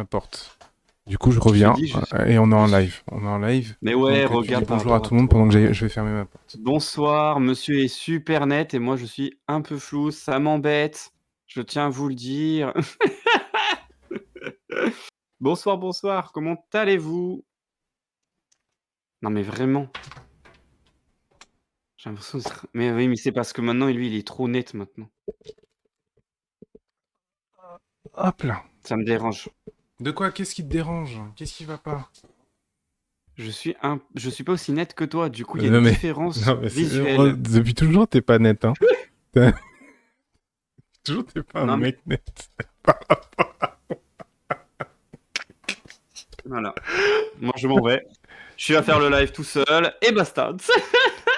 porte. Du coup, je Je te reviens dis, et on est en je suis. live. On est en live. Mais ouais, Donc, tu dis regarde par bonjour à rapport à tout le monde pendant que toi. je vais fermer ma porte. Bonsoir, monsieur est super net et moi je suis un peu flou, ça m'embête. Je tiens à vous le dire. Bonsoir, bonsoir, comment allez-vous? Non mais vraiment, j'ai l'impression d'être mais oui, mais c'est parce que maintenant lui, il est trop net maintenant. Hop là. Ça me dérange. De quoi? Qu'est-ce qui te dérange? Qu'est-ce qui va pas? Je suis pas aussi net que toi, du coup, il y a Non une mais, différence non mais visuelle. depuis toujours, t'es pas net, hein. Toujours, t'es pas un Non mais mec net. voilà, moi je m'en vais. Je suis à faire le live tout seul et basta.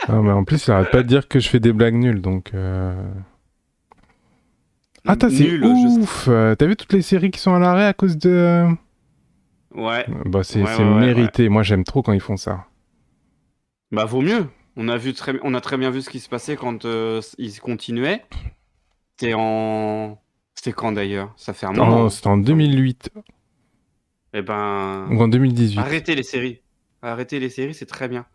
Ah, mais en plus, il arrête pas de dire que je fais des blagues nulles, donc. Ah, c'est Nul, je sais. ouf! T'as vu toutes les séries qui sont à l'arrêt à cause de. Ouais. Bah, Ouais, c'est ouais, ouais, ouais. mérité. Moi, j'aime trop quand ils font ça. Bah, vaut mieux. On a très bien vu ce qui se passait quand, ils continuaient. C'était en C'était quand d'ailleurs? Ça fait un moment, hein. C'était en Enfin, 2008 et ben, ou en 2018. arrêtez les séries. Arrêtez les séries, c'est très bien.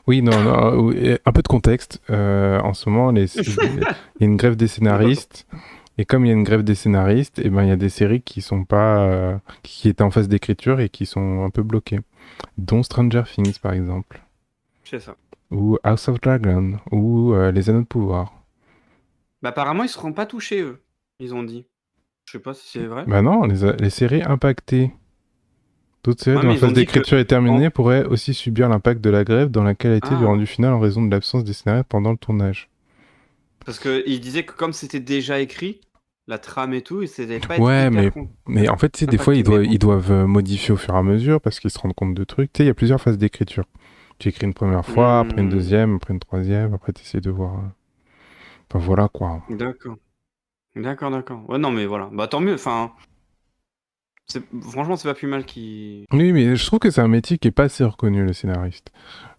Oui, non, non, oui, un peu de contexte. En ce moment, il y a une grève des D'accord. scénaristes. Et comme il y a une grève des scénaristes, et ben, il y a des séries qui sont pas, qui étaient en phase d'écriture et qui sont un peu bloquées. Dont Stranger Things, par exemple. C'est ça. Ou House of Dragon. Ou Les Anneaux de Pouvoir. Bah, apparemment, ils seront pas touchés, eux. Ils ont dit. Je sais pas si c'est vrai. Bah non, les séries impactées. D'autres séries Ouais, dont mais la ils ont phase dit que d'écriture est en terminée pourraient aussi subir l'impact de la grève dans la qualité du ah! rendu final en raison de l'absence des scénaristes pendant le tournage. Parce qu'ils disaient que comme c'était déjà écrit, la trame et tout, et ça allait pas être Ouais, hyper mais en fait, tu sais, des fois, impacté. Mais bon. ils doivent modifier au fur et à mesure parce qu'ils se rendent compte de trucs. Tu sais, il y a plusieurs phases d'écriture. Tu écris une première fois, après une Mmh. deuxième, après une troisième, après tu essaies de voir. Enfin, voilà quoi. D'accord. D'accord, d'accord. Ouais, non, mais voilà. Bah, tant mieux. Enfin, franchement, c'est pas plus mal qu'ils. Oui, mais je trouve que c'est un métier qui est pas assez reconnu, le scénariste.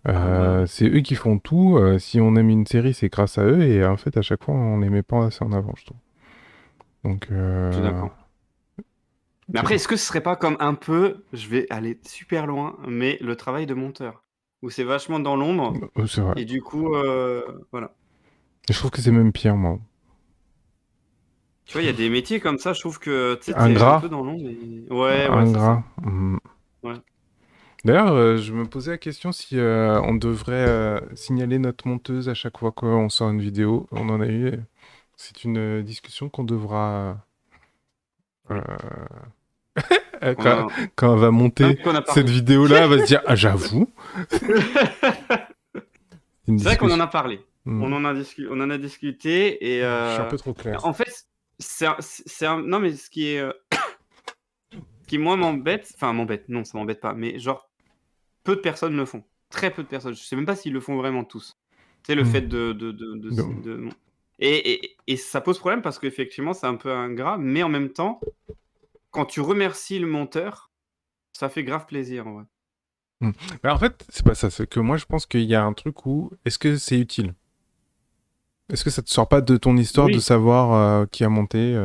Ah, bah oui. C'est eux qui font tout. Si on aime une série, c'est grâce à eux. Et en fait, à chaque fois, on les met pas assez en avant, je trouve. Donc, Je suis d'accord. Mais c'est après, bon. est-ce que ce serait pas comme un peu, je vais aller super loin, mais le travail de monteur? Où c'est vachement dans l'ombre C'est vrai. et du coup, voilà. Et je trouve que c'est même pire, moi. Tu vois, il y a des métiers comme ça, je trouve que, tu sais, tu un Ingrat. peu dans l'ombre et ouais, ouais, c'est ça. Ingrat. Mhm. Ouais. D'ailleurs, je me posais la question si on devrait signaler notre monteuse à chaque fois qu'on sort une vidéo. On en a eu. C'est une discussion qu'on devra. Oui. Euh, On quand, a quand elle va même monter qu'on a cette parlé. vidéo-là, elle va se dire ah j'avoue. C'est une C'est vrai qu'on en discussion. a parlé. Hmm. On en a discuté et Je suis un peu trop clair. en fait, c'est un non, mais ce qui moi m'embête, enfin m'embête, non, ça m'embête pas, mais genre peu de personnes le font. Très peu de personnes. Je sais même pas s'ils le font vraiment tous. Tu sais, le Hmm. fait Non. de et ça pose problème parce qu'effectivement, c'est un peu ingrat, mais en même temps, quand tu remercies le monteur, ça fait grave plaisir en vrai. Hmm. Bah, en fait, c'est pas ça. C'est que moi, je pense qu'il y a un truc où est-ce que c'est utile? Est-ce que ça te sort pas de ton histoire de Oui, savoir qui a monté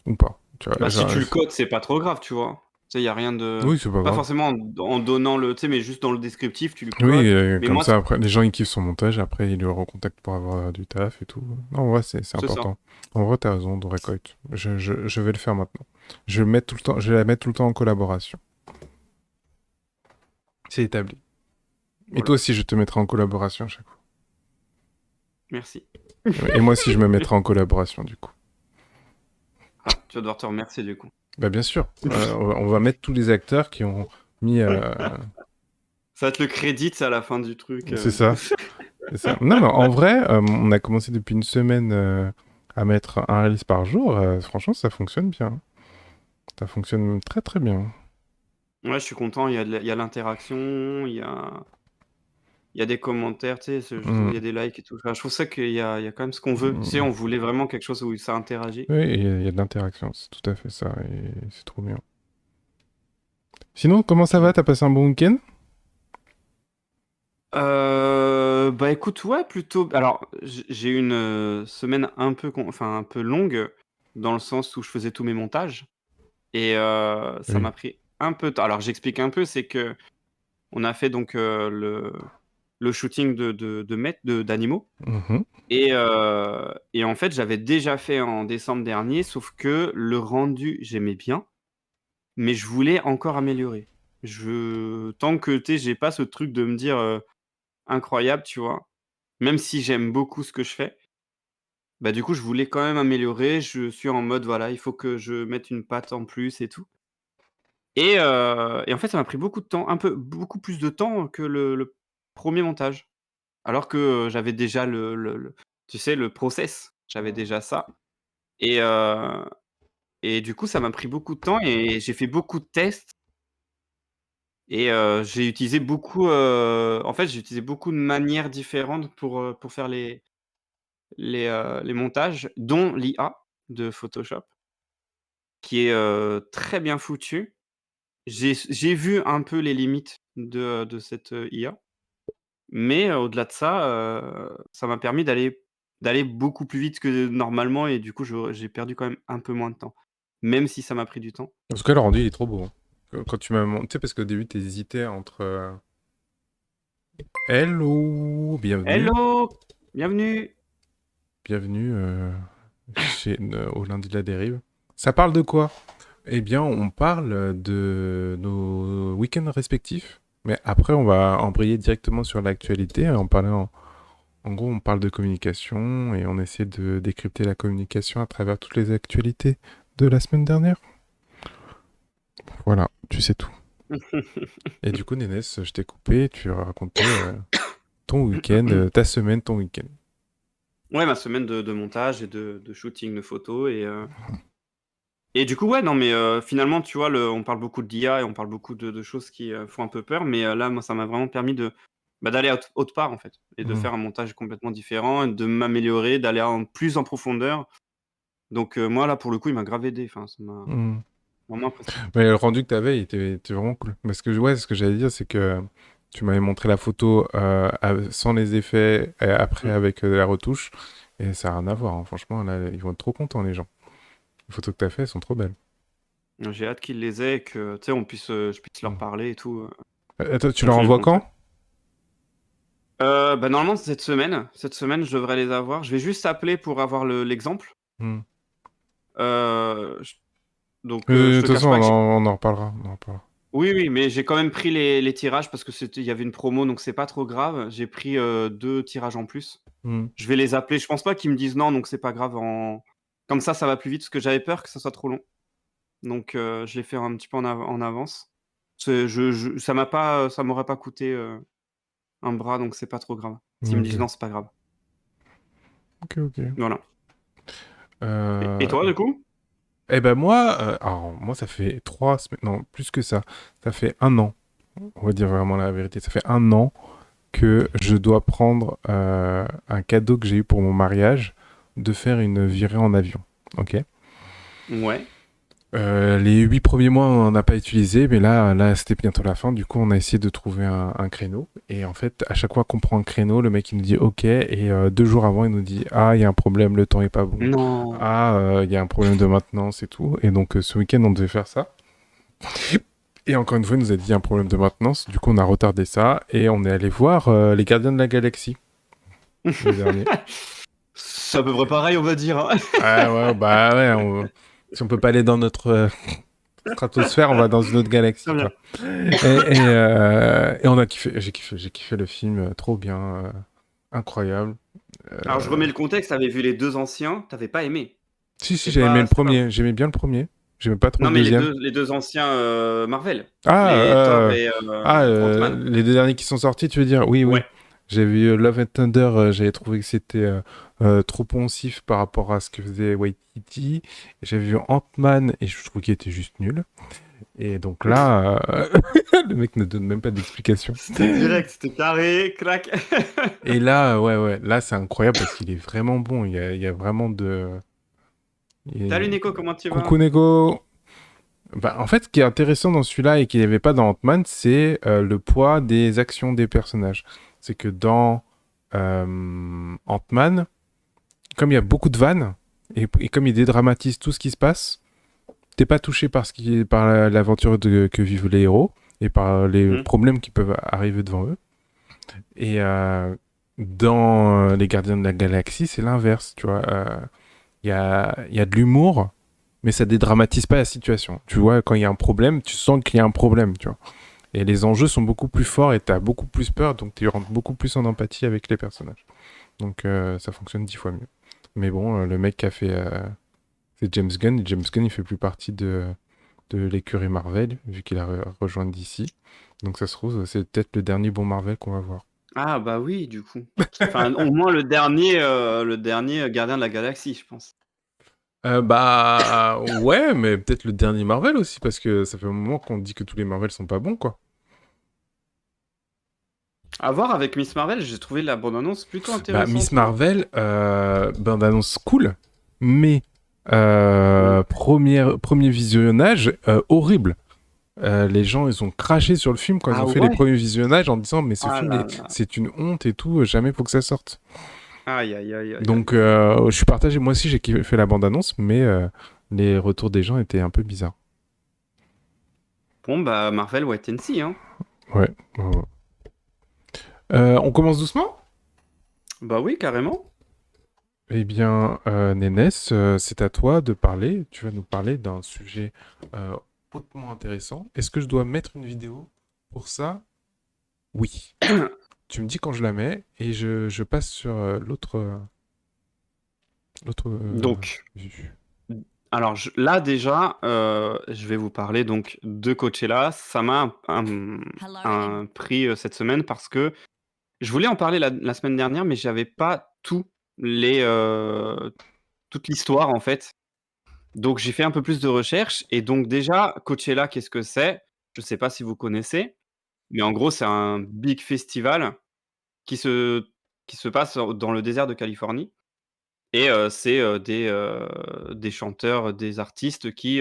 ou pas? Tu vois, bah, si genre, tu le codes, c'est pas trop grave, tu vois? Tu sais, il y a rien de oui, c'est pas pas grave. forcément en donnant le tu sais, mais juste dans le descriptif, tu le Oui, codes. Mais comme moi, ça, après, les gens ils kiffent son montage, après ils le recontactent pour avoir du taf et tout. Non, en vrai, c'est c'est ça. important. En vrai, t'as raison, de récolte. Je vais le faire maintenant. Je vais mettre tout le temps, je vais la mettre tout le temps en collaboration. C'est établi. Et Voilà, toi aussi, je te mettrai en collaboration à chaque fois. merci. Et moi aussi, je me mettrai en collaboration, du coup. Ah, tu vas devoir te remercier du coup. Bah, bien sûr. On va mettre tous les acteurs qui ont mis. Ça va être le crédit à la fin du truc, C'est ça. C'est ça. Non, mais en vrai, on a commencé depuis une semaine à mettre un release par jour. Franchement, ça fonctionne bien. Ça fonctionne très très bien. Ouais, je suis content, il y a l'interaction, il y a des commentaires, tu sais, il y Mm. a des likes et tout. Enfin, je trouve ça qu'il y a quand même ce qu'on veut. Tu sais, Mm. on voulait vraiment quelque chose où ça interagit. Oui, il y a de l'interaction, c'est tout à fait ça, et c'est trop bien. Sinon, comment ça va? T'as passé un bon week-end? Bah, écoute, ouais, plutôt alors j'ai eu une, semaine un peu longue, dans le sens où je faisais tous mes montages Et ça Oui. m'a pris un peu de temps. Alors j'explique un peu, c'est que on a fait donc le shooting d'animaux. Mhm. Et en fait, j'avais déjà fait en décembre dernier, sauf que le rendu, j'aimais bien, mais je voulais encore améliorer. Tant que j'ai pas ce truc de me dire incroyable, tu vois. Même si j'aime beaucoup ce que je fais, bah du coup, je voulais quand même améliorer. Je suis en mode, voilà, il faut que je mette une patte en plus et tout. Et en fait, ça m'a pris beaucoup de temps, un peu beaucoup plus de temps que le 1er montage. Alors que, j'avais déjà le tu sais, le process, j'avais déjà ça. Et heu et du coup, ça m'a pris beaucoup de temps et j'ai fait beaucoup de tests et j'ai utilisé beaucoup, en fait, j'ai utilisé beaucoup de manières différentes pour faire les montages, dont l'IA de Photoshop, qui est, très bien foutue. J'ai vu un peu les limites de cette, IA, mais au-delà de ça, ça m'a permis d'aller beaucoup plus vite que normalement et du coup, j'ai perdu quand même un peu moins de temps, même si ça m'a pris du temps. En tout cas, le rendu, il est trop beau, hein. Quand tu m'as monté, tu sais, parce qu'au début, tu hésitais entre Hello, bienvenue. Hello! Bienvenue! Bienvenue au lundi de la dérive. Ça parle de quoi? Eh bien, on parle de nos week-ends respectifs. Mais après, on va embrayer directement sur l'actualité. En gros, on parle de communication et on essaie de décrypter la communication à travers toutes les actualités de la semaine dernière. Voilà, tu sais tout. Et du coup, Nénès, je t'ai coupé. Tu as raconté ton week-end, ta semaine, ton week-end. Ouais, ma semaine de montage et de shooting de photos et du coup, ouais, non, mais finalement, tu vois, on parle beaucoup d'IA et on parle beaucoup de choses qui, font un peu peur, mais là, moi, ça m'a vraiment permis d'aller autre part, en fait et de Hmm. faire un montage complètement différent et de m'améliorer, d'aller plus en profondeur. Donc moi, là, pour le coup, il m'a grave aidé, enfin, ça m'a Hmm. vraiment impressionné. Mais le rendu que t'avais, il était vraiment cool. Parce que, ouais, ce que j'allais dire, c'est que tu m'avais montré la photo sans les effets, et après Mmh. avec la retouche, et ça n'a rien à voir, hein. Franchement, là, ils vont être trop contents, les gens. Les photos que t'as fait, elles sont trop belles. J'ai hâte qu'ils les aient et que, tu sais, je puisse leur Mm. parler et tout, Attends, tu quand leur je les envoies quand? contacte. Bah, normalement, cette semaine, je devrais les avoir. Je vais juste appeler pour avoir l'exemple. Mm. J donc De je te toute façon, cache pas que j'ai on en reparlera. On en reparlera. oui, oui, mais j'ai quand même pris les tirages parce que il y avait une promo, donc c'est pas trop grave. J'ai pris, 2 tirages en plus. Mm. Je vais les appeler. Je pense pas qu'ils me disent non, donc c'est pas grave comme ça va plus vite parce que j'avais peur que ça soit trop long. Donc je l'ai fait un petit peu en avance. C'est je ça m'aurait pas coûté, un bras, donc c'est pas trop grave. S'ils me disent Ok, non, c'est pas grave. ok, ok. Voilà. Et Euh, toi, du coup? Eh ben moi, alors moi ça fait 3 semaines, non plus que ça, ça fait un an, on va dire vraiment la vérité, ça fait un an que je dois prendre un cadeau que j'ai eu pour mon mariage, de faire une virée en avion. Ok. Ouais. Les 8 premiers mois, on n'a pas utilisé, mais là, c'était bientôt la fin. Du coup, on a essayé de trouver un créneau. Et en fait, à chaque fois qu'on prend un créneau, le mec il nous dit OK. Et 2 jours avant, il nous dit ah, il y a un problème, le temps est pas bon. Non. Ah, il y a un problème de maintenance et tout. Et donc, ce week-end, on devait faire ça. Et encore une fois, il nous a dit il y a un problème de maintenance. Du coup, on a retardé ça et on est allé voir Les Gardiens de la Galaxie le dernier. C'est à peu près pareil, on va dire, hein. Ah ouais, bah ouais, si on peut pas aller dans notre stratosphère, on va dans une autre galaxie, Très bien. quoi. Et on a kiffé, j'ai kiffé le film, trop bien, incroyable. Alors je Euh, remets le contexte, tu avais vu les 2 anciens, tu avais pas aimé? si, j'avais aimé le C'était pas bon? premier, j'aimais bien le premier, j'aimais pas trop Non, le mais les deuxième. 2 les 2 anciens, Marvel, Ah, les Thor et Ant-Man. les 2 derniers qui sont sortis, tu veux dire? Oui, Ouais. oui. J'ai vu Love and Thunder, j'avais trouvé que c'était trop poncif par rapport à ce que faisait Waititi. J'avais vu Ant-Man et je trouve qu'il était juste nul. Et donc là, le mec ne donne même pas d'explication. C'était direct, c'était carré, clac. Et là, ouais, ouais, là c'est incroyable parce qu'il est vraiment bon. Il y a vraiment de. Salut il- Nico, comment tu Coucou vas? Nego! Bah, en fait, ce qui est intéressant dans celui-là et qu'il n'y avait pas dans Ant-Man, c'est le poids des actions des personnages. C'est que dans Ant-Man, comme il y a beaucoup de vannes et comme il dédramatise tout ce qui se passe, t'es pas touché par par l'aventure que vivent les héros et par les Mhm. problèmes qui peuvent arriver devant eux. Et dans Les Gardiens de la Galaxie, c'est l'inverse, tu vois. Il y a de l'humour, mais ça dédramatise pas la situation. Tu vois, quand il y a un problème, tu sens qu'il y a un problème, tu vois. Et les enjeux sont beaucoup plus forts et t'as beaucoup plus peur, donc tu rentres beaucoup plus en empathie avec les personnages. Donc ça fonctionne 10 fois mieux. Mais bon, le mec qui a fait... c'est James Gunn, et James Gunn, il fait plus partie de l'écurie Marvel, vu qu'il a rejoint DC. Donc ça se trouve, c'est peut-être le dernier bon Marvel qu'on va voir. Ah bah oui, du coup. Enfin, au moins le dernier Gardien de la Galaxie, je pense. Bah ouais, mais peut-être le dernier Marvel aussi, parce que ça fait un moment qu'on dit que tous les Marvel sont pas bons, quoi. À voir avec Miss Marvel, j'ai trouvé la bande-annonce plutôt Bah Miss intéressante, moi. Marvel, bande-annonce cool, mais Mm. premier visionnage, horrible. Les gens, ils ont craché sur le film quand ils Ah ont fait les ouais? premiers visionnages en disant mais ce Ah film, là là. c'est une honte et tout, jamais faut que ça sorte. Aïe, aïe, aïe, aïe, aïe, Donc aïe. je suis partagé, moi aussi j'ai fait la bande-annonce, mais les retours des gens étaient un peu bizarres. Bon, bah, Marvel, wait and see, hein. Ouais. Ouais. On commence doucement. Bah oui, carrément. Eh bien, Nénès, c'est à toi de parler. Tu vas nous parler d'un sujet euh, hautement intéressant. Est-ce que je dois mettre une vidéo pour ça? Oui. Tu me dis quand je la mets et je passe sur l'autre Donc, vue. alors là déjà, je vais vous parler donc de Coachella. Ça m'a pris cette semaine parce que je voulais en parler la semaine dernière, mais j'avais pas les, toute l'histoire en fait. Donc j'ai fait un peu plus de recherches et donc déjà, Coachella, qu'est-ce que c'est? Je sais pas si vous connaissez, mais en gros, c'est un big festival qui se qui se passe dans le désert de Californie et c'est, des chanteurs, des artistes qui,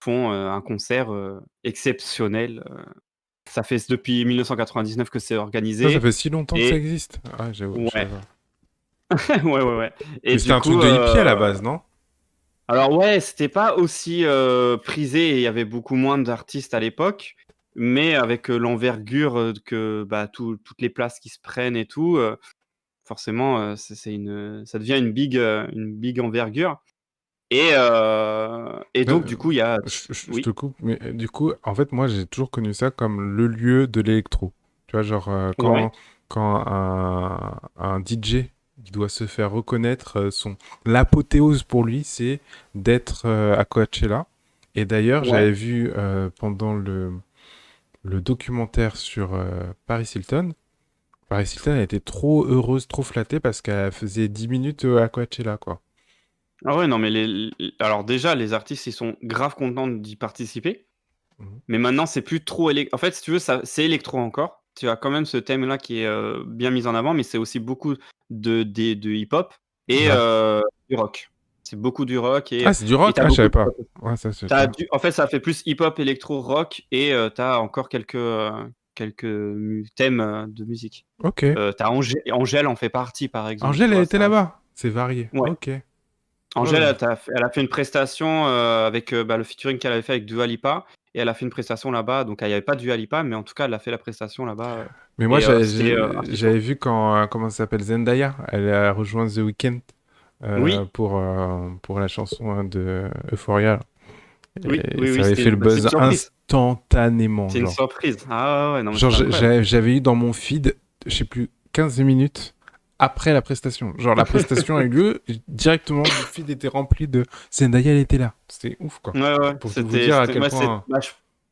font, un concert, exceptionnel. Ça fait depuis 1999 que c'est Ça organisé fait si longtemps que ça et existe. Ah, je savais ouais, pas. ouais, ouais, ouais et Mais c'était du un truc coup, de hippie à la base, non? alors ouais, c'était pas aussi, prisé et il y avait beaucoup moins d'artistes à l'époque, mais avec, l'envergure, que, bah, toutes les places qui se prennent et tout, forcément, c'est ça devient une big envergure et donc Euh, du coup, il y a je te oui? coupe, mais du coup, en fait, moi, j'ai toujours connu ça comme le lieu de l'électro. Tu vois, genre, Ouais, quand un DJ qui doit se faire reconnaître, l'apothéose pour lui, c'est d'être à Coachella. Et d'ailleurs, ouais. j'avais vu pendant le documentaire sur Paris Hilton, Paris Hilton a été trop heureuse, trop flattée parce qu'elle faisait 10 minutes à Coachella, quoi. Ah ouais, non, mais alors déjà, les artistes, ils sont grave contents d'y participer, Mhm. mais maintenant, c'est plus trop en fait, si tu veux, ça c'est électro encore. Tu as quand même ce thème-là qui est, bien mis en avant, mais c'est aussi beaucoup de hip-hop et Ouais. du rock. C'est beaucoup du rock Ah, c'est du et rock? tu as Ah, je beaucoup savais de pas. pop aussi. Ouais, ça, je savais Tu pas. du En fait, ça fait plus hip-hop, électro, rock et tu as encore quelques thèmes, de musique. Ok. Tu as Angèle en fait partie, par exemple, tu Angèle, elle vois? était Ça là-bas. C'est varié. Ouais. Ok. Angèle, Ouais. elle a fait une prestation, avec, bah, le featuring qu'elle avait fait avec Dua Lipa et elle a fait une prestation là-bas, donc il y avait pas Dua Lipa, mais en tout cas, elle a fait la prestation là-bas, Mais moi, et c'était, archi chaud. j'avais vu quand, comment ça s'appelle, Zendaya, elle a rejoint The Weeknd Oui, pour la chanson de Euphoria. oui, Et oui, ça oui, avait fait le c'est une buzz surprise. instantanément, C'est une genre. surprise. Ah ouais, ouais, non, mais Genre, c'était incroyable. j'avais eu dans mon feed, je sais plus, 15 minutes après la prestation. Genre, la prestation a eu lieu, directement, mon feed était rempli de Zendaya, elle était là. C'était ouf, quoi. Ouais, ouais, Pour tout vous dire à quel point.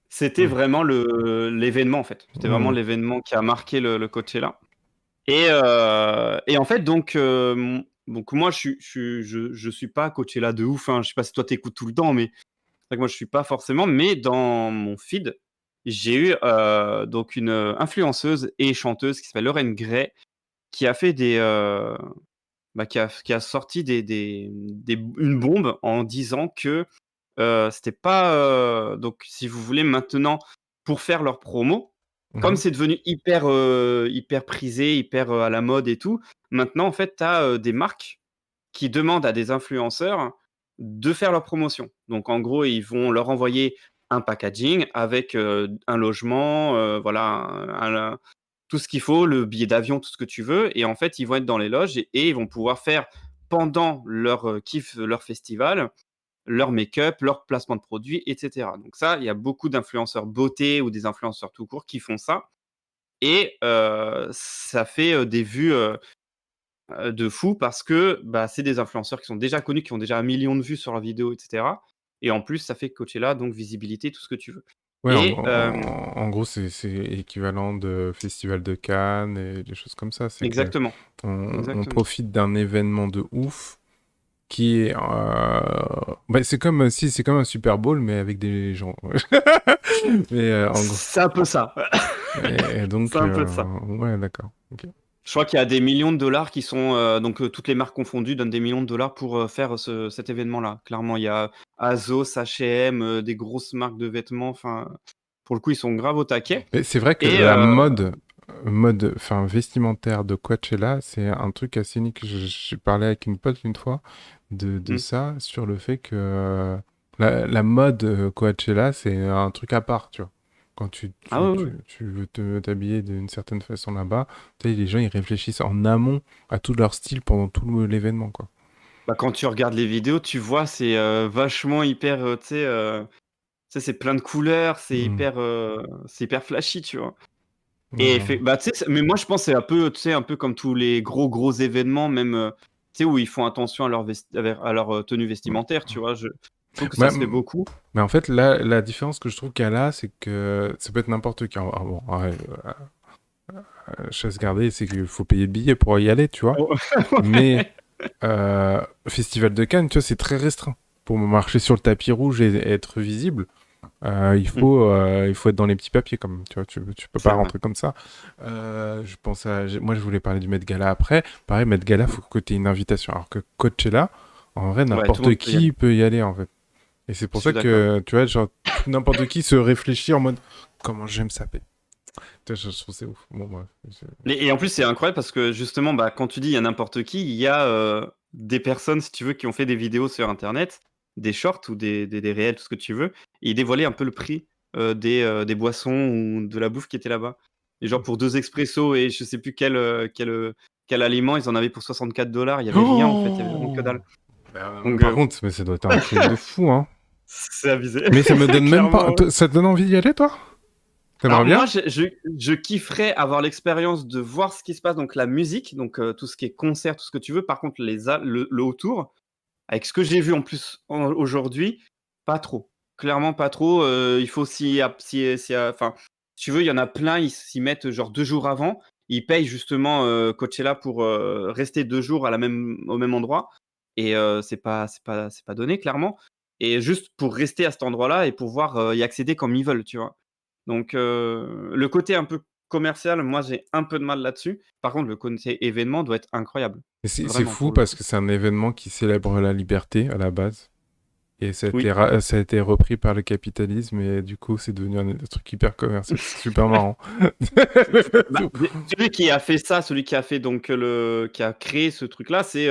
c'était Hmm. vraiment l'événement, en fait. C'était vraiment Hmm. l'événement qui a marqué le Coachella et en fait, donc moi, je suis pas Coachella de ouf, hein. Je sais pas si toi, tu écoutes tout le temps, mais c'est vrai que moi, je suis pas forcément, mais dans mon feed, j'ai eu, donc une, influenceuse et chanteuse qui s'appelle Lorraine Gray, qui a fait bah, qui a sorti une bombe en disant que, c'était pas, donc si vous voulez maintenant pour faire leur promo, comme Mhm. c'est devenu hyper prisé, hyper, à la mode et tout, maintenant en fait tu as, des marques qui demandent à des influenceurs de faire leur promotion. Donc en gros, ils vont leur envoyer un packaging avec un logement, voilà, tout ce qu'il faut, le billet d'avion, tout ce que tu veux. Et en fait, ils vont être dans les loges et ils vont pouvoir faire pendant leur kiff, leur festival, leur make-up, leur placement de produits, etc. Donc ça, il y a beaucoup d'influenceurs beauté ou des influenceurs tout court qui font ça. Et ça fait des vues de fou parce que bah, c'est des influenceurs qui sont déjà connus, qui ont déjà 1 million de vues sur leurs vidéos, etc. Et en plus, ça fait Coachella, donc visibilité, tout ce que tu veux. Ouais, Et en gros, c'est équivalent de Festival de Cannes et des choses comme ça. C'est que exactement, on exactement. profite d'un événement de ouf qui est... bah, c'est comme si c'est comme un Super Bowl, mais avec des gens. Mais en gros. C'est un peu ça. Et C'est donc, un peu ça. ouais, d'accord. Ok. Je crois qu'il y a des millions de dollars qui sont donc toutes les marques confondues donnent des millions de dollars pour faire cet événement-là. Clairement, il y a Azos, H&M, des grosses marques de vêtements. Enfin, pour le coup, ils sont grave au taquet. Mais c'est vrai que Et la mode, enfin vestimentaire de Coachella, c'est un truc assez unique. J'ai parlé avec une pote une fois de ça, sur le fait que la mode Coachella, c'est un truc à part, tu vois. Quand ah ouais, ouais. tu veux t'habiller d'une certaine façon là-bas, tu sais, les gens, ils réfléchissent en amont à tout leur style pendant tout l'événement, quoi. Bah, quand tu regardes les vidéos, tu vois, c'est vachement hyper, tu sais, c'est plein de couleurs, Hmm. c'est hyper flashy, tu vois. Ouais, Et vraiment. bah, tu sais, mais moi je pense que c'est un peu, tu sais, un peu comme tous les gros événements, même, tu sais, où ils font attention à leur tenue vestimentaire, tu vois. Je trouve que ça Bah, se fait beaucoup. mais en fait, là, la différence que je trouve qu'il y a là, c'est que ça peut être n'importe qui. Ah bon, ouais, chasse gardée, c'est qu'il faut payer le billet pour y aller, tu vois. Oh, Mais ouais. Festival de Cannes, tu vois, c'est très restreint. Pour marcher sur le tapis rouge et être visible, Mmh, il faut être dans les petits papiers, comme tu vois, tu peux c'est pas vrai. rentrer comme ça. Moi, je voulais parler du Met Gala après. Pareil, Met Gala, faut que tu aies une invitation. Alors que Coachella, en vrai, Ouais, tout le n'importe monde peut y aller. qui peut y aller, en fait. Et c'est Je pour ça suis d'accord. que, tu vois, genre, n'importe qui se réfléchit en mode, comment j'aime saper. Tu vois, je trouve que c'est ouf. Bon, bref. Et en plus, c'est incroyable parce que justement, bah, quand tu dis il y a n'importe qui, il y a des personnes, si tu veux, qui ont fait des vidéos sur Internet, des shorts ou des réels, tout ce que tu veux, et ils dévoilaient un peu le prix des boissons ou de la bouffe qui était là-bas. Et genre pour 2 expressos et je sais plus quel aliment, ils en avaient pour 64 $. Il y avait rien en fait, il y avait vraiment que Oh! dalle. Mais Donc par contre, mais ça doit être un truc de fou, hein. c'est abusé. Mais ça me donne même pas. Clairement, ouais. Ça te donne envie d'y aller, toi? T'aimerais Alors moi, bien? je kifferais avoir l'expérience de voir ce qui se passe, donc la musique, donc tout ce qui est concert, tout ce que tu veux. Par contre, le autour, avec ce que j'ai vu en plus aujourd'hui, pas trop. Clairement pas trop. Il faut enfin, si tu veux, il y en a plein, ils s'y mettent genre 2 jours avant. Ils payent justement Coachella pour rester 2 jours au même endroit. Et c'est pas donné clairement. Et juste pour rester à cet endroit-là et pouvoir y accéder comme ils veulent, tu vois. Donc le côté un peu commercial, moi j'ai un peu de mal là-dessus. Par contre, le côté événement doit être incroyable. Et c'est Vraiment fou pour le parce coup. que c'est un événement qui célèbre la liberté à la base. Et Oui. ça a été repris par le capitalisme et du coup, c'est devenu un truc hyper commercial. C'est super marrant. Bah, celui qui a fait ça, celui qui a fait donc qui a créé ce truc-là, c'est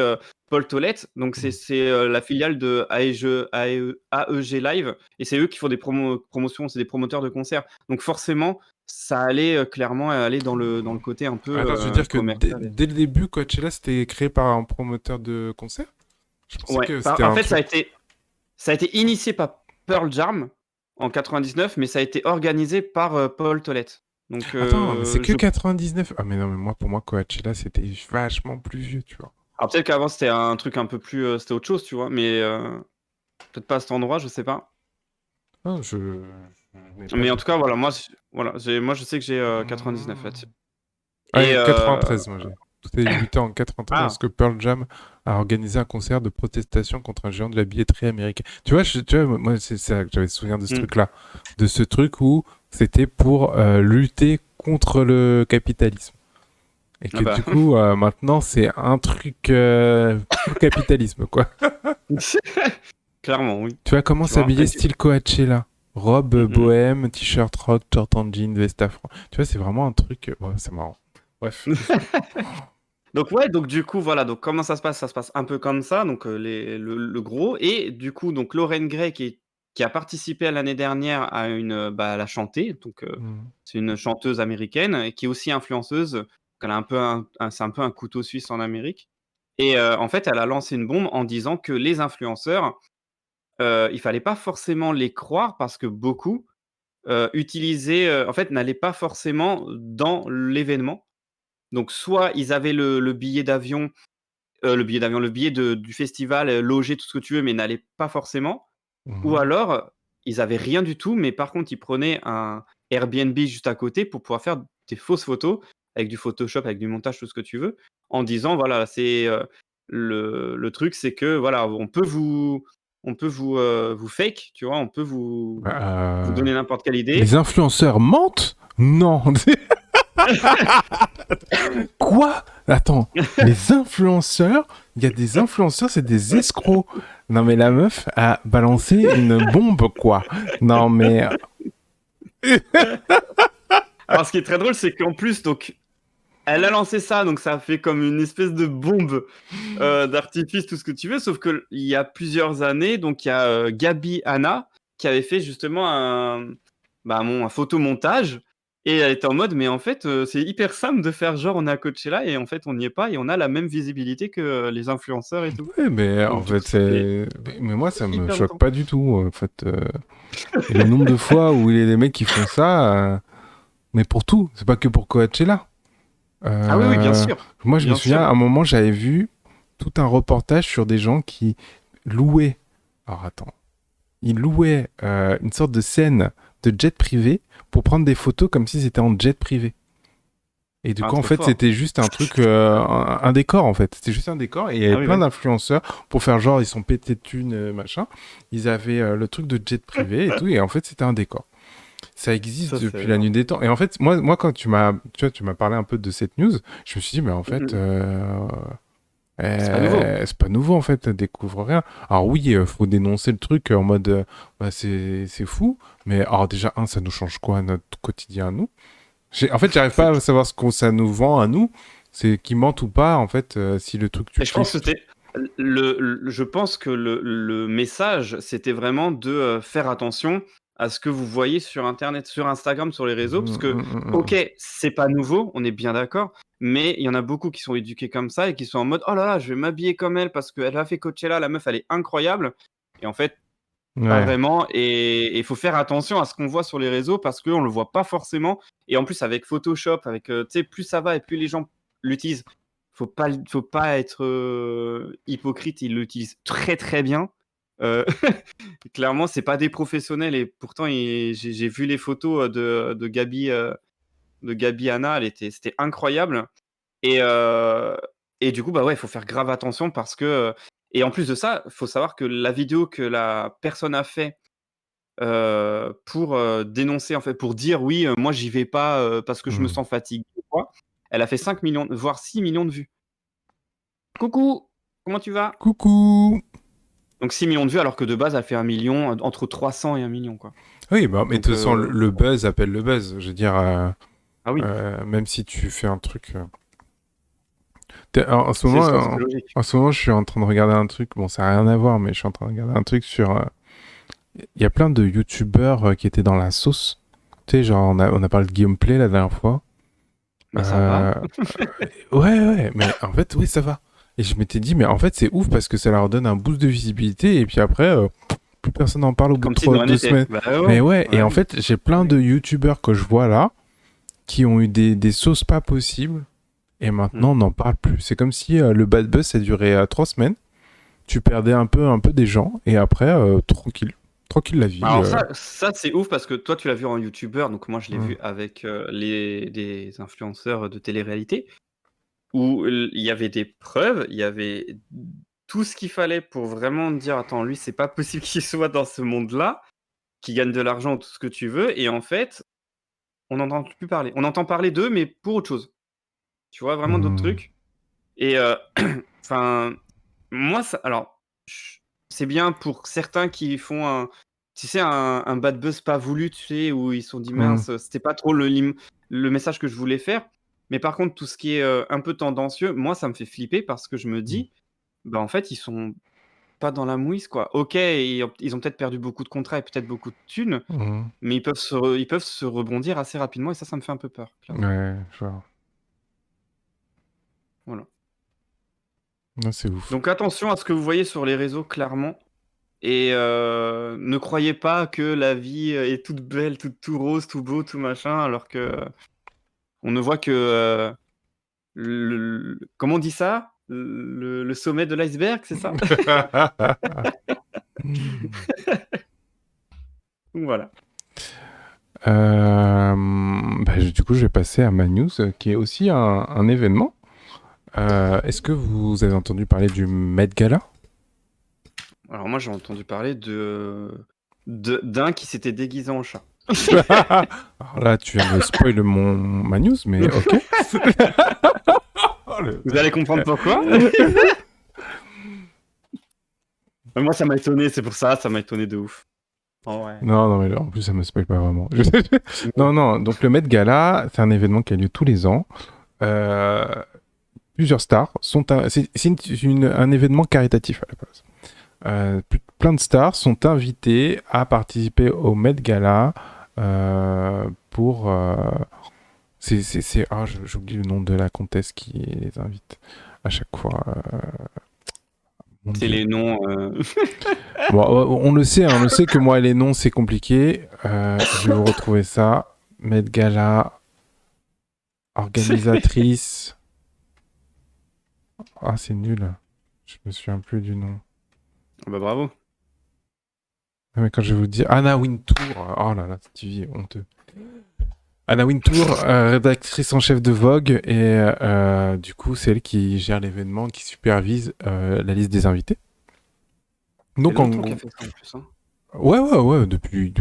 Paul Tollett. Donc c'est la filiale de AEG Live et c'est eux qui font des promotions, c'est des promoteurs de concerts. Donc forcément, ça allait clairement aller dans le côté un peu Attends, je veux dire que commercial. dès le début, Coachella, c'était créé par un promoteur de concert? Je pensais Ouais, que c'était en un fait, truc. ça a été initié par Pearl Jam en 99, mais ça a été organisé par Paul Tollett. Donc Attends, mais c'est que 99. Ah, mais non, mais moi, pour moi, Coachella, c'était vachement plus vieux, tu vois. alors peut-être qu'avant c'était un truc un peu plus, c'était autre chose, tu vois? Mais peut-être pas à cet endroit, je sais pas. Ah, je n'ai pas Mais en de. tout cas, voilà, moi je sais que j'ai 99 là-dessus. Ah, Et et 93, moi j'ai. Tout a débuté en 93 ah! lorsque Pearl Jam a organisé un concert de protestation contre un géant de la billetterie américaine. Tu vois, tu vois moi, c'est ça que j'avais souvenir de ce Mmh. truc-là. De ce truc où c'était pour lutter contre le capitalisme. Et Ah que bah du coup, maintenant, c'est un truc pour le capitalisme, quoi. clairement, oui. Tu vois, comment Tu vois? s'habiller style Coachella? Robe Mmh mh. bohème, t-shirt rock, short en jean, veste à franc. Tu vois, c'est vraiment un truc. Ouais, c'est marrant. Bref. Donc ouais, donc du coup, voilà, donc comment ça se passe? Ça se passe un peu comme ça, donc le gros et du coup, donc Lauren Gray qui a participé à l'année dernière à elle a chanté, donc Mmh. c'est une chanteuse américaine et qui est aussi influenceuse. Donc elle a un peu c'est un peu un couteau suisse en Amérique et en fait, elle a lancé une bombe en disant que les influenceurs, il fallait pas forcément les croire parce que beaucoup, utilisaient, en fait, n'allaient pas forcément dans l'événement. Donc soit ils avaient le billet du festival, logé, tout ce que tu veux, mais n'allaient pas forcément. Ou Mmh. alors, ils avaient rien du tout, mais par contre, ils prenaient un Airbnb juste à côté pour pouvoir faire des fausses photos avec du Photoshop, avec du montage, tout ce que tu veux, en disant voilà, c'est, le truc, c'est que voilà, on peut vous fake, tu vois? On peut vous Bah, donner n'importe quelle les idée. influenceurs mentent? Non. Quoi? Attends, les influenceurs, il y a des influenceurs, c'est des escrocs. Non mais la meuf a balancé une bombe, quoi. Non mais... Alors ce qui est très drôle, c'est qu'en plus, donc elle a lancé ça, donc ça a fait comme une espèce de bombe, d'artifice, tout ce que tu veux, sauf qu'il y a plusieurs années, donc il y a, Gaby Hanna qui avait fait justement un photomontage et elle était en mode: «Mais en fait, c'est hyper simple de faire genre on est à Coachella et en fait on n'y est pas et on a la même visibilité que, les influenceurs et tout». Ouais, mais en Donc du coup, fait, ça fait c'est... Mais moi, ça me hyper choque longtemps. pas du tout, en fait. Et le nombre de fois où il y a des mecs qui font ça, mais pour tout, c'est pas que pour Coachella. Ah oui, oui, Euh, Moi, je me bien souviens, sûr. à un moment, j'avais vu tout un reportage sur des gens qui louaient... Alors, attends. Ils louaient une sorte de scène de jet privé pour prendre des photos comme si c'était en jet privé. Et du Ah coup, en trop fait, fort. c'était juste un truc, un décor, en fait. C'était juste un décor et il y avait Ah oui, plein ouais. d'influenceurs pour faire genre, ils sont pétés de thunes, machin. Ils avaient le truc de jet privé et tout, et en fait, c'était un décor. Ça Ça existe c'est depuis la énorme. nuit des temps. Et en fait, moi quand tu m'as parlé un peu de cette news, je me suis dit, mais en Mmh fait, mh. C'est pas nouveau. c'est pas nouveau, en fait, elle découvre rien. Alors oui, faut dénoncer le truc en mode, bah, c'est fou, mais alors déjà, ça nous change quoi, notre quotidien à nous? En fait, j'arrive pas C'est à savoir ce que ça nous vend à nous. C'est qu'ils mentent ou pas, en fait, si le truc tu Et je pense cliques. que c'était je pense que le message, c'était vraiment de, faire attention à ce que vous voyez sur internet, sur Instagram, sur les réseaux, parce que, OK, c'est pas nouveau, on est bien d'accord, mais il y en a beaucoup qui sont éduqués comme ça et qui sont en mode: «Oh là là, je vais m'habiller comme elle parce qu'elle a fait Coachella, la meuf elle est incroyable» et en fait, pas Ouais. vraiment et il faut faire attention à ce qu'on voit sur les réseaux parce qu'on le voit pas forcément et en plus avec Photoshop, avec, tu sais, plus ça va et plus les gens l'utilisent. Faut pas être, hypocrite, ils l'utilisent très, très bien. Heu, clairement, c'est pas des professionnels et pourtant j'ai vu les photos, de Gaby Hanna, c'était incroyable et du coup, bah, ouais, il faut faire grave attention parce que, et en plus de ça, faut savoir que la vidéo que la personne a fait pour, dénoncer en fait, pour dire: «Oui, moi j'y vais pas, parce que je me Hmm. sens fatigué ou quoi». Elle a fait 5 millions, voire 6 millions de vues. «Coucou, comment tu vas?» Coucou! Donc 6 millions de vues alors que de base elle fait 1 million, entre 300 et 1 million quoi. Oui, bah, mais de Donc toute façon, le buzz appelle le buzz. Je veux dire, ah oui, même si tu fais un truc. En ce c'est moment, sociologique. en ce moment, je suis en train de regarder un truc. Bon, ça n'a rien à voir, mais je suis en train de regarder un truc sur. Il y a plein de youtubeurs qui étaient dans la sauce. Tu sais, genre, on a parlé de gameplay la dernière fois. Mais ça Euh, va. Ouais, ouais, mais en fait, oui, ça va. Et je m'étais dit, mais en fait, c'est ouf parce que ça leur donne un boost de visibilité et puis après, plus personne n'en parle au bout de Comme si de rien deux n'était. semaines. Bah Mais ouais, ouais, et ouais, en fait, j'ai plein ouais. de youtubeurs que je vois là qui ont eu des sauces pas possibles et Mmh. maintenant on n'en parle plus. C'est comme si le bad buzz ça durait 3 semaines, tu perdais un peu des gens et après, tranquille. Tranquille la vie. Alors ça c'est ouf parce que toi tu l'as vu en youtubeur, donc moi je l'ai Hmm. vu avec, des influenceurs de télé-réalité. Où il y avait des preuves, il y avait tout ce qu'il fallait pour vraiment dire: «Attends, lui, c'est pas possible qu'il soit dans ce monde-là, qu'il gagne de l'argent, tout ce que tu veux» et en fait, on n'entend plus parler. On entend parler d'eux, mais pour autre chose. Tu vois? Vraiment d'autres Hmm. trucs et enfin, moi ça alors, ch c'est bien pour certains qui font tu sais, un bad buzz pas voulu, tu sais? Où ils se sont dit: Hmm. «Mince, c'était pas trop le message que je voulais faire». Mais par contre, tout ce qui est un peu tendancieux, moi, ça me fait flipper parce que je me dis, bah en fait, ils sont pas dans la mouise, quoi. Ok, ils ont peut-être perdu beaucoup de contrats et peut-être beaucoup de thunes, Mhm. mais ils peuvent se rebondir assez rapidement et ça me fait un peu peur, clairement. Ouais, je vois. Voilà. Non, c'est ouf. Donc attention à ce que vous voyez sur les réseaux, clairement. Et ne croyez pas que la vie est toute belle, tout rose, tout beau, tout machin, alors que on ne voit que comment on dit ça? Le sommet de l'iceberg, c'est ça? Donc voilà. Du coup, je vais passer à ma news, qui est aussi un événement. Est-ce que vous avez entendu parler du Met Gala? Alors moi, j'ai entendu parler d'un qui s'était déguisé en chat. Alors là, tu viens de spoil ma news, mais ok. Oh, Vous allez comprendre pourquoi. Moi, ça m'a étonné, c'est pour ça m'a étonné de ouf. Oh ouais. Non, non, mais là, en plus, ça me spoil pas vraiment. Non, non, donc le Met Gala, c'est un événement qui a lieu tous les ans. Euh, Plusieurs stars sont... un événement caritatif à la base. Plein de stars sont invitées à participer au Met Gala pour... j'oublie le nom de la comtesse qui les invite à chaque fois. Mon C'est Dieu. les noms. Bon, on le sait, hein, on le sait que moi les noms c'est compliqué. Je vais vous retrouver ça. Met Gala, organisatrice. Ah, c'est nul. Je me souviens plus du nom. Bah bravo. Ah, mais quand je vais vous dire Anna Wintour. Oh là là, Stevie, honteux. Anna Wintour, rédactrice en chef de Vogue, et du coup, c'est elle qui gère l'événement, qui supervise la liste des invités. Donc, C'est en longtemps gros. qu'elle fait ça en plus. Hein. Ouais, depuis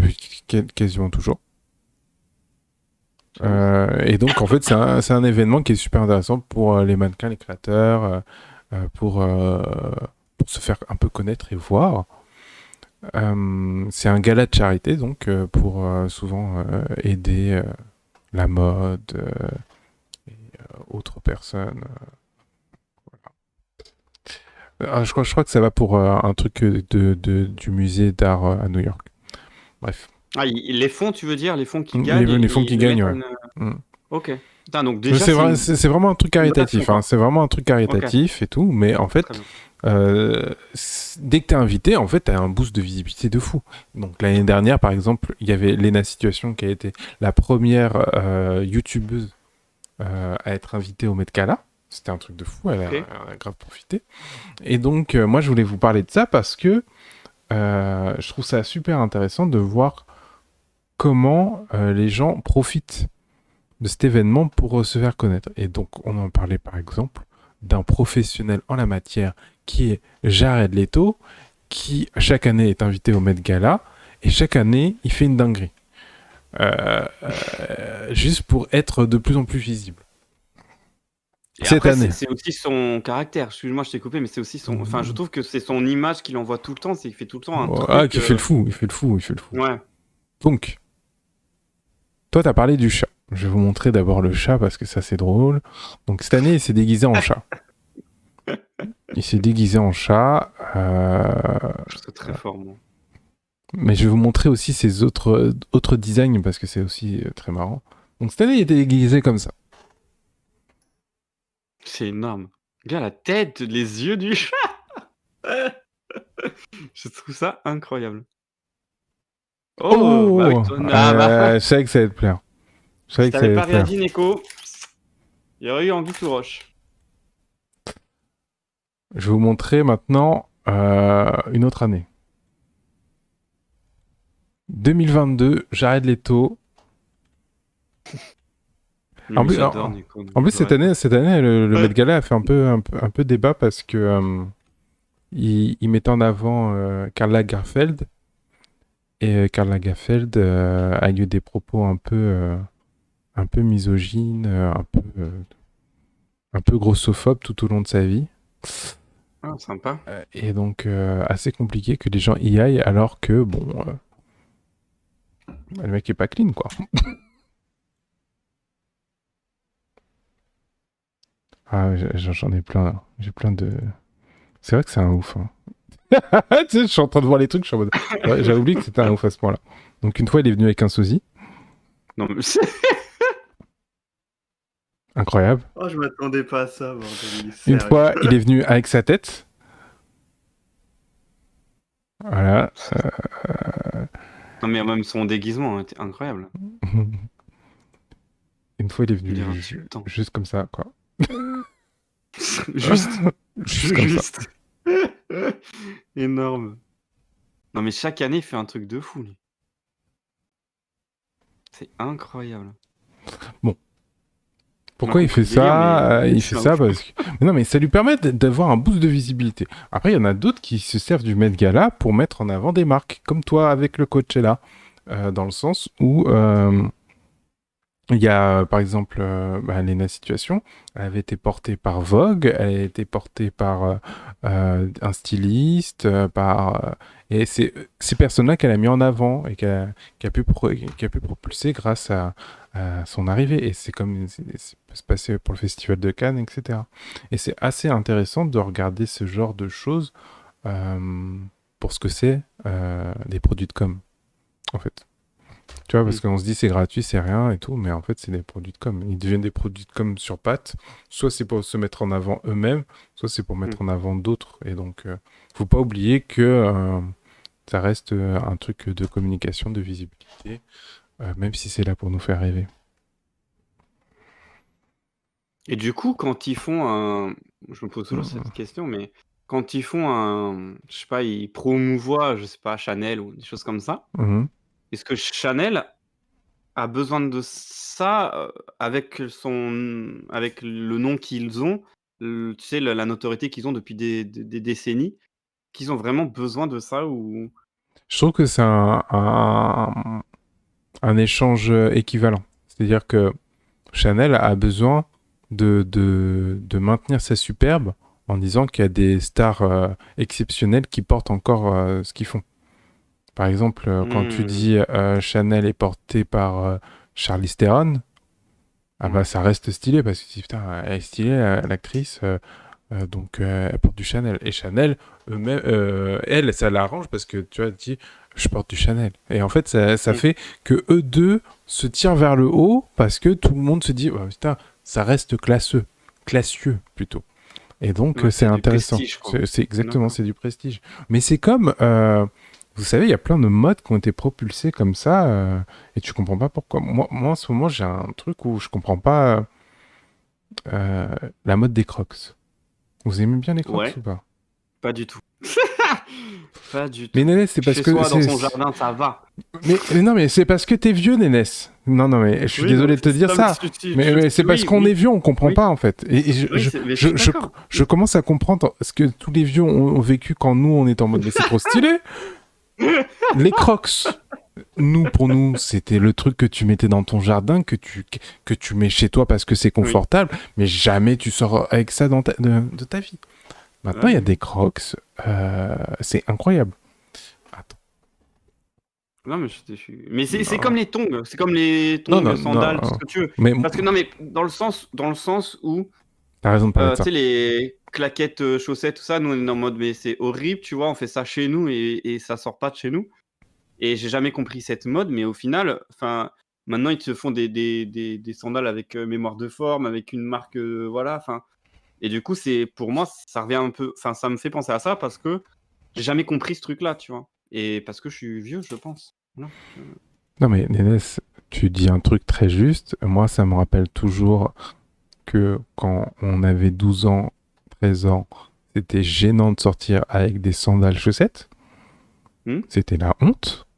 quasiment toujours. Et donc, en fait, c'est un événement qui est super intéressant pour les mannequins, les créateurs, pour se faire un peu connaître et voir. C'est un gala de charité, donc, pour souvent aider la mode et autres personnes. Je crois que ça va pour un truc du musée d'art à New York. Bref. Ah, les fonds, tu veux dire? Les fonds qui gagnent, Les fonds qui ils le mettent gagnent, à ouais. une... Ok. Putain, donc Mais déjà, c'est vraiment un truc une bonne action, caritatif. quoi. Hein. C'est vraiment un truc Ok, caritatif et tout. Mais en très fait, bien. dès que t'es invité, en fait, t'as un boost de visibilité de fou. Donc l'année dernière, par exemple, il y avait Lena Situation qui a été la première youtubeuse à être invitée au Met Gala. C'était un truc de fou, elle a grave profité. Et donc, moi, je voulais vous parler de ça parce que je trouve ça super intéressant de voir comment les gens profitent de cet événement pour se faire connaître. Et donc, on en parlait par exemple d'un professionnel en la matière qui est Jared Leto, qui chaque année est invité au Met Gala, et chaque année, il fait une dinguerie. Juste pour être de plus en plus visible. Et Cette après, année. c'est aussi son caractère. Excuse-moi, je t'ai coupé, mais c'est aussi son. Enfin, je trouve que c'est son image qu'il envoie tout le temps. C'est qu'il fait tout le temps un truc. Qui fait le fou, il fait le fou. Ouais. Donc, toi, t'as parlé du chat. Je vais vous montrer d'abord le chat parce que ça, c'est drôle. Donc, cette année, il s'est déguisé en chat. Il s'est déguisé en chat. Je trouve ça très fort, moi. Mais je vais vous montrer aussi ses autres designs parce que c'est aussi très marrant. Donc, cette année, il était déguisé comme ça. C'est énorme. Regarde la tête, les yeux du chat. Je trouve ça incroyable. Oh, bah oui, toi, Je savais que ça allait te plaire. si t'avais pas réagi, Neko, il y aurait eu Anguille sous roche. Je vais vous montrer maintenant une autre année. 2022, Jared Leto. En plus, cette année, le Met Gala a fait un peu débat parce que il mettait en avant Karl Lagerfeld. Et Karl Lagerfeld a eu des propos un peu misogynes, un peu grossophobes tout au long de sa vie. Ah, sympa. Et donc, assez compliqué que les gens y aillent alors que, bon, le mec est pas clean, quoi. Ah, j'en ai plein là. J'ai plein de. C'est vrai que c'est un ouf. Hein. Tu sais, je suis en train de voir les trucs, je suis en mode. Ouais, j'avais oublié que c'était un ouf à ce point-là. Donc une fois, il est venu avec un sosie. Non, mais Incroyable. oh, je m'attendais pas à ça, bordel, il est Une sérieux. fois, il est venu avec sa tête. Voilà. Non, mais même son déguisement était incroyable. Une fois, il est Il est venu insultant. juste comme ça, quoi. Juste, Juste comme ça. juste. Énorme. Non, mais chaque année, il fait un truc de fou, lui. C'est incroyable. Bon. On a Pourquoi il compris fait le délire, mais ça Il fait c'est un ça ouf. parce que... Mais non, mais ça lui permet d'avoir un boost de visibilité. Après, il y en a d'autres qui se servent du Met Gala pour mettre en avant des marques, comme toi avec le Coachella, dans le sens où il y a, par exemple, Lena Situation, elle avait été portée par Vogue, elle a été portée par un styliste, et c'est ces personnes-là qu'elle a mis en avant et qui a pu propulser grâce à son arrivée. Et c'est comme c'est se passer pour le Festival de Cannes, etc. Et c'est assez intéressant de regarder ce genre de choses pour ce que c'est des produits de com, en fait. Tu vois, parce qu'on se dit c'est gratuit, c'est rien et tout, mais en fait, c'est des produits de com. Ils deviennent des produits de com sur pattes. Soit c'est pour se mettre en avant eux-mêmes, soit c'est pour mettre en avant d'autres. Et donc, faut pas oublier que ça reste un truc de communication, de visibilité, même si c'est là pour nous faire rêver. Et du coup, quand ils font un... Je me pose toujours cette question, mais quand ils font un... Je sais pas, ils promouvoient, je sais pas, Chanel ou des choses comme ça, Mhm. est-ce que Chanel a besoin de ça avec le nom qu'ils ont, tu sais, la notoriété qu'ils ont depuis des décennies, qu'ils ont vraiment besoin de ça ou... Je trouve que c'est un échange équivalent. C'est-à-dire que Chanel a besoin de maintenir sa superbe en disant qu'il y a des stars exceptionnelles qui portent encore ce qu'ils font. Par exemple, quand tu dis Chanel est porté par Charlize Theron, ah bah ça reste stylé parce que tu dis, putain, elle est stylée, l'actrice, donc elle porte du Chanel. Et Chanel, elle, ça l'arrange parce que tu vois, elle dit, je porte du Chanel. Et en fait, ça fait que eux deux se tirent vers le haut parce que tout le monde se dit, oh, putain, ça reste classieux plutôt. Et donc, Ouais, c'est du intéressant. prestige, quoi. C'est exactement, D'accord. c'est du prestige. Mais c'est comme, vous savez, il y a plein de modes qui ont été propulsés comme ça, et tu comprends pas pourquoi. Moi, en ce moment, j'ai un truc où je comprends pas la mode des Crocs. Vous aimez bien les Crocs Ouais, ou pas? pas du tout. Pas du Mais tout. Nénès, c'est parce Chez que soi, dans son jardin, ça va. mais non, mais c'est parce que t'es vieux, Nénès. Non, non, mais je suis Oui, non, désolé de te dire non, mais ça. Mais c'est parce oui, qu'on est oui, vieux, on comprend oui, pas en fait. Et oui, mais je suis d'accord. je commence à comprendre ce que tous les vieux ont vécu quand nous on était en mode mais c'est trop stylé. Les Crocs, pour nous, c'était le truc que tu mettais dans ton jardin, que tu mets chez toi parce que c'est Oui. confortable, mais jamais tu sors avec ça de ta vie. Maintenant, il y a des Crocs, c'est incroyable. Attends. Non, mais mais c'est comme les tongs, c'est comme les Non, tongs, non, non. sandales, tout ce que tu veux. Mais Parce que non, mais dans le sens où, t'as raison de parler de tu ça. sais, les claquettes, chaussettes, tout ça, nous, on est en mode, mais c'est horrible, tu vois, on fait ça chez nous et ça sort pas de chez nous. Et j'ai jamais compris cette mode, mais au final, enfin, maintenant, ils te font des sandales avec mémoire de forme, avec une marque, voilà, enfin. Et du coup, pour moi, ça revient un peu, enfin, ça me fait penser à ça parce que j'ai jamais compris ce truc-là, tu vois. Et parce que je suis vieux, je pense. Voilà. Non, mais Nénès, tu dis un truc très juste. Moi, ça me rappelle toujours que quand on avait 12 ans, 13 ans, c'était gênant de sortir avec des sandales chaussettes. C'était la honte.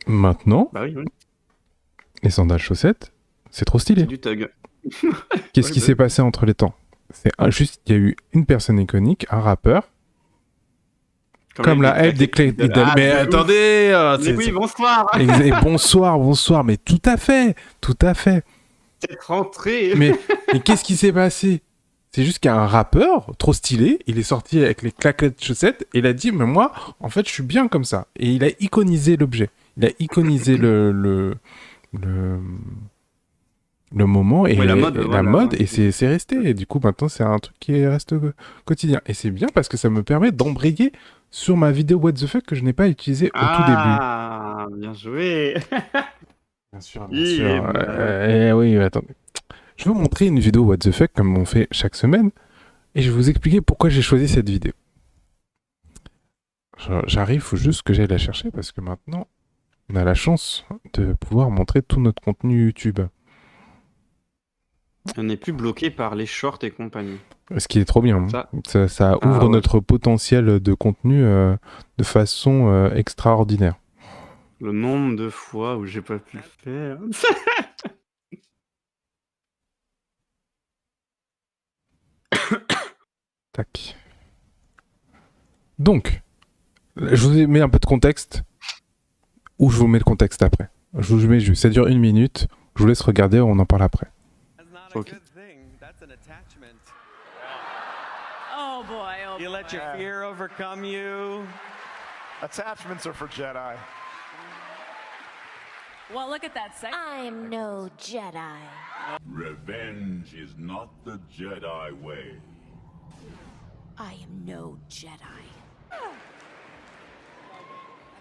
Maintenant, Bah oui, oui. les sandales chaussettes, c'est trop stylé. C'est du thug. Qu'est-ce qui s'est passé entre les temps? C'est juste, il y a eu une personne iconique, un rappeur, comme la L des clés. Mais attendez, mais oui, bonsoir. Et bonsoir, mais tout à fait. C'est rentré. Mais qu'est-ce qui s'est passé? C'est juste qu'un rappeur, trop stylé, il est sorti avec les claquettes chaussettes et il a dit, mais moi, en fait, je suis bien comme ça. Et il a iconisé l'objet. Il a iconisé le moment et Oui, la mode, la voilà. mode, Ouais. et c'est resté. Et du coup, maintenant, c'est un truc qui reste quotidien. Et c'est bien parce que ça me permet d'embrayer sur ma vidéo What the fuck que je n'ai pas utilisée au tout début. Ah, bien joué. Bien sûr, bien Il est sûr. malin. Oui, attendez. Je vais vous montrer une vidéo What the fuck comme on fait chaque semaine et je vais vous expliquer pourquoi j'ai choisi cette vidéo. J'arrive, faut juste que j'aille la chercher parce que maintenant, on a la chance de pouvoir montrer tout notre contenu YouTube. On n'est plus bloqué par les shorts et compagnie. Ce qui est trop bien. Ça, Ça ah ouvre ouais. notre potentiel de contenu de façon extraordinaire. Le nombre de fois où j'ai pas pu le faire. Tac. Donc, je vous mets un peu de contexte, ou je vous mets le contexte après. Je vous mets juste, ça dure 1 minute, je vous laisse regarder, on en parle après. Ok. Oh boy, oh You boy. let your fear overcome you. Attachments are for Jedi. Well, look at that sex. I'm no Jedi. Revenge is not the Jedi way. I am no Jedi. I'm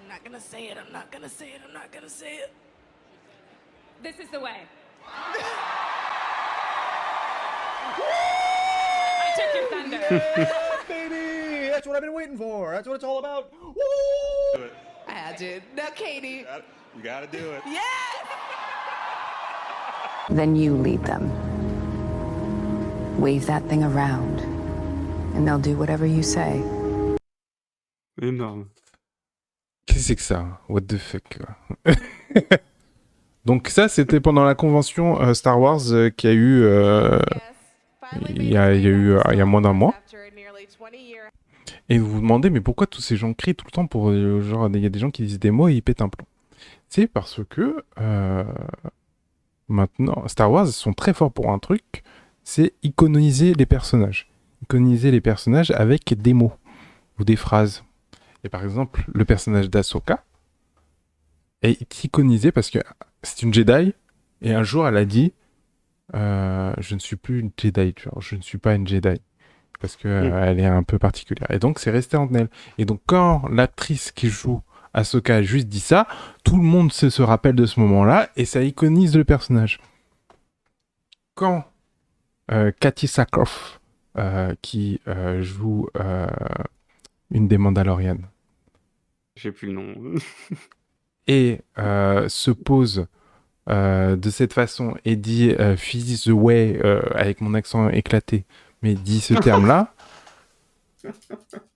not gonna say it, I'm not gonna say it, I'm not gonna say it. This is the way. I took your thunder. Baby, that's what I've been waiting for. That's what it's all about. Woo! I did. Now, Katie. You gotta do it. Yes! Then you lead them. Wave that thing around, and they'll do whatever you say. Énorme. Qu'est-ce que c'est que ça? What the fuck, quoi. Donc ça, c'était pendant la convention Star Wars qu'il y a eu il y a moins d'un mois. Et vous vous demandez, mais pourquoi tous ces gens crient tout le temps pour genre, il y a des gens qui disent des mots et ils pètent un plomb. C'est parce que maintenant, Star Wars sont très forts pour un truc, c'est iconiser les personnages. Iconiser les personnages avec des mots ou des phrases. Et par exemple, le personnage d'Ahsoka est iconisé parce que c'est une Jedi et un jour elle a dit je ne suis plus une Jedi, genre, je ne suis pas une Jedi parce que elle est un peu particulière. Et donc c'est resté en elle. Et donc quand l'actrice qui joue Ahsoka a juste dit ça, tout le monde se rappelle de ce moment-là et ça iconise le personnage. Quand Katee Sackhoff qui joue une des Mandaloriennes J'ai plus le nom. et se pose de cette façon et dit Feel the way avec mon accent éclaté, mais dit ce terme-là,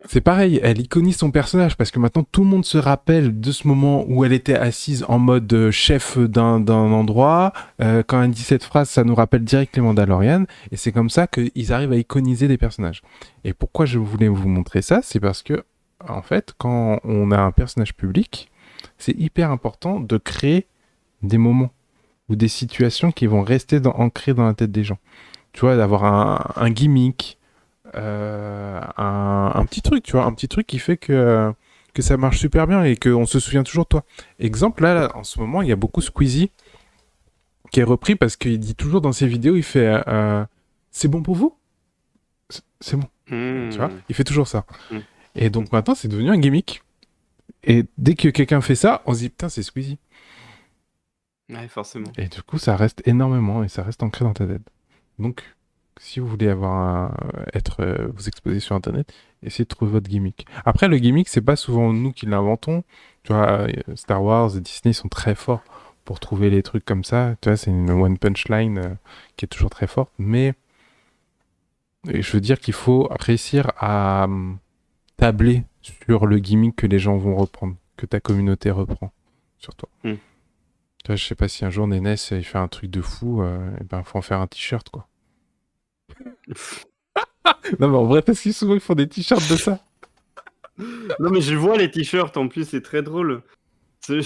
c'est pareil, elle iconise son personnage parce que maintenant tout le monde se rappelle de ce moment où elle était assise en mode chef d'un endroit. Quand elle dit cette phrase, ça nous rappelle direct les Mandalorians et c'est comme ça qu'ils arrivent à iconiser des personnages. Et pourquoi je voulais vous montrer ça, c'est parce que en fait, quand on a un personnage public, c'est hyper important de créer des moments ou des situations qui vont rester ancrées dans la tête des gens. Tu vois, d'avoir un gimmick, un petit truc, tu vois, un petit truc qui fait que ça marche super bien et qu'on se souvient toujours de toi. Exemple, là, en ce moment, il y a beaucoup Squeezie qui est repris parce qu'il dit toujours dans ses vidéos, il fait c'est bon pour vous? C'est bon. Tu vois, il fait toujours ça. Et donc maintenant, c'est devenu un gimmick. Et dès que quelqu'un fait ça, on se dit putain, c'est Squeezie. Ouais, forcément. Et du coup, ça reste énormément et ça reste ancré dans ta tête. Donc, si vous voulez vous exposer sur Internet, essayez de trouver votre gimmick. Après, le gimmick, c'est pas souvent nous qui l'inventons. Tu vois, Star Wars et Disney sont très forts pour trouver les trucs comme ça. Tu vois, c'est une one punchline qui est toujours très forte. Mais je veux dire qu'il faut réussir à tabler sur le gimmick que les gens vont reprendre, que ta communauté reprend sur toi. Tu vois, je sais pas si un jour Nénès il fait un truc de fou, et ben faut en faire un t-shirt quoi. Non mais en vrai parce qu'ils souvent ils font des t-shirts de ça. Non mais je vois les t-shirts en plus, c'est très drôle. Il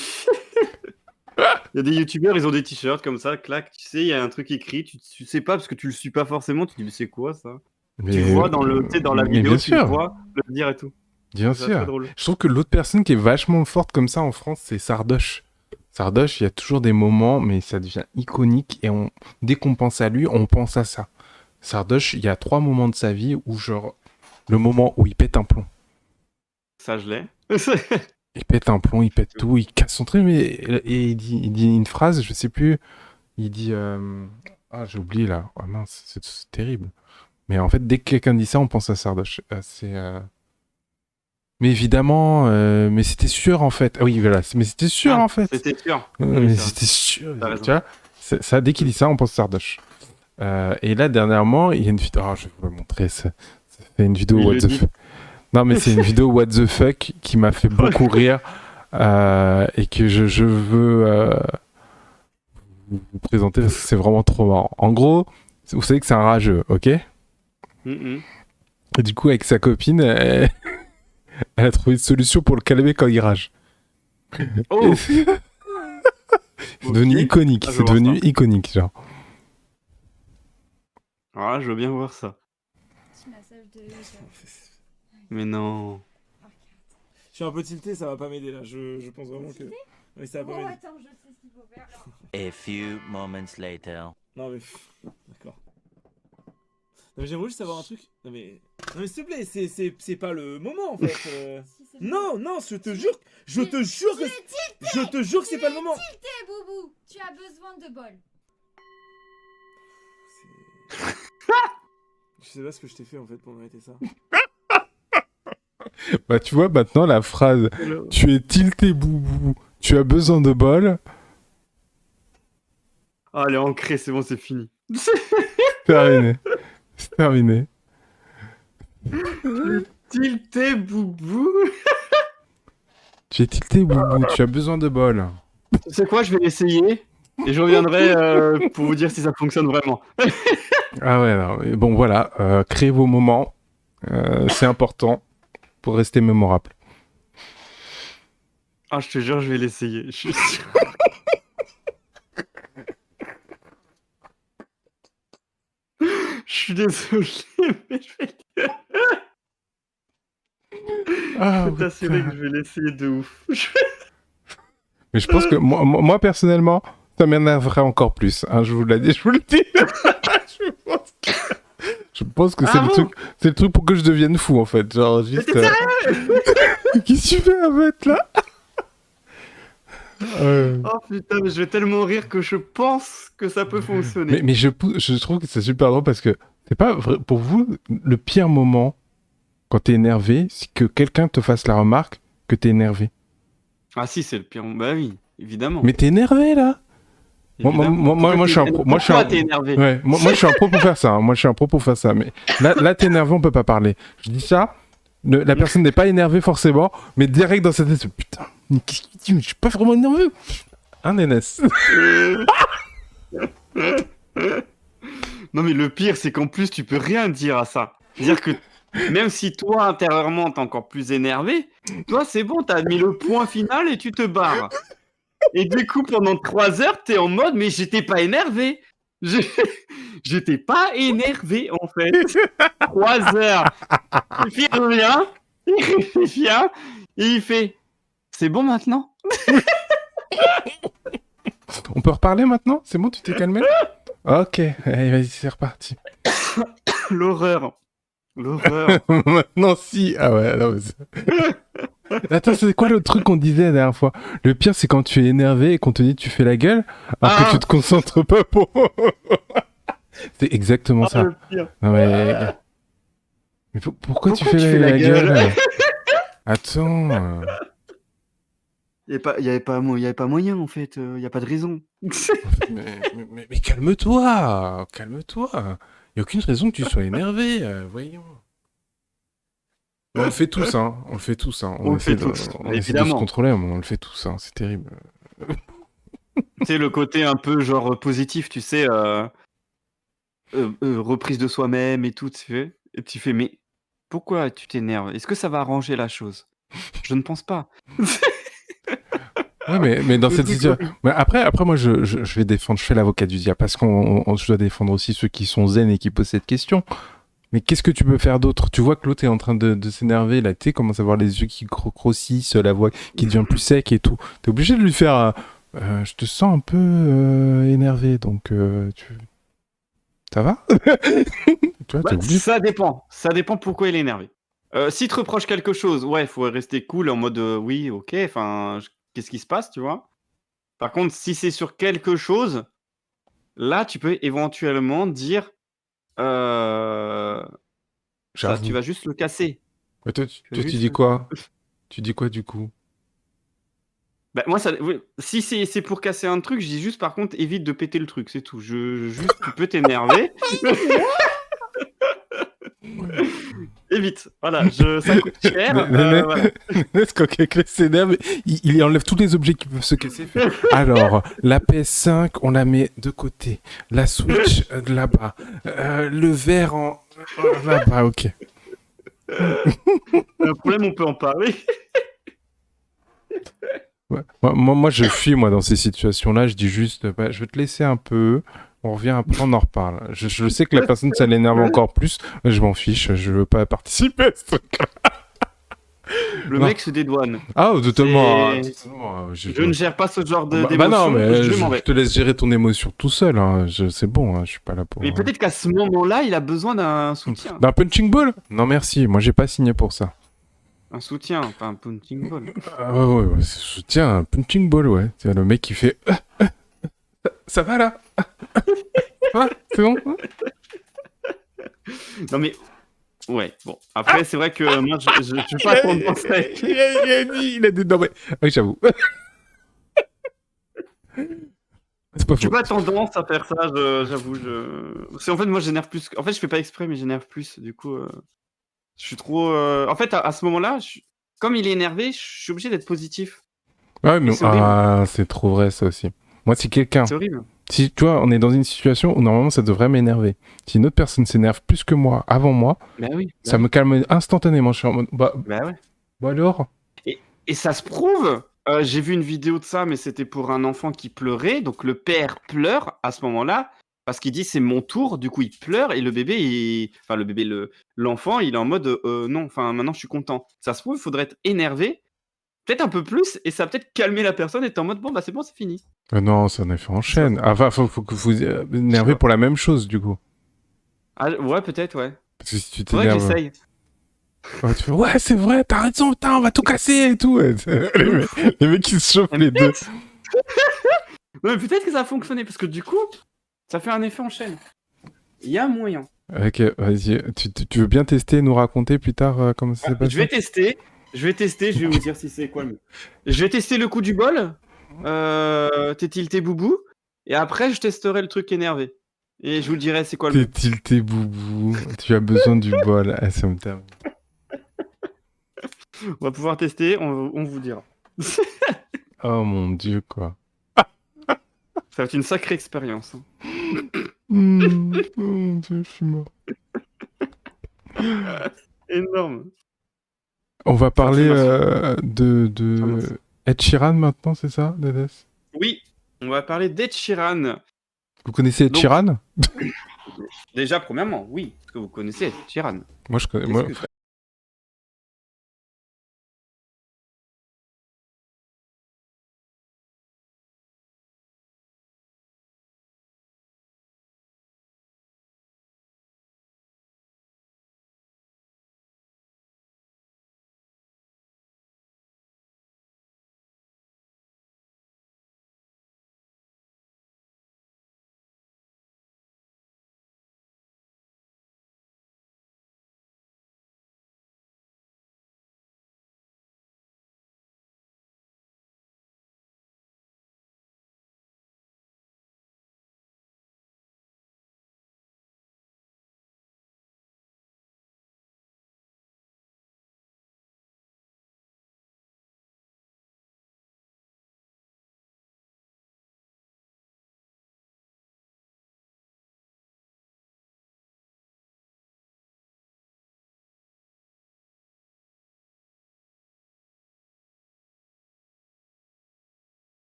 y a des youtubeurs, ils ont des t-shirts comme ça, clac, tu sais, il y a un truc écrit, tu sais pas parce que tu le suis pas forcément, tu te dis mais c'est quoi ça? Mais, tu vois dans la vidéo, bien tu le sûr. vois le dire et tout. Bien C'est sûr. très drôle. Je trouve que l'autre personne qui est vachement forte comme ça en France, c'est Sardoche. Sardoche, il y a toujours des moments, mais ça devient iconique et dès qu'on pense à lui, on pense à ça. Sardoche, il y a 3 moments de sa vie où genre le moment où il pète un plomb. Ça, je l'ai. Il pète un plomb, il pète tout, il casse son truc, et il dit une phrase, je sais plus. Il dit ah, j'ai oublié là. Oh mince, c'est terrible. Mais en fait, dès que quelqu'un dit ça, on pense à Sardoche. Mais évidemment, mais c'était sûr en fait. Ah oui, voilà, mais c'était sûr en fait. C'était sûr. Mais c'était sûr. T'as raison. Tu vois, ça, dès qu'il dit ça, on pense à Sardoche. Et là, dernièrement, il y a une vidéo. Oh, je vais vous la montrer. Ça fait une vidéo Il what le the dit. fuck. Non, mais c'est une vidéo what the fuck qui m'a fait beaucoup rire et que je veux vous présenter parce que c'est vraiment trop marrant. En gros, vous savez que c'est un rageux, ok? Mhm. Et du coup, avec sa copine, elle a trouvé une solution pour le calmer quand il rage. Oh. C'est devenu Ok. iconique. Ah, je C'est vois devenu ça. iconique, genre. Ah, je veux bien voir ça. Mais non. Je suis un peu tilté, ça va pas m'aider là. Je pense vraiment que. Oui, ça va pas m'aider. A few moments later. Non mais. D'accord. Non mais j'aimerais juste savoir un truc. Non mais s'il te plaît, c'est pas le moment en fait. Non, je te jure que je te jure que c'est pas le moment. Tilté, Boubou. Tu as besoin de bol. Je sais pas ce que je t'ai fait en fait pour mériter ça. Bah, tu vois, maintenant, la phrase « Tu es tilté, boubou, tu as besoin de bol Ah, elle est ancrée, c'est bon, c'est fini. » Terminé. C'est terminé. Tilté, boubou. Tu es tilté, boubou, tu as besoin de bol. Tu sais quoi, je vais l'essayer et je reviendrai pour vous dire si ça fonctionne vraiment. Ah ouais, non, mais bon, voilà. Créez vos moments. C'est important pour rester mémorable. Ah, je te jure, je vais l'essayer. Je suis sûr. Je suis désolé, mais je vais Ah, peux t'assurer que je vais l'essayer de ouf. Mais je pense que moi personnellement, ça m'énerverait encore plus. Hein, je vous l'ai dit, je vous le dis. Je pense que c'est Ah le bon truc, c'est le truc pour que je devienne fou en fait. Genre juste. Qu'est-ce que tu fais en fait là? Oh putain, mais je vais tellement rire que je pense que ça peut fonctionner. Mais je trouve que c'est super drôle parce que c'est pas vrai pour vous le pire moment quand t'es énervé, c'est que quelqu'un te fasse la remarque que t'es énervé. Ah si, c'est le pire. Bah oui, évidemment. Mais t'es énervé là. Moi, je suis un pro. Pourquoi t'es énervé? Ouais, moi, je suis un pro pour faire ça. Hein. Moi, je suis un pro pour faire ça. Mais là, t'es énervé, on peut pas parler. Je dis ça. La personne n'est pas énervée forcément, mais direct dans sa tête, putain, mais qu'est-ce qu'il dit? Mais je suis pas vraiment énervé. Hein, Nénès? Non mais le pire, c'est qu'en plus, tu peux rien dire à ça. C'est-à-dire que même si toi, intérieurement, t'es encore plus énervé, toi, c'est bon, t'as mis le point final et tu te barres. Et du coup, pendant 3 heures, t'es en mode, mais j'étais pas énervé. J'étais pas énervé, en fait. 3 heures. Et puis, il revient, il vient, et il fait, c'est bon maintenant? On peut reparler maintenant? C'est bon, tu t'es calmé? Ok, allez, vas-y, c'est reparti. L'horreur. L'horreur. Maintenant, si. Ah ouais, non, Attends, c'est quoi le truc qu'on disait la dernière fois? Le pire, c'est quand tu es énervé et qu'on te dit tu fais la gueule, alors que tu te concentres pas pour... C'est exactement ça. Le pire. Non, mais pourquoi tu fais la gueule? Attends. Il n'y avait pas moyen, en fait. Il n'y a pas de raison. mais calme-toi. Calme-toi. Il n'y a aucune raison que tu sois énervé. Voyons. On le fait tous, hein. On le fait tous, hein. On le fait tous, On essaie de se contrôler, mais on le fait tous, hein. C'est terrible. Tu sais, le côté un peu genre positif, tu sais, reprise de soi-même et tout, tu fais. Et tu fais, mais pourquoi tu t'énerves? Est-ce que ça va arranger la chose? Je ne pense pas. Ouais, mais dans cette situation. Mais après, moi, je vais défendre, je fais l'avocat du diable, parce je dois défendre aussi ceux qui sont zen et qui posent cette question. Mais qu'est-ce que tu peux faire d'autre? Tu vois que l'autre est en train de s'énerver, là, tu sais, commence à avoir les yeux qui grossissent, la voix qui devient plus sec et tout. T'es obligé de lui faire Je te sens un peu énervé, donc ça va? Tu vois, t'es obligé. Ça dépend. Ça dépend pourquoi il est énervé. S'il te reproche quelque chose, ouais, il faut rester cool en mode oui, ok, enfin, qu'est-ce qui se passe, tu vois? Par contre, si c'est sur quelque chose, là, tu peux éventuellement dire ça, tu J'avoue. vas juste le casser. Mais toi, Tu vas toi, tu juste dis quoi? Tu dis quoi du coup? Bah, moi, ça, oui, si c'est pour casser un truc, je dis juste par contre, évite de péter le truc, c'est tout. Juste, tu peux t'énerver. Évite, voilà, ça coûte cher. Voilà. Nénès, quand quelqu'un s'énerve, il enlève tous les objets qui peuvent se casser. Fait, alors, la PS5, on la met de côté. La Switch, là-bas. Le verre là-bas, ok. Un problème, on peut en parler. Ouais. Moi, je fuis, moi, dans ces situations-là. Je dis juste, bah, je vais te laisser un peu. On revient après, on en reparle. Je sais que la personne, ça l'énerve encore plus. Je m'en fiche, je veux pas participer à ce truc. Le Non. mec se dédouane. Ah, totalement. C'est- totalement, Je ne gère pas ce genre bah d'émotion. non, mais Je m'en je vais. te laisse gérer ton émotion tout seul. Hein. C'est bon, hein, je suis pas là pour. Mais peut-être qu'à ce moment-là, il a besoin d'un soutien. D'un punching ball? Non, merci. Moi, j'ai pas signé pour ça. Un soutien, pas un punching ball. Ah ouais, je tiens un punching ball, ouais. C'est le mec qui fait. Ça va là? Ça va? C'est bon? Non mais, ouais, bon. Après, c'est vrai que moi, je suis pas tendance à... Il a dit. Non, mais. Oui, j'avoue. C'est pas J'ai faux. pas tendance à faire ça, j'avoue. Parce qu'en fait, moi, j'énerve plus. En fait, je fais pas exprès, mais j'énerve plus. Du coup, je suis trop. En fait, à ce moment-là, comme il est énervé, je suis obligé d'être positif. Ouais, mais. C'est horrible. Ah, c'est trop vrai, ça aussi. Moi, si quelqu'un. C'est horrible. Si, tu vois, on est dans une situation où normalement ça devrait m'énerver. Si une autre personne s'énerve plus que moi, avant moi, Bah oui. ça me calme instantanément. Je suis en mode. Bah ouais. alors? Et ça se prouve. J'ai vu une vidéo de ça, mais c'était pour un enfant qui pleurait. Donc le père pleure à ce moment-là parce qu'il dit c'est mon tour. Du coup, il pleure et le bébé, enfin le bébé, l'enfant, il est en mode non. Enfin maintenant, je suis content. Ça se prouve, il faudrait être énervé, peut-être un peu plus, et ça va peut-être calmer la personne. Et t'es en mode bon bah c'est bon, c'est fini. Non, ça en effet en chaîne. Enfin, faut que vous énervez pour la même chose, du coup. Ah ouais, peut-être ouais. Parce que si tu Faudrait que t'énerves. j'essaye. Ouais, tu fais, ouais, c'est vrai, t'as raison, putain, on va tout casser et tout. Ouais, les mecs qui se chauffent les deux. Non, mais peut-être que ça a fonctionné parce que du coup, ça fait un effet en chaîne. Il y a moyen. Ok, vas-y. Tu veux bien tester et nous raconter plus tard comment ça s'est passé? Je vais tester, je vais vous dire si c'est quoi le mieux. Je vais tester le coup du bol, t'es tilté boubou, et après je testerai le truc énervé. Et je vous dirai c'est quoi le T'es mieux. tilté, boubou. Tu as besoin du bol. Ah, ça me termine. On va pouvoir tester, on vous dira. Oh mon dieu, quoi. Ça va être une sacrée expérience. Hein. Oh mon dieu, je suis mort. Énorme. On va parler Ça de Ed Sheeran maintenant, c'est ça, Dedes? Oui, on va parler d'Ed Sheeran. Vous connaissez Ed Donc- Sheeran? Déjà, premièrement, oui, parce que vous connaissez Ed Sheeran. Moi, je connais. Qu'est-ce que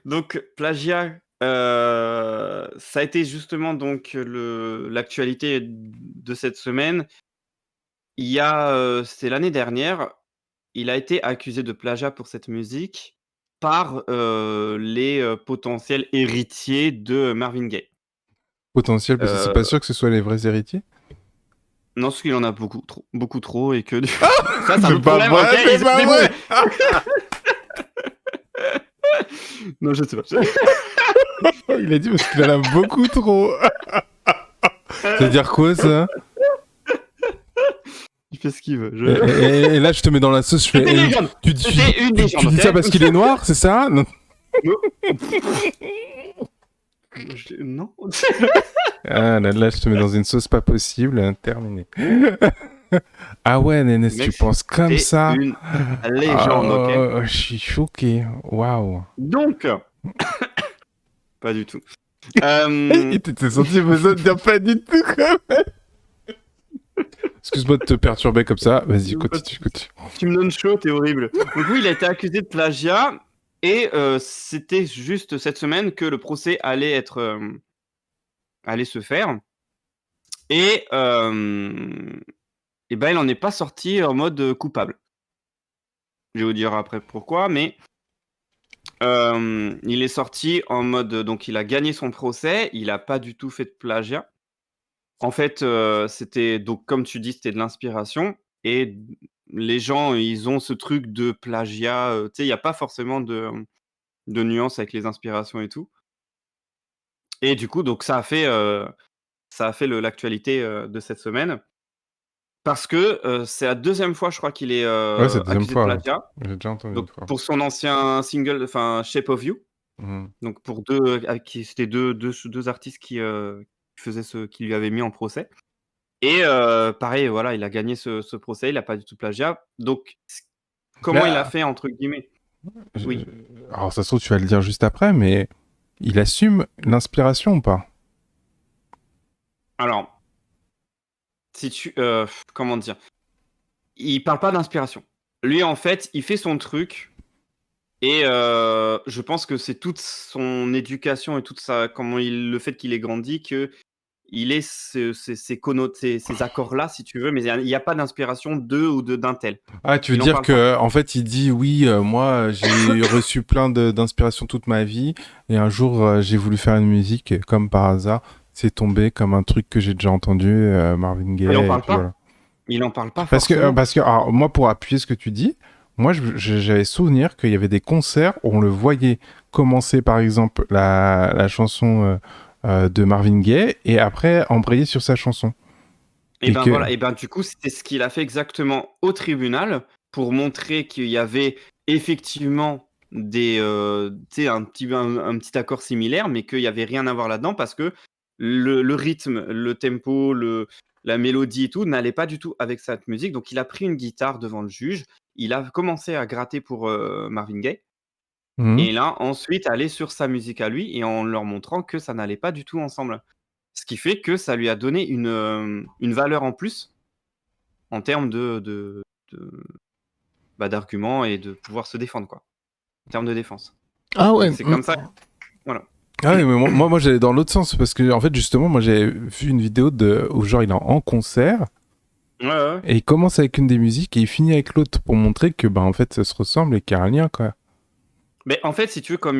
Donc, plagiat, ça a été justement donc l'actualité de cette semaine. Il y a, c'était l'année dernière, il a été accusé de plagiat pour cette musique par les potentiels héritiers de Marvin Gaye. Potentiel, parce que c'est pas sûr que ce soit les vrais héritiers. Non, parce qu'il en a beaucoup trop, et que ça, c'est C'est un autre pas problème. vrai, Ok, c'est pas vrai. Non, je sais pas. Il a dit parce qu'il en a beaucoup trop. Ça veut dire quoi, ça? Il fait ce qu'il veut. Et là, je te mets dans la sauce, je fais... C'était une légende. Tu C'était une légende, dis ok. ça parce qu'il est noir, c'est ça? Non. Non. Ah là, je te mets dans une sauce pas possible, hein, terminé. Ah ouais, Nénès, Mec, tu penses comme c'est ça? une légende, ok. Je suis choqué, waouh. Donc, pas du tout. Il t'était senti besoin de dire pas du tout, quand même. Excuse-moi de te perturber comme ça, vas-y, continue. Tu me donnes chaud, t'es horrible. Donc oui, il a été accusé de plagiat, et c'était juste cette semaine que le procès allait se faire. Et ben, il en est pas sorti en mode coupable. Je vais vous dire après pourquoi, mais il est sorti en mode, donc il a gagné son procès, il a pas du tout fait de plagiat. En fait, c'était donc, comme tu dis, c'était de l'inspiration, et les gens, ils ont ce truc de plagiat, tu sais, il y a pas forcément de nuances avec les inspirations et tout. Et du coup, donc ça a fait l'actualité de cette semaine. Parce que c'est la deuxième fois, je crois, qu'il est Ouais, c'est la deuxième accusé de fois. plagiat. J'ai déjà entendu Donc, une fois. pour son ancien single, enfin Shape of You. Donc, pour c'était deux artistes qui qui lui avaient mis en procès. Et pareil, voilà, il a gagné ce procès, il a pas du tout plagiat. Donc, comment il a fait, entre guillemets? Oui. Alors, ça se trouve, tu vas le dire juste après, mais il assume l'inspiration ou pas? Alors, si tu comment dire? Il parle pas d'inspiration. Lui, en fait, il fait son truc, et je pense que c'est toute son éducation et toute le fait qu'il ait grandi, que il ait ces accords-là, si tu veux, mais il y a pas d'inspiration d'un tel. Ah, tu veux Il en dire parle que en fait, il dit oui, moi, j'ai reçu plein d'inspiration toute ma vie, et un jour, j'ai voulu faire une musique, et comme par hasard, c'est tombé comme un truc que j'ai déjà entendu, Marvin Gaye. Il en et parle puis pas. voilà. Il en parle pas Parce forcément. que alors, moi, pour appuyer ce que tu dis, moi, j'avais souvenir qu'il y avait des concerts où on le voyait commencer, par exemple, la chanson de Marvin Gaye, et après embrayer sur sa chanson. Et ben que- voilà, et ben du coup, c'était ce qu'il a fait exactement au tribunal, pour montrer qu'il y avait effectivement tu sais, un petit accord similaire, mais qu'il y avait rien à voir là-dedans, parce que le rythme, le tempo, la mélodie et tout n'allait pas du tout avec cette musique. Donc, il a pris une guitare devant le juge, il a commencé à gratter pour Marvin Gaye, Mhm. et là, ensuite, aller sur sa musique à lui, et en leur montrant que ça n'allait pas du tout ensemble. Ce qui fait que ça lui a donné une valeur en plus, en termes d'arguments, et de pouvoir se défendre, quoi. En termes de défense. Ah ouais. Donc, c'est comme ça. Voilà. Ah oui, mais moi j'allais dans l'autre sens, parce que en fait, justement, moi j'avais vu une vidéo où genre il est en concert, Ouais. et il commence avec une des musiques et il finit avec l'autre pour montrer que en fait ça se ressemble et qu'il y a un lien, quoi. Mais en fait, si tu veux, comme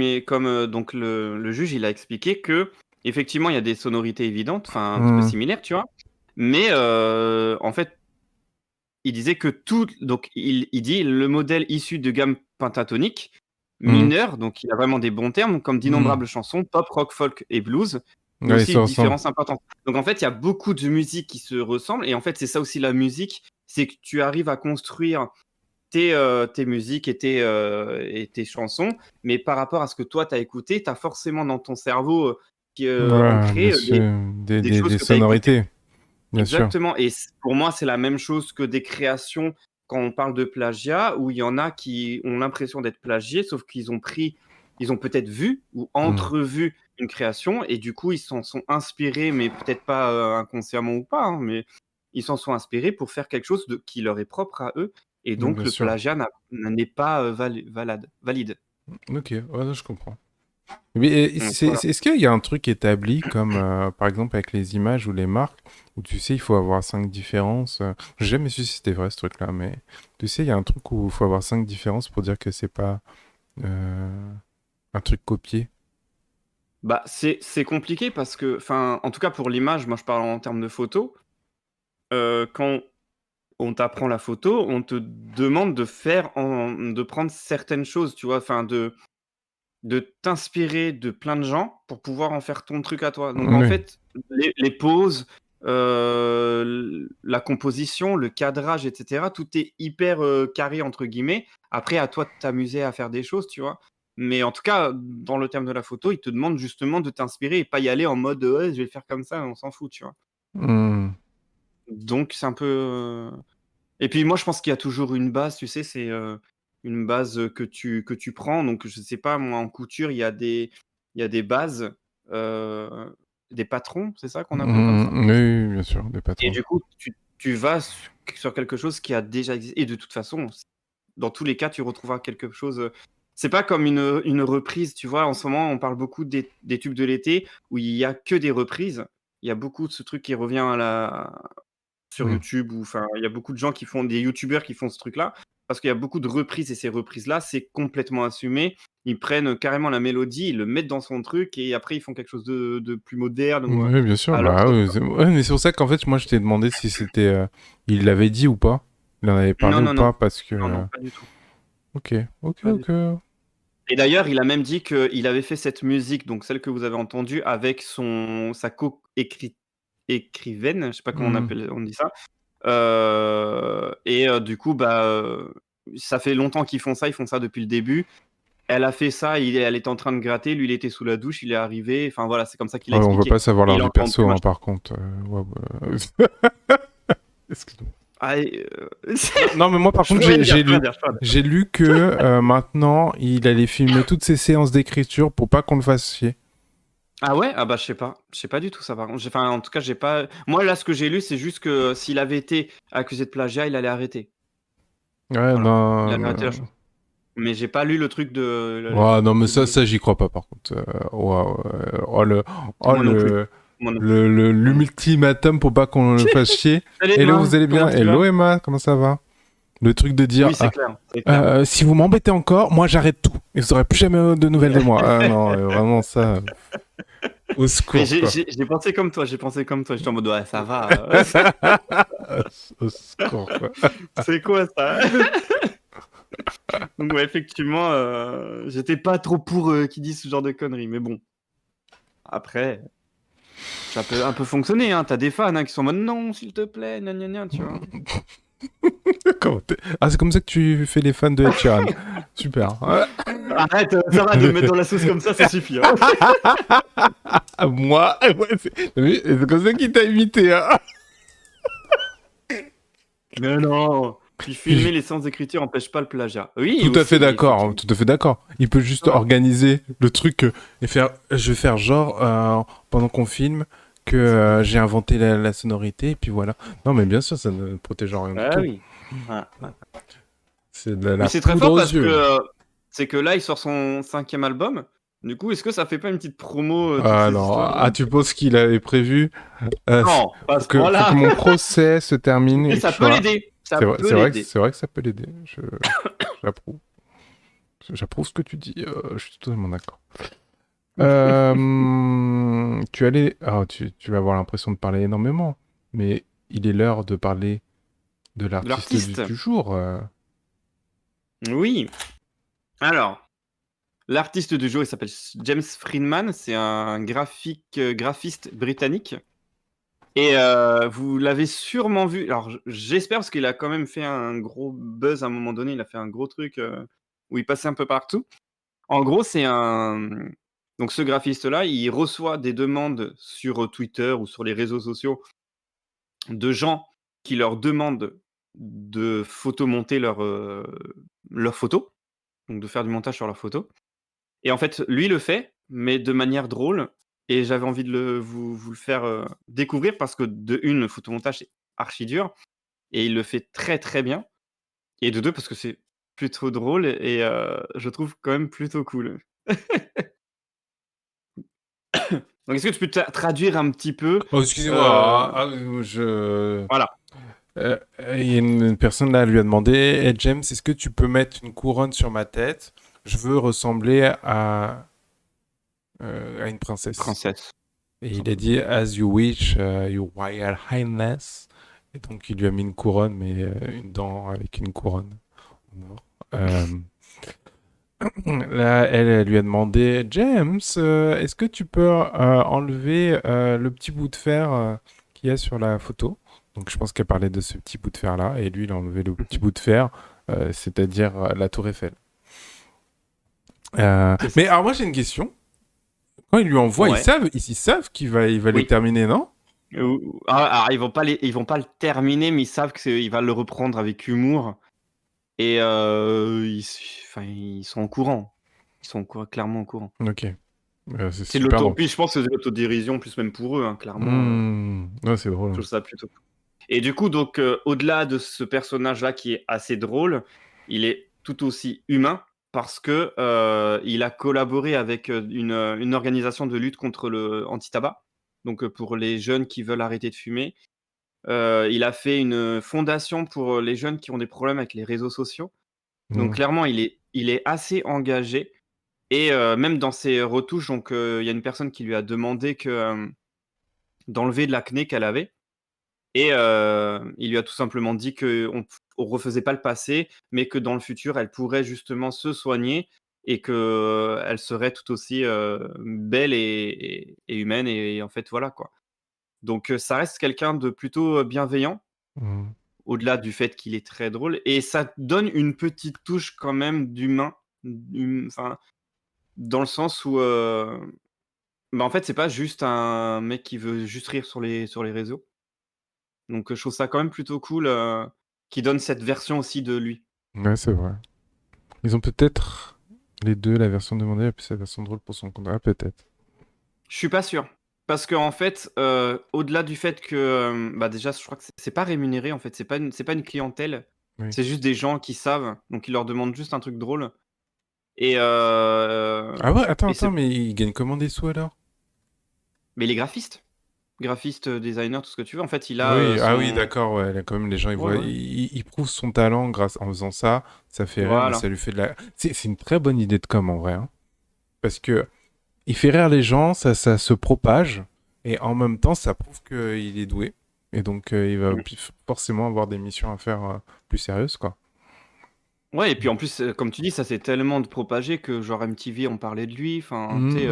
donc le juge, il a expliqué que effectivement il y a des sonorités évidentes, enfin un petit peu similaires, tu vois. Mais en fait, il disait que donc il dit le modèle issu de gamme pentatonique mineure, donc il a vraiment des bons termes, comme d'innombrables chansons pop, rock, folk et blues, mais Ouais, aussi ça une ressemble. différence importante. Donc en fait, il y a beaucoup de musiques qui se ressemblent, et en fait, c'est ça aussi la musique, c'est que tu arrives à construire tes musiques et tes chansons, mais par rapport à ce que toi t'as écouté, t'as forcément dans ton cerveau ancré des choses des que t'as écoutées. sonorités, bien Exactement. Et pour moi, c'est la même chose que des créations quand on parle de plagiat, où il y en a qui ont l'impression d'être plagiés, sauf qu'ils ont peut-être vu ou entrevu une création, et du coup, ils s'en sont inspirés, mais peut-être pas inconsciemment ou pas, hein, mais ils s'en sont inspirés pour faire quelque chose qui leur est propre à eux, et donc bien le sûr. plagiat n'est pas valide. Ok, ouais, je comprends. Mais Donc voilà. est-ce qu'il y a un truc établi comme par exemple avec les images ou les marques où tu sais il faut avoir 5 différences. J'ai jamais su si c'était vrai ce truc-là, mais tu sais il y a un truc où il faut avoir 5 différences pour dire que c'est pas euh, un truc copié. Bah, c'est compliqué parce que, enfin, en tout cas pour l'image, moi je parle en termes de photo. Quand on t'apprend la photo, on te demande de prendre certaines choses, tu vois, enfin de t'inspirer de plein de gens pour pouvoir en faire ton truc à toi. Donc en Oui. fait, les poses, la composition, le cadrage, etc., tout est hyper carré entre guillemets. Après, à toi de t'amuser à faire des choses, tu vois. Mais en tout cas, dans le terme de la photo, ils te demandent justement de t'inspirer et pas y aller en mode ouais, je vais le faire comme ça, on s'en fout, tu vois. Hmm. Donc c'est un peu. Et puis moi, je pense qu'il y a toujours une base, tu sais, c'est une base que tu prends. Donc, je sais pas, moi, en couture, il y a des bases, des patrons, c'est ça qu'on appelle comme ça? Oui, oui, bien sûr, des Et patrons. du coup, tu vas sur quelque chose qui a déjà existé. Et de toute façon, dans tous les cas, tu retrouveras quelque chose. C'est pas comme une reprise, tu vois. En ce moment, on parle beaucoup des tubes de l'été où il y a que des reprises. Il y a beaucoup de ce truc qui revient sur Hmm. YouTube ou enfin, il y a beaucoup de gens qui font des youtubeurs qui font ce truc-là parce qu'il y a beaucoup de reprises et ces reprises-là, c'est complètement assumé. Ils prennent carrément la mélodie, ils le mettent dans son truc et après ils font quelque chose de plus moderne ou Oui, bien sûr. alors Bah, que ouais, mais c'est pour ça qu'en fait, moi, je t'ai demandé si c'était, il l'avait dit ou pas. Il en avait parlé non, ou non, non, pas parce que. non, non, pas du tout, Ok, ok, pas du ok. tout. Et d'ailleurs, il a même dit qu'il avait fait cette musique, donc celle que vous avez entendue, avec sa écrivaine, je sais pas comment Hmm. on dit ça. Et du coup, bah, ça fait longtemps qu'ils font ça, ils font ça depuis le début. Elle a fait ça, elle était en train de gratter, lui il était sous la douche, il est arrivé, enfin voilà, c'est comme ça qu'il a Ouais, on va expliqué. pas savoir Et leur il vie en vend perso, plus, hein, machin. par contre. Ouais, bah, excuse-moi. Ah, Non, mais moi, par je contre, peux rien dire, j'ai je peux rien lu, dire, je peux rien dire. j'ai lu que maintenant, il allait filmer toutes ses séances d'écriture pour pas qu'on le fasse chier. Ah ouais? Ah bah je sais pas du tout ça par contre. Enfin, en tout cas, j'ai pas. Moi là, ce que j'ai lu, c'est juste que s'il avait été accusé de plagiat, il allait arrêter. Ouais, Voilà, il non. allait arrêter la chose. Mais j'ai pas lu le truc Ouais, non, mais de. ça, j'y crois pas, par contre. Ouais, oh, oh, Moi non plus. Moi non plus. Moi non plus. l'ultimatum pour pas qu'on le fasse chier. Salut Hello, Emma, vous allez bien? comment tu Hello, vas? Emma, comment ça va? Le truc de dire, Oui, c'est clair, c'est clair. si vous m'embêtez encore, moi, j'arrête tout. Et vous aurez plus jamais de nouvelles de moi. Ah non, vraiment, ça, au Mais secours, quoi. j'ai pensé comme toi, j'ai pensé comme toi. J'étais en mode ouais, ça va. Au secours, quoi. C'est quoi ça? Donc ouais, effectivement, j'étais pas trop pour qu'ils disent ce genre de conneries, mais bon. Après, ça peut un peu fonctionner, hein. T'as des fans hein, qui sont en mode non, s'il te plaît, gna gna gna, tu vois. Ah, c'est comme ça que tu fais les fans de Ed Sheeran. Super. Arrête, ça va de me mettre dans la sauce comme ça suffit. Hein. Ah, moi, ouais, c'est comme ça qu'il t'a imité. Hein. Mais non, puis filmer les séances d'écriture n'empêche pas le plagiat. Oui, Tout à aussi, fait d'accord, effectivement. tout à fait d'accord. Il peut juste Ouais. organiser le truc et faire. Je vais faire genre pendant qu'on filme que j'ai inventé la sonorité et puis voilà. Non, mais bien sûr, ça ne protège en rien du Ah tout. oui. Ouais, ouais. C'est de la Mais c'est très poudre fort aux parce yeux. que c'est que là, il sort son 5e album. Du coup, est-ce que ça fait pas une petite promo, toutes Ah ces non, histoires? ah tu penses qu'il avait prévu Non, pas à ce faut que point-là. mon procès se termine Mais et que ça je peut sois. l'aider. Ça C'est vrai, peut c'est vrai, l'aider. c'est vrai que ça peut l'aider. J'approuve. J'approuve ce que tu dis. Je suis totalement d'accord. Tu allais. Ah, tu vas avoir l'impression de parler énormément. Mais il est l'heure de parler de De l'artiste l'artiste. du jour. Oui. Alors, l'artiste du jour, il s'appelle James Friedman. C'est un graphiste britannique. Et vous l'avez sûrement vu. Alors, j'espère parce qu'il a quand même fait un gros buzz à un moment donné. Il a fait un gros truc où il passait un peu partout. En gros, c'est un. Donc, ce graphiste-là, il reçoit des demandes sur Twitter ou sur les réseaux sociaux de gens qui leur demandent de photomonter leurs photos, donc de faire du montage sur leurs photos. Et en fait, lui le fait, mais de manière drôle. Et j'avais envie de vous le faire découvrir parce que de une, le photomontage c'est archi dur et il le fait très très bien. Et de deux, parce que c'est plutôt drôle et je trouve quand même plutôt cool. Donc, est-ce que tu peux traduire un petit peu Oh, excusez-moi. Voilà. Il y a une personne là, elle lui a demandé, hey, James, est-ce que tu peux mettre une couronne sur ma tête? Je veux ressembler à une princesse. Princesse. Et il a dit, as you wish, your royal highness. Et donc il lui a mis une couronne, mais une dent avec une couronne en or. Là, elle lui a demandé, James, est-ce que tu peux enlever le petit bout de fer qu'il y a sur la photo? Donc je pense qu'elle parlait de ce petit bout de fer-là, et lui, il a enlevé le petit bout de fer, c'est-à-dire la tour Eiffel. Mais alors moi, j'ai une question. Quand ils lui envoient, Ouais. ils savent qu'il va les Oui. terminer, non? Alors, ils vont pas le terminer, mais ils savent qu'il va le reprendre avec humour. Et ils sont au courant. Ils sont clairement au courant. Ok. C'est C'est super drôle. puis je pense que c'est de l'autodérision, plus même pour eux, hein, clairement. Ouais, c'est drôle. Je trouve ça plutôt cool. Et du coup, donc, au-delà de ce personnage-là qui est assez drôle, il est tout aussi humain parce que il a collaboré avec une organisation de lutte contre le anti-tabac. Donc, pour les jeunes qui veulent arrêter de fumer. Il a fait une fondation pour les jeunes qui ont des problèmes avec les réseaux sociaux. Donc, clairement, il est assez engagé. Et même dans ses retouches, donc, il y a une personne qui lui a demandé d'enlever de l'acné qu'elle avait. Et il lui a tout simplement dit qu'on ne refaisait pas le passé, mais que dans le futur, elle pourrait justement se soigner et qu'elle serait tout aussi belle et humaine. Et en fait, voilà quoi. Donc, ça reste quelqu'un de plutôt bienveillant, Mhm. au-delà du fait qu'il est très drôle. Et ça donne une petite touche quand même d'humain. Enfin, dans le sens où, en fait, c'est pas juste un mec qui veut juste rire sur les réseaux. Donc, je trouve ça quand même plutôt cool, qu'il donne cette version aussi de lui. Ouais, c'est vrai. Ils ont peut-être les deux, la version demandée et puis la version drôle pour son compte. Ah, peut-être. Je suis pas sûr. Parce qu'en fait, au-delà du fait que, déjà, je crois que c'est pas rémunéré, en fait. C'est pas une clientèle. Oui. C'est juste des gens qui savent. Donc, ils leur demandent juste un truc drôle. Et Ah ouais, attends, et c'est mais ils gagnent comment des sous alors? mais les graphistes. Graphistes, designers, tout ce que tu veux. En fait, il a, Oui, ah oui, son d'accord, ouais. Là, quand même, les gens, ils ouais, voient, ouais. ils prouvent son talent en faisant ça. Ça fait rire, mais Voilà. ça lui fait de la. C'est une très bonne idée de com en vrai, hein. Parce que il fait rire les gens, ça se propage, et en même temps, ça prouve qu'il est doué. Et donc, il va forcément avoir des missions à faire plus sérieuses, quoi. Ouais, et puis en plus, comme tu dis, ça s'est tellement propagé que genre MTV ont parlé de lui. Enfin, tu sais,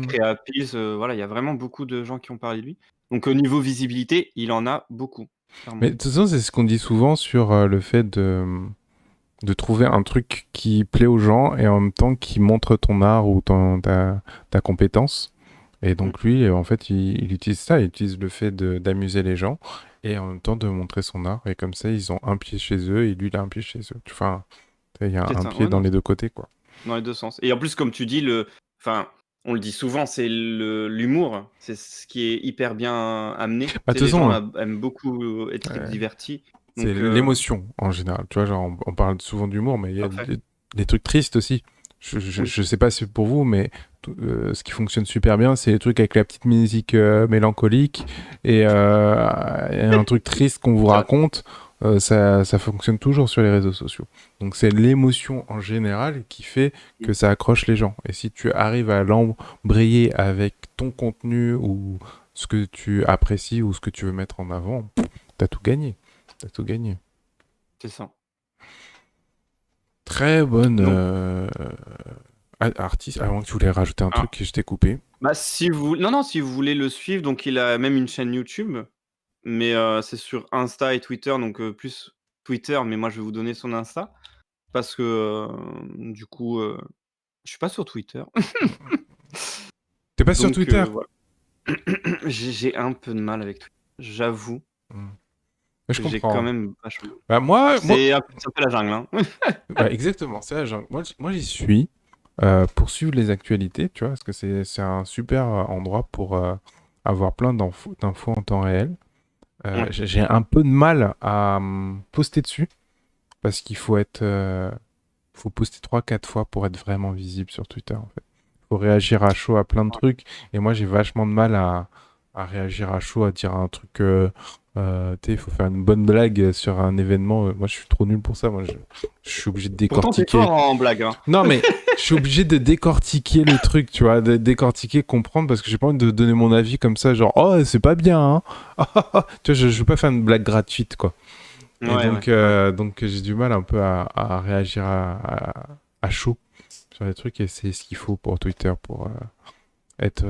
Creapills, voilà, il y a vraiment beaucoup de gens qui ont parlé de lui. Donc au niveau visibilité, il en a beaucoup, clairement. Mais de toute façon, c'est ce qu'on dit souvent sur le fait de trouver un truc qui plaît aux gens et en même temps qui montre ton art ou ta compétence. Et donc lui, en fait, il utilise ça, il utilise le fait d'amuser les gens et en même temps de montrer son art. Et comme ça, ils ont un pied chez eux et lui, il a un pied chez eux. Enfin, il y a C'est un ça, pied ouais, dans non, les deux côtés, quoi. dans les 2 sens. Et en plus, comme tu dis, enfin, on le dit souvent, c'est l'humour, c'est ce qui est hyper bien amené. Bah, Tu de sais, toute les façon, gens aiment beaucoup être divertis. c'est Donc l'émotion en général. Tu vois, genre, on parle souvent d'humour, mais il y a parfait. des trucs tristes aussi. Je sais pas si c'est pour vous, mais ce qui fonctionne super bien, c'est les trucs avec la petite musique mélancolique et un truc triste qu'on vous raconte. Ça fonctionne toujours sur les réseaux sociaux. Donc c'est l'émotion en général qui fait que ça accroche les gens. Et si tu arrives à l'embrayer avec ton contenu ou ce que tu apprécies ou ce que tu veux mettre en avant, t'as tout gagné. T'as tout gagné. C'est ça. Très bonne Donc artiste. Avant que tu voulais rajouter un truc, je t'ai coupé. si vous voulez le suivre, donc il a même une chaîne YouTube, mais c'est sur Insta et Twitter, donc plus Twitter, mais moi je vais vous donner son Insta parce que, du coup, je suis pas sur Twitter. T'es pas sur Donc Twitter? voilà. J'ai un peu de mal avec Twitter, j'avoue Je que j'ai quand comprends. même vachement Bah moi, c'est un peu la jungle, hein. bah, exactement, c'est la jungle. Moi j'y suis pour suivre les actualités, tu vois, parce que c'est un super endroit pour avoir plein d'infos en temps réel. Ouais. J'ai un peu de mal à poster dessus parce qu'il faut poster 3-4 fois pour être vraiment visible sur Twitter en fait. faut réagir à chaud à plein de trucs. Et moi, j'ai vachement de mal à réagir à chaud, à dire un truc. Tu sais, il faut faire une bonne blague sur un événement. Moi, je suis trop nul pour ça. Moi, je suis obligé de Pourtant, t'es décortiquer. fort en blague. Hein. Non, mais je suis obligé de décortiquer le truc, tu vois, de décortiquer, comprendre, parce que j'ai pas envie de donner mon avis comme ça, genre, oh, c'est pas bien, hein. Tu vois, je veux pas faire une blague gratuite, quoi. Et donc j'ai du mal un peu à réagir à chaud sur les trucs, et c'est ce qu'il faut pour Twitter, pour être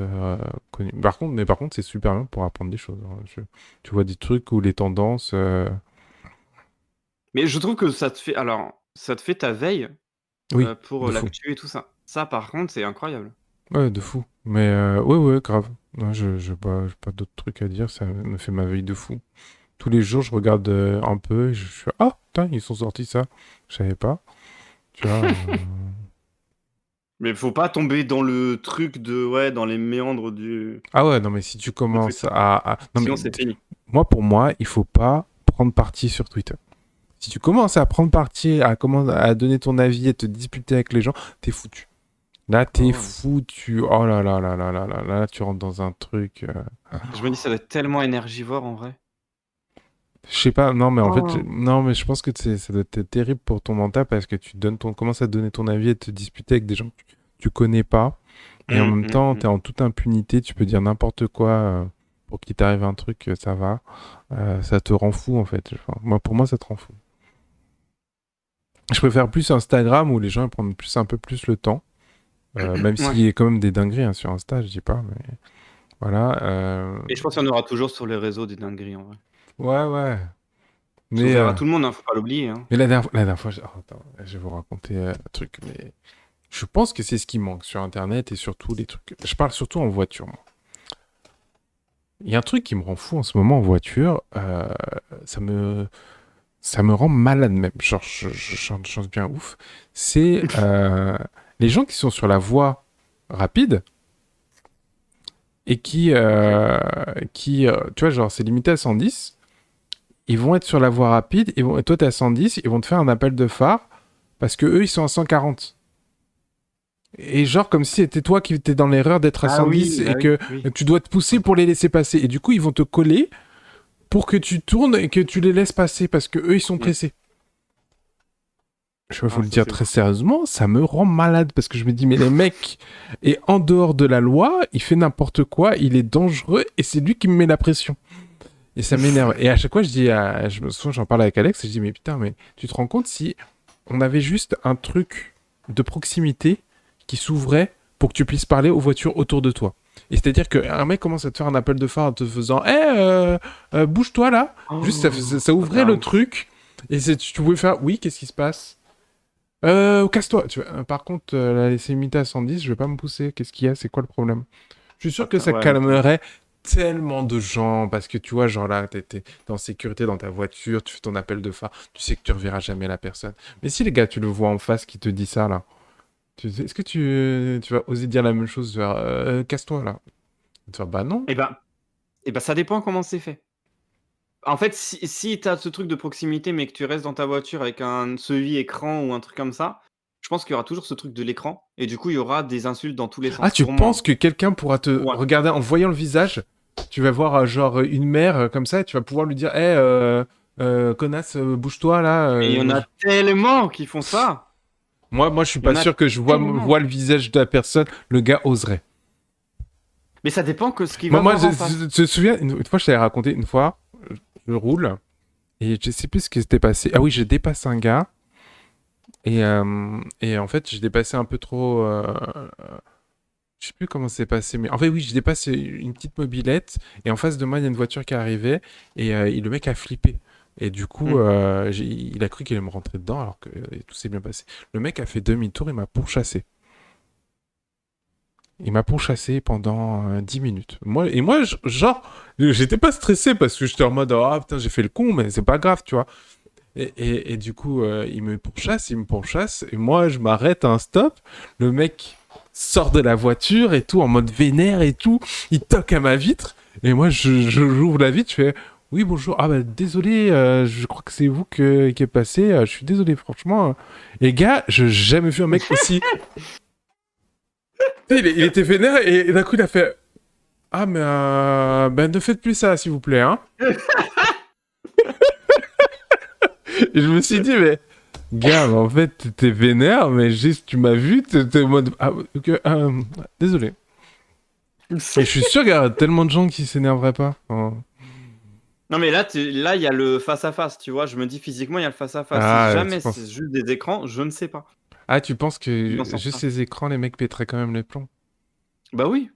connu. Par contre, c'est super bien pour apprendre des choses. Hein. Tu vois des trucs où les tendances... Mais je trouve que ça te fait ta veille Oui, pour de fou. l'actu et tout ça. Ça, par contre, c'est incroyable. Ouais, de fou. Mais ouais, grave. Non, j'ai pas d'autres trucs à dire, ça me fait ma veille de fou. Tous les jours, je regarde un peu et je suis ah, putain, ils sont sortis ça. Je savais pas. Tu vois. Mais faut pas tomber dans le truc dans les méandres du. Ah ouais, non, mais si tu commences Non, Sinon, mais c'est fini. pour moi, il faut pas prendre parti sur Twitter. Si tu commences à prendre parti, à donner ton avis et te disputer avec les gens, t'es foutu. Là, t'es foutu. Oh là là là là là là là, tu rentres dans un truc. Je me dis, ça doit être tellement énergivore en vrai. Je sais pas, non, mais en fait, non, mais je pense que ça doit être terrible pour ton mental parce que tu commences à donner ton avis et te disputer avec des gens que tu connais pas. Et en même temps, t'es en toute impunité, tu peux dire n'importe quoi pour qu'il t'arrive un truc, ça va. Ça te rend fou, en fait. Enfin, pour moi, ça te rend fou. Je préfère plus Instagram où les gens ils prennent un peu plus le temps. Même s'il y a quand même des dingueries hein, sur Insta, je dis pas, mais voilà. Et je pense qu'il y en aura toujours sur les réseaux des dingueries en vrai. Ouais. Mais ouvert à tout le monde, hein, faut pas l'oublier. Hein. Mais la dernière fois, attends, je vais vous raconter un truc, mais je pense que c'est ce qui manque sur Internet et surtout les trucs. Je parle surtout en voiture, moi. Il y a un truc qui me rend fou en ce moment en voiture, ça me rend malade même, genre je chante bien ouf. C'est les gens qui sont sur la voie rapide et qui tu vois, genre c'est limité à 110. Ils vont être sur la voie rapide, et toi t'es à 110, ils vont te faire un appel de phare parce que eux ils sont à 140. Et genre comme si c'était toi qui étais dans l'erreur d'être à 110 et que tu dois te pousser pour les laisser passer. Et du coup ils vont te coller pour que tu tournes et que tu les laisses passer parce que eux ils sont pressés. Je vais vous le dire très sérieusement, ça me rend malade parce que je me dis mais les mecs est en dehors de la loi, il fait n'importe quoi, il est dangereux et c'est lui qui me met la pression. Et ça m'énerve. Et à chaque fois, j'en parle avec Alex et je dis, mais putain, mais tu te rends compte si on avait juste un truc de proximité qui s'ouvrait pour que tu puisses parler aux voitures autour de toi. Et c'est-à-dire qu'un mec commence à te faire un appel de phare en te faisant, bouge-toi là. Juste, ça ouvrait le truc. Et tu pouvais faire, oui, qu'est-ce qui se passe casse-toi. Par contre, c'est limité à 110, je vais pas me pousser. Qu'est-ce qu'il y a? C'est quoi le problème? Je suis sûr que ça calmerait tellement de gens parce que tu vois, genre là, t'es en sécurité dans ta voiture, tu fais ton appel de phare, tu sais que tu reverras jamais la personne. Mais si les gars, tu le vois en face qui te dit ça là, est-ce que tu vas oser dire la même chose vers casse-toi là? Tu vas bah non. Et bah, ça dépend comment c'est fait. En fait, si t'as ce truc de proximité mais que tu restes dans ta voiture avec un SEVI écran ou un truc comme ça, je pense qu'il y aura toujours ce truc de l'écran et du coup il y aura des insultes dans tous les sens. Ah, tu penses que quelqu'un pourra te regarder en voyant le visage? Tu vas voir genre une mère comme ça et tu vas pouvoir lui dire connasse, bouge-toi là. Et il y en a tellement qui font ça. Moi je suis pas sûr que je vois le visage de la personne, le gars oserait. Mais ça dépend que ce qui va. Moi je me souviens, une fois je t'avais raconté, une fois, je roule et je sais plus ce qui s'était passé. Ah oui, j'ai dépassé un gars et en fait j'ai dépassé un peu trop. Je sais plus comment c'est passé, mais en fait oui, j'ai dépassé une petite mobilette et en face de moi il y a une voiture qui arrivait et le mec a flippé. Et du coup, il a cru qu'il allait me rentrer dedans alors que tout s'est bien passé. Le mec a fait demi-tour, il m'a pourchassé. Il m'a pourchassé pendant 10 minutes. Moi, genre, j'étais pas stressé parce que j'étais en mode ah putain, j'ai fait le con, mais c'est pas grave, tu vois. Et du coup, il me pourchasse, et moi, je m'arrête à un stop. Le mec sort de la voiture et tout, en mode vénère et tout. Il toque à ma vitre. Et moi, j'ouvre la vitre, je fais oui, bonjour. Ah bah désolé, je crois que c'est vous qui est passé. Je suis désolé, franchement. Et gars, j'ai jamais vu un mec aussi. Il était vénère et d'un coup il a fait ah mais ben ne faites plus ça s'il vous plaît hein. Et je me suis dit mais gars mais en fait t'es vénère mais juste tu m'as vu t'es en mode ah ok, désolé. Et je suis sûr qu'il y a tellement de gens qui s'énerveraient pas. Non, mais là, là, il y a le face-à-face, tu vois. Je me dis physiquement, il y a le face-à-face. Ah, Si ouais, jamais tu penses- c'est juste des écrans, je ne sais pas. Ah tu penses que Dans ce juste sens-là. ces écrans les mecs pèteraient quand même les plombs? Bah oui,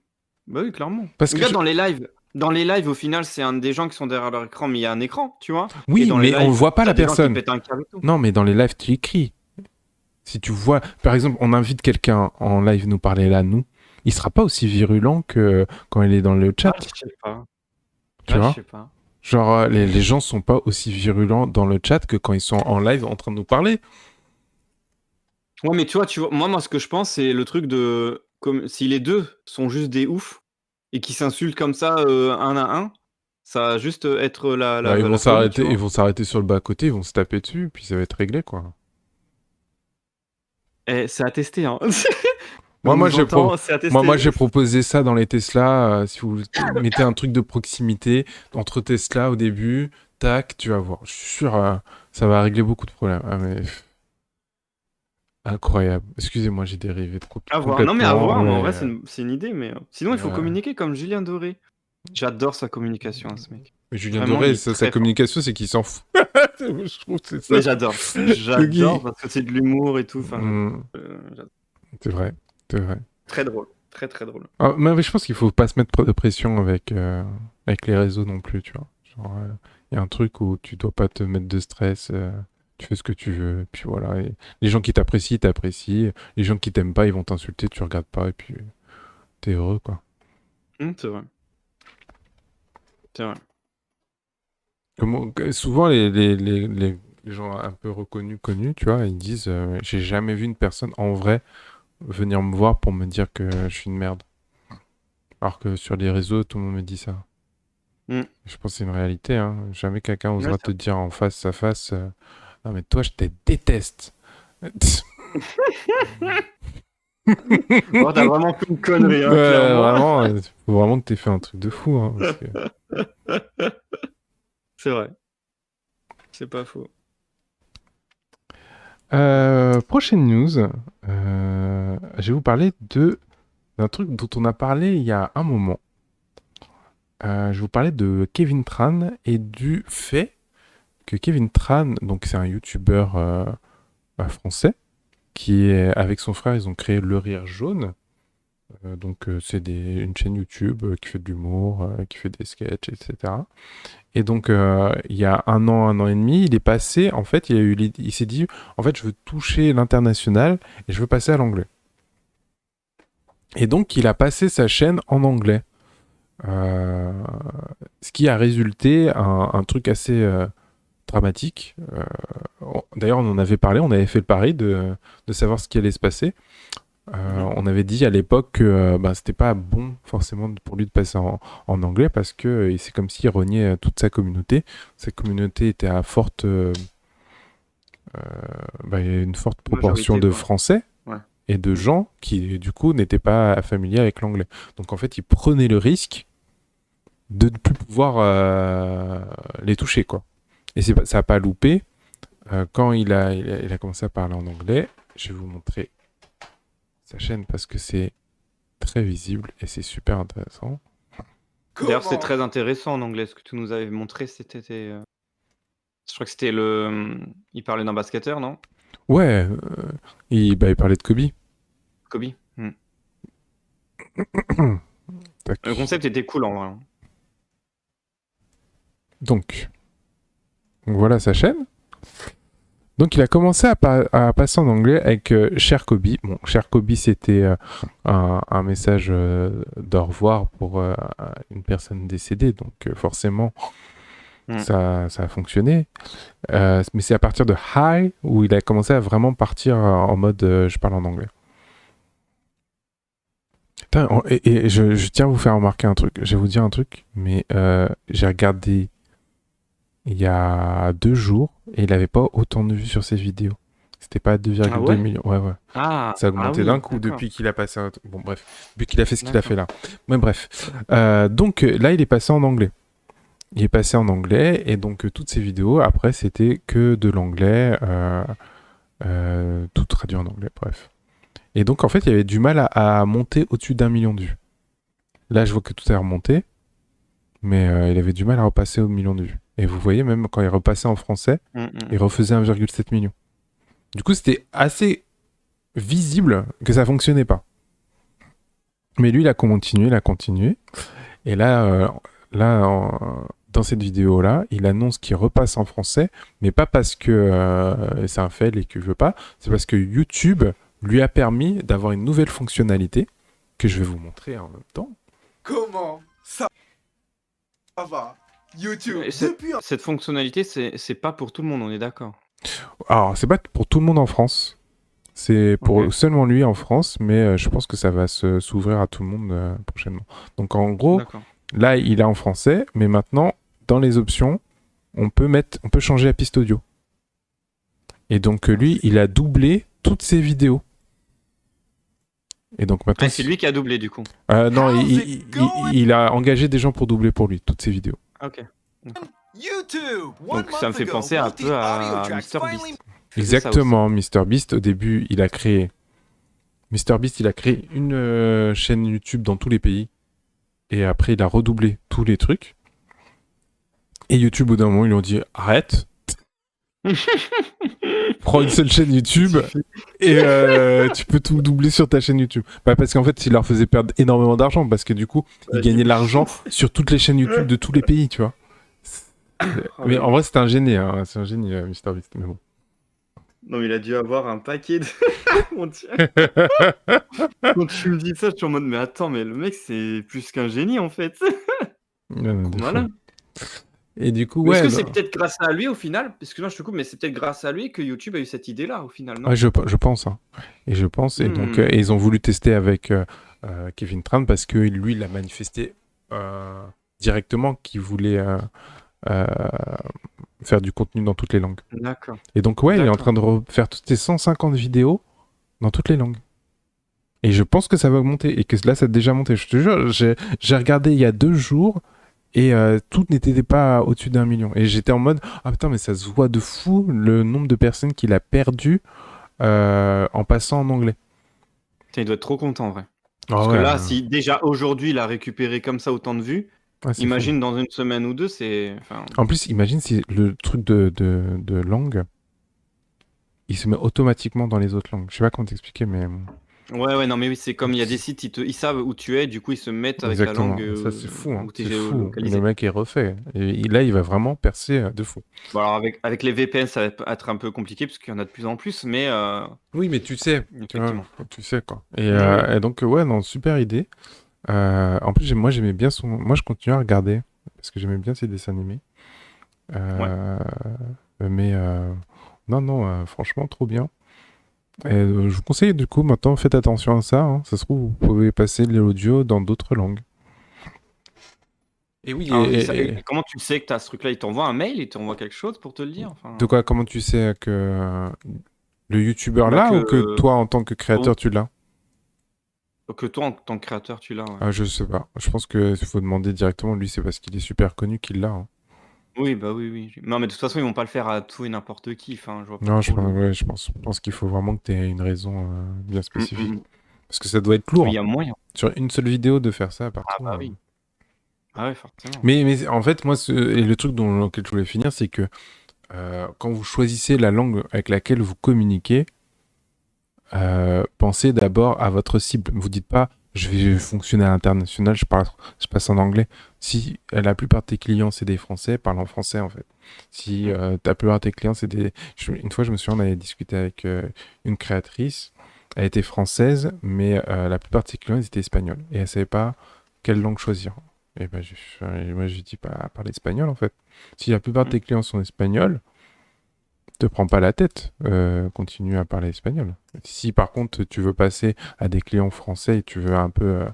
clairement. Parce que Regarde, je- dans les lives, au final, c'est des gens qui sont derrière leur écran, mais il y a un écran, tu vois. Et Oui dans les mais lives, on voit pas t'as la des gens qui personne. pètent un câble et tout. Non mais dans les lives tu écris. Si tu vois, par exemple, on invite quelqu'un en live nous parler là, nous, il sera pas aussi virulent que quand il est dans le chat, Ah, je sais pas. tu Ah, vois. je sais pas. Genre, les gens sont pas aussi virulents dans le chat que quand ils sont en live en train de nous parler. Ouais, mais tu vois, moi, ce que je pense, c'est le truc de comme si les deux sont juste des oufs et qui s'insultent comme ça un à un, ça va juste être Bah, ils vont la folie, tu s'arrêter, vois. ils vont s'arrêter sur le bas côté, ils vont se taper dessus, puis ça va être réglé, quoi. Eh, c'est à tester, hein. Moi, On moi, nous j'ai entend, c'est à tester. moi, j'ai proposé ça dans les Tesla. Si vous mettez un truc de proximité entre Tesla au début, tac, tu vas voir. Je suis sûr, ça va régler beaucoup de problèmes. Ah, mais... Incroyable. Excusez-moi, j'ai dérivé trop. À voir. Non, mais à complètement, voir, mais en ouais. vrai, c'est une idée. Mais sinon, il faut Ouais. communiquer comme Julien Doré. J'adore sa communication, hein, ce mec. Mais Julien Vraiment, Doré, il est sa très fort. communication, c'est qu'il s'en fout. Je trouve que c'est ça. Mais j'adore. Guy. J'adore parce que c'est de l'humour et tout. Enfin, j'adore. C'est vrai, c'est vrai. Très drôle. Très, très drôle. Ah, mais je pense qu'il faut pas se mettre de pression avec les réseaux non plus, tu vois. Genre, y a un truc où tu dois pas te mettre de stress, tu fais ce que tu veux, et puis voilà. Et les gens qui t'apprécient, t'apprécient. Les gens qui t'aiment pas, ils vont t'insulter, tu regardes pas, et puis t'es heureux, quoi. C'est vrai. C'est vrai. Souvent, les gens un peu connus, tu vois, ils disent j'ai jamais vu une personne en vrai venir me voir pour me dire que je suis une merde. Alors que sur les réseaux, tout le monde me dit ça. Je pense que c'est une réalité, hein. Jamais quelqu'un osera Ouais, te dire en face à face non mais toi je te déteste. Oh, t'as vraiment fait une connerie, hein, Ouais, clairement. vraiment, faut vraiment que t'aies fait un truc de fou, hein, parce que- C'est vrai. C'est pas faux. Prochaine news, je vais vous parler d'un truc dont on a parlé il y a un moment. Je vais vous parler de Kevin Tran et du fait que Kevin Tran, donc c'est un youtubeur français, qui est avec son frère, ils ont créé Le Rire Jaune. Donc c'est une chaîne YouTube qui fait de l'humour, qui fait des sketchs, etc. Et donc il y a un an et demi, il est passé, en fait, il s'est dit, en fait, je veux toucher l'international et je veux passer à l'anglais. Et donc il a passé sa chaîne en anglais. Ce qui a résulté un truc assez dramatique. D'ailleurs, on en avait parlé, on avait fait le pari de savoir ce qui allait se passer. On avait dit à l'époque que c'était pas bon forcément pour lui de passer en anglais parce que c'est comme s'il reniait toute sa communauté. Sa communauté était à il y a une forte proportion de Français et de gens qui du coup n'étaient pas familiers avec l'anglais. Donc en fait, il prenait le risque de ne plus pouvoir les toucher, quoi. Et ça n'a pas loupé. Quand il a commencé à parler en anglais, je vais vous montrer sa chaîne parce que c'est très visible et c'est super intéressant. D'ailleurs, c'est très intéressant en anglais. Ce que tu nous avais montré, c'était... Je crois que c'était il parlait d'un basketteur, non? Ouais, il parlait de Kobe. Kobe. Tac. Le concept était cool en vrai. Donc voilà sa chaîne. Donc il a commencé à passer en anglais avec Cher Kobe. Bon, Cher Kobe, c'était un message d'au revoir pour une personne décédée, donc forcément ça a fonctionné. Mais c'est à partir de Hi où il a commencé à vraiment partir en mode je parle en anglais. Putain, et je tiens à vous faire remarquer un truc. Je vais vous dire un truc, mais j'ai regardé il y a 2 jours et il n'avait pas autant de vues sur ses vidéos. C'était pas 2,2 Ah ouais millions. Ouais, ouais. Ah, Ça a augmenté oui, d'un coup d'accord. depuis qu'il a passé Bon, bref. Depuis qu'il a fait ce qu'il a D'accord. fait là. Mais bref. Donc là, il est passé en anglais. Il est passé en anglais et donc toutes ces vidéos, après, c'était que de l'anglais. Tout traduit en anglais, bref. Et donc, en fait, il y avait du mal à monter au-dessus d'1 million de vues. Là, je vois que tout est remonté. Mais il avait du mal à repasser au million de vues. Et vous voyez, même quand il repassait en français, il refaisait 1,7 million. Du coup, c'était assez visible que ça fonctionnait pas. Mais lui, il a continué. Et là, dans cette vidéo-là, il annonce qu'il repasse en français, mais pas parce que c'est un fail et qu'il veut pas, c'est parce que YouTube lui a permis d'avoir une nouvelle fonctionnalité que je vais vous montrer en même temps. Comment ça va YouTube Et cette fonctionnalité, c'est pas pour tout le monde, on est d'accord. Alors, c'est pas pour tout le monde en France. C'est pour Ok. seulement lui en France, mais je pense que ça va s'ouvrir à tout le monde prochainement. Donc en gros, D'accord. là, il est en français, mais maintenant, dans les options, on peut changer la piste audio. Et donc lui, il a doublé toutes ses vidéos. Et donc maintenant, Ah, c'est lui qui a doublé du coup. non, How's il, it il- going? il a engagé des gens pour doubler pour lui toutes ses vidéos. Ok. YouTube. Donc ça me fait penser un peu à MrBeast. Exactement, MrBeast, au début, il a créé une chaîne YouTube dans tous les pays. Et après, il a redoublé tous les trucs. Et YouTube, au bout d'un moment, ils lui ont dit arrête. Prends une seule chaîne YouTube et tu peux tout doubler sur ta chaîne YouTube. Bah, parce qu'en fait, il leur faisait perdre énormément d'argent parce que du coup, ils gagnaient de l'argent sur toutes les chaînes YouTube de tous les pays, tu vois. Mais en vrai, c'est un génie, hein. C'est un génie, MrBeast. Mais bon. Non, mais il a dû avoir un paquet de. Mon Dieu. Quand tu me dis ça, je suis en mode, mais attends, mais le mec, c'est plus qu'un génie en fait. Voilà. Et du coup, Mais ouais. est-ce que non. c'est peut-être grâce à lui au final? Excuse-moi, je te coupe, mais c'est peut-être grâce à lui que YouTube a eu cette idée-là au final, non? Ouais, je pense. Hein. Et je pense. Et donc, et ils ont voulu tester avec Kevin Tran parce que lui, il a manifesté directement qu'il voulait faire du contenu dans toutes les langues. D'accord. Et donc, ouais, il est en D'accord. train de refaire toutes ces 150 vidéos dans toutes les langues. Et je pense que ça va augmenter. Et que là, ça a déjà monté. Je te jure, j'ai regardé il y a 2 jours et tout n'était pas au-dessus d'1 million. Et j'étais en mode, ah putain, mais ça se voit de fou le nombre de personnes qu'il a perdu en passant en anglais. Putain, il doit être trop content en vrai. Ah Parce ouais, que là, si déjà aujourd'hui il a récupéré comme ça autant de vues, ouais, c'est imagine dans une semaine ou deux, c'est. Enfin, fou. En plus, imagine si le truc de langue, il se met automatiquement dans les autres langues. Je sais pas comment t'expliquer, mais. ouais, non, mais oui, c'est comme il y a des sites, ils savent où tu es, du coup ils se mettent avec Exactement. la langue Ça, c'est fou. Hein. où tu es C'est fou. géolocalisé. Le mec est refait. Et là, il va vraiment percer de fou. Bon, alors avec les VPN, ça va être un peu compliqué parce qu'il y en a de plus en plus, mais Oui, mais tu sais. effectivement. Tu sais, quoi. Et, Oui. et donc, ouais, non, super idée. En plus, moi, j'aimais bien son. Moi, je continue à regarder parce que j'aimais bien ses dessins animés. Mais non, franchement, trop bien. Et, je vous conseille, du coup, maintenant, faites attention à ça. Hein. Ça se trouve, vous pouvez passer l'audio dans d'autres langues. Et oui, Alors, et comment tu sais que tu as ce truc-là? Il t'envoie un mail, il t'envoie quelque chose pour te le dire? Enfin, de quoi, comment tu sais que le youtubeur bah, là que, ou que toi, en tant que créateur, tu l'as? que toi, en tant que créateur, tu l'as. Ouais. Ah, je sais pas. Je pense qu'il faut demander directement. Lui, c'est parce qu'il est super connu qu'il l'a. Hein. Oui, bah oui. Non, mais de toute façon, ils vont pas le faire à tout et n'importe qui. Enfin, je vois pas Non, je trop pense, le- ouais, je pense qu'il faut vraiment que tu aies une raison bien spécifique. Mm. Parce que ça doit être lourd. Mais il y a moyen. Sur une seule vidéo de faire ça partout. Ah bah oui. Ah ouais, forcément. Mais en fait, moi, et le truc lequel je voulais finir, c'est que quand vous choisissez la langue avec laquelle vous communiquez, pensez d'abord à votre cible. Ne vous dites pas, je vais fonctionner à l'international, je passe en anglais. Si la plupart de tes clients, c'est des Français, parle en français, en fait. Si la plupart de tes clients, c'est des... Une fois, je me souviens, on avait discuté avec une créatrice. Elle était française, mais la plupart de ses clients, ils étaient espagnols. Et elle savait pas quelle langue choisir. Et ben, moi, je lui dis pas parler espagnol, en fait. Si la plupart de tes clients sont espagnols, te prends pas la tête, continue à parler espagnol. Si par contre tu veux passer à des clients français et tu veux un peu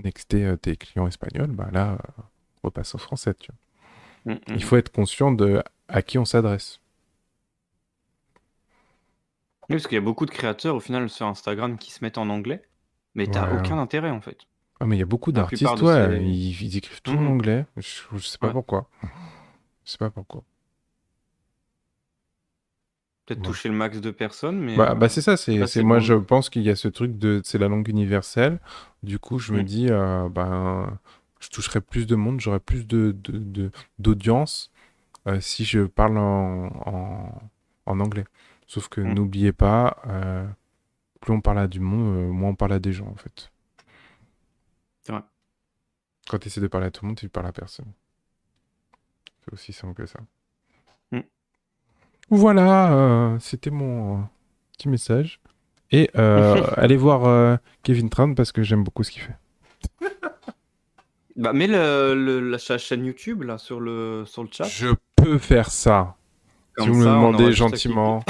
nexter tes clients espagnols, bah là, repasse au français. Tu vois. Il faut être conscient de à qui on s'adresse. Oui, parce qu'il y a beaucoup de créateurs au final sur Instagram qui se mettent en anglais, mais t'as Ouais. aucun intérêt en fait. Ah, mais il y a beaucoup La plupart d'artistes, de ouais, ces. ils écrivent tout en Mhm. anglais. Je sais pas Ouais. pourquoi. Je sais pas pourquoi. Peut-être Ouais. toucher le max de personnes, mais Bah c'est ça, là, c'est moi bon. je pense qu'il y a ce truc de c'est la langue universelle. Du coup, je me Mm. dis ben je toucherai plus de monde, j'aurai plus d'audience si je parle en anglais. Sauf que Mm. n'oubliez pas, plus on parle à du monde, moins on parle à des gens en fait. C'est vrai. Quand tu essaies de parler à tout le monde, tu parles à personne. C'est aussi simple que ça. Mm. Voilà, c'était mon petit message. Et allez voir Kevin Tran parce que j'aime beaucoup ce qu'il fait. Bah, mets sa chaîne YouTube là sur le chat. Je peux faire ça. Si Comme vous me ça, on aura demandez juste à gentiment.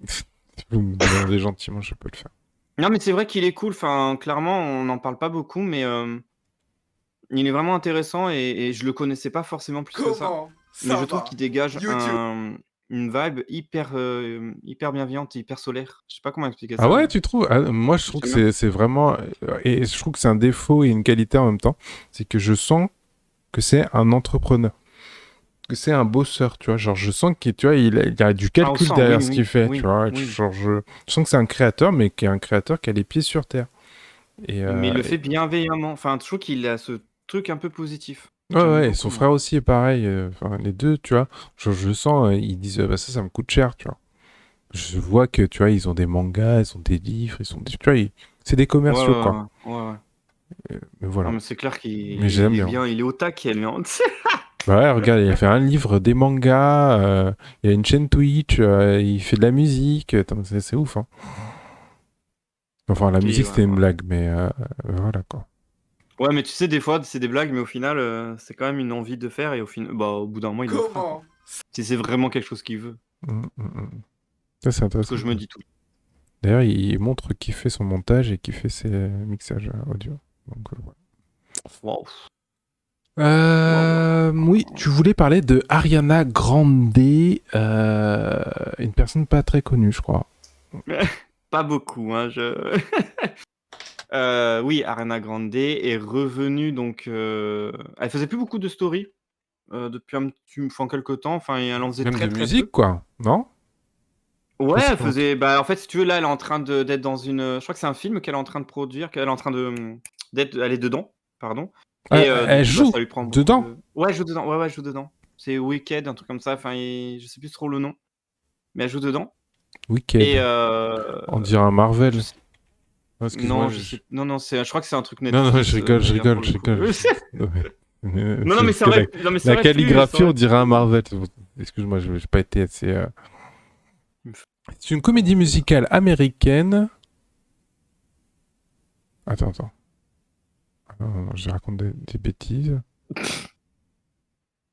Si vous me demandez gentiment, je peux le faire. Non, mais c'est vrai qu'il est cool. Enfin, clairement, on n'en parle pas beaucoup, mais il est vraiment intéressant et je le connaissais pas forcément plus que ça. Comment Mais ça je trouve va qu'il dégage YouTube. une vibe hyper bienveillante, hyper solaire. Je sais pas comment expliquer Ah ça. ouais, mais tu trouves? Ah, moi, je trouve j'aime que bien. c'est vraiment. Et je trouve que c'est un défaut et une qualité en même temps. C'est que je sens que c'est un entrepreneur. Que c'est un bosseur, tu vois. Genre, je sens qu'il tu vois, il y a du Ah, on calcul sent, derrière oui, ce qu'il oui, fait, oui, tu vois. oui. Genre, je sens que c'est un créateur, mais qui est un créateur qui a les pieds sur terre. Et, Mais il le fait bienveillamment. Enfin, je trouve qu'il a ce truc un peu positif. ouais, J'aime ouais, et beaucoup, son moi. frère aussi est pareil. Enfin, les deux, tu vois. Genre, je sens, ils disent, bah ça me coûte cher, tu vois. Je vois que, tu vois, ils ont des mangas, ils ont des livres, ils sont, tu vois, c'est des Ouais, commerciaux, ouais, quoi. ouais. Mais voilà. Non, mais c'est clair Mais qu'il j'aime est bien. bien, il est au taquet, lui, hein. Bah ouais, regarde, il a fait un livre, des mangas, il a une chaîne Twitch, il fait de la musique. Attends, c'est ouf, hein. Enfin, la Puis, musique, ouais, c'était une ouais. blague, mais voilà, quoi. Ouais, mais tu sais, des fois, c'est des blagues, mais au final, c'est quand même une envie de faire, et bah, au bout d'un moment, il le fera, quoi. Comment Si c'est vraiment quelque chose qu'il veut. Ça, c'est Ce intéressant. que je me dis tout. D'ailleurs, il montre qui fait son montage et qui fait ses mixages audio. Donc, voilà. Wow. Oui, tu voulais parler de Ariana Grande, une personne pas très connue, je crois. Pas beaucoup, hein, oui, Ariana Grande est revenue, donc elle faisait plus beaucoup de stories depuis quelques temps. Enfin, elle en faisait Même très de très musique, peu. quoi, non? Ouais, Parce elle que- faisait. Bah, en fait, si tu veux, là, elle est en train d'être dans une. Je crois que c'est un film qu'elle est en train de produire, qu'elle est en train d'être. Elle est dedans, pardon. Et du Elle coup, bah, joue ça lui prend beaucoup dedans? de. Ouais, elle joue dedans. Ouais, elle joue dedans. C'est Wicked, un truc comme ça. Enfin, je sais plus trop le nom, mais elle joue dedans. Wicked. Et On dirait un Marvel. je sais- Oh, excuse-moi. non, je sais. Non, je crois que c'est un truc Non, Netflix. je rigole, je d'ailleurs, rigole, pour je le coup. rigole. Ouais. Non, mais Parce ça que aurait. Non, mais ça la aurait pu, ça calligraphie, on aurait dirait un pu. Marvel. Excuse-moi, je n'ai pas été assez. C'est une comédie musicale américaine. Attends. Ah non, je raconte des bêtises.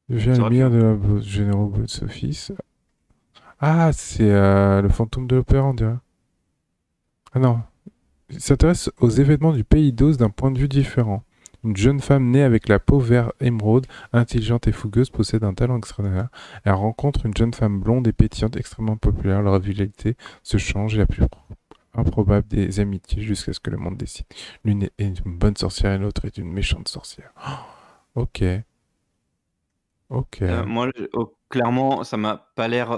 Je viens Ça le aurait meilleur pu, de la généraux box-office. Ah, c'est le fantôme de l'opéra, on dirait. Ah non. Il s'intéresse aux événements du pays d'Oz d'un point de vue différent. Une jeune femme née avec la peau vert émeraude, intelligente et fougueuse, possède un talent extraordinaire. Elle rencontre une jeune femme blonde et pétillante extrêmement populaire. Leur rivalité se change et la plus improbable des amitiés jusqu'à ce que le monde décide. L'une est une bonne sorcière et l'autre est une méchante sorcière. Oh, ok. moi, clairement, ça m'a pas l'air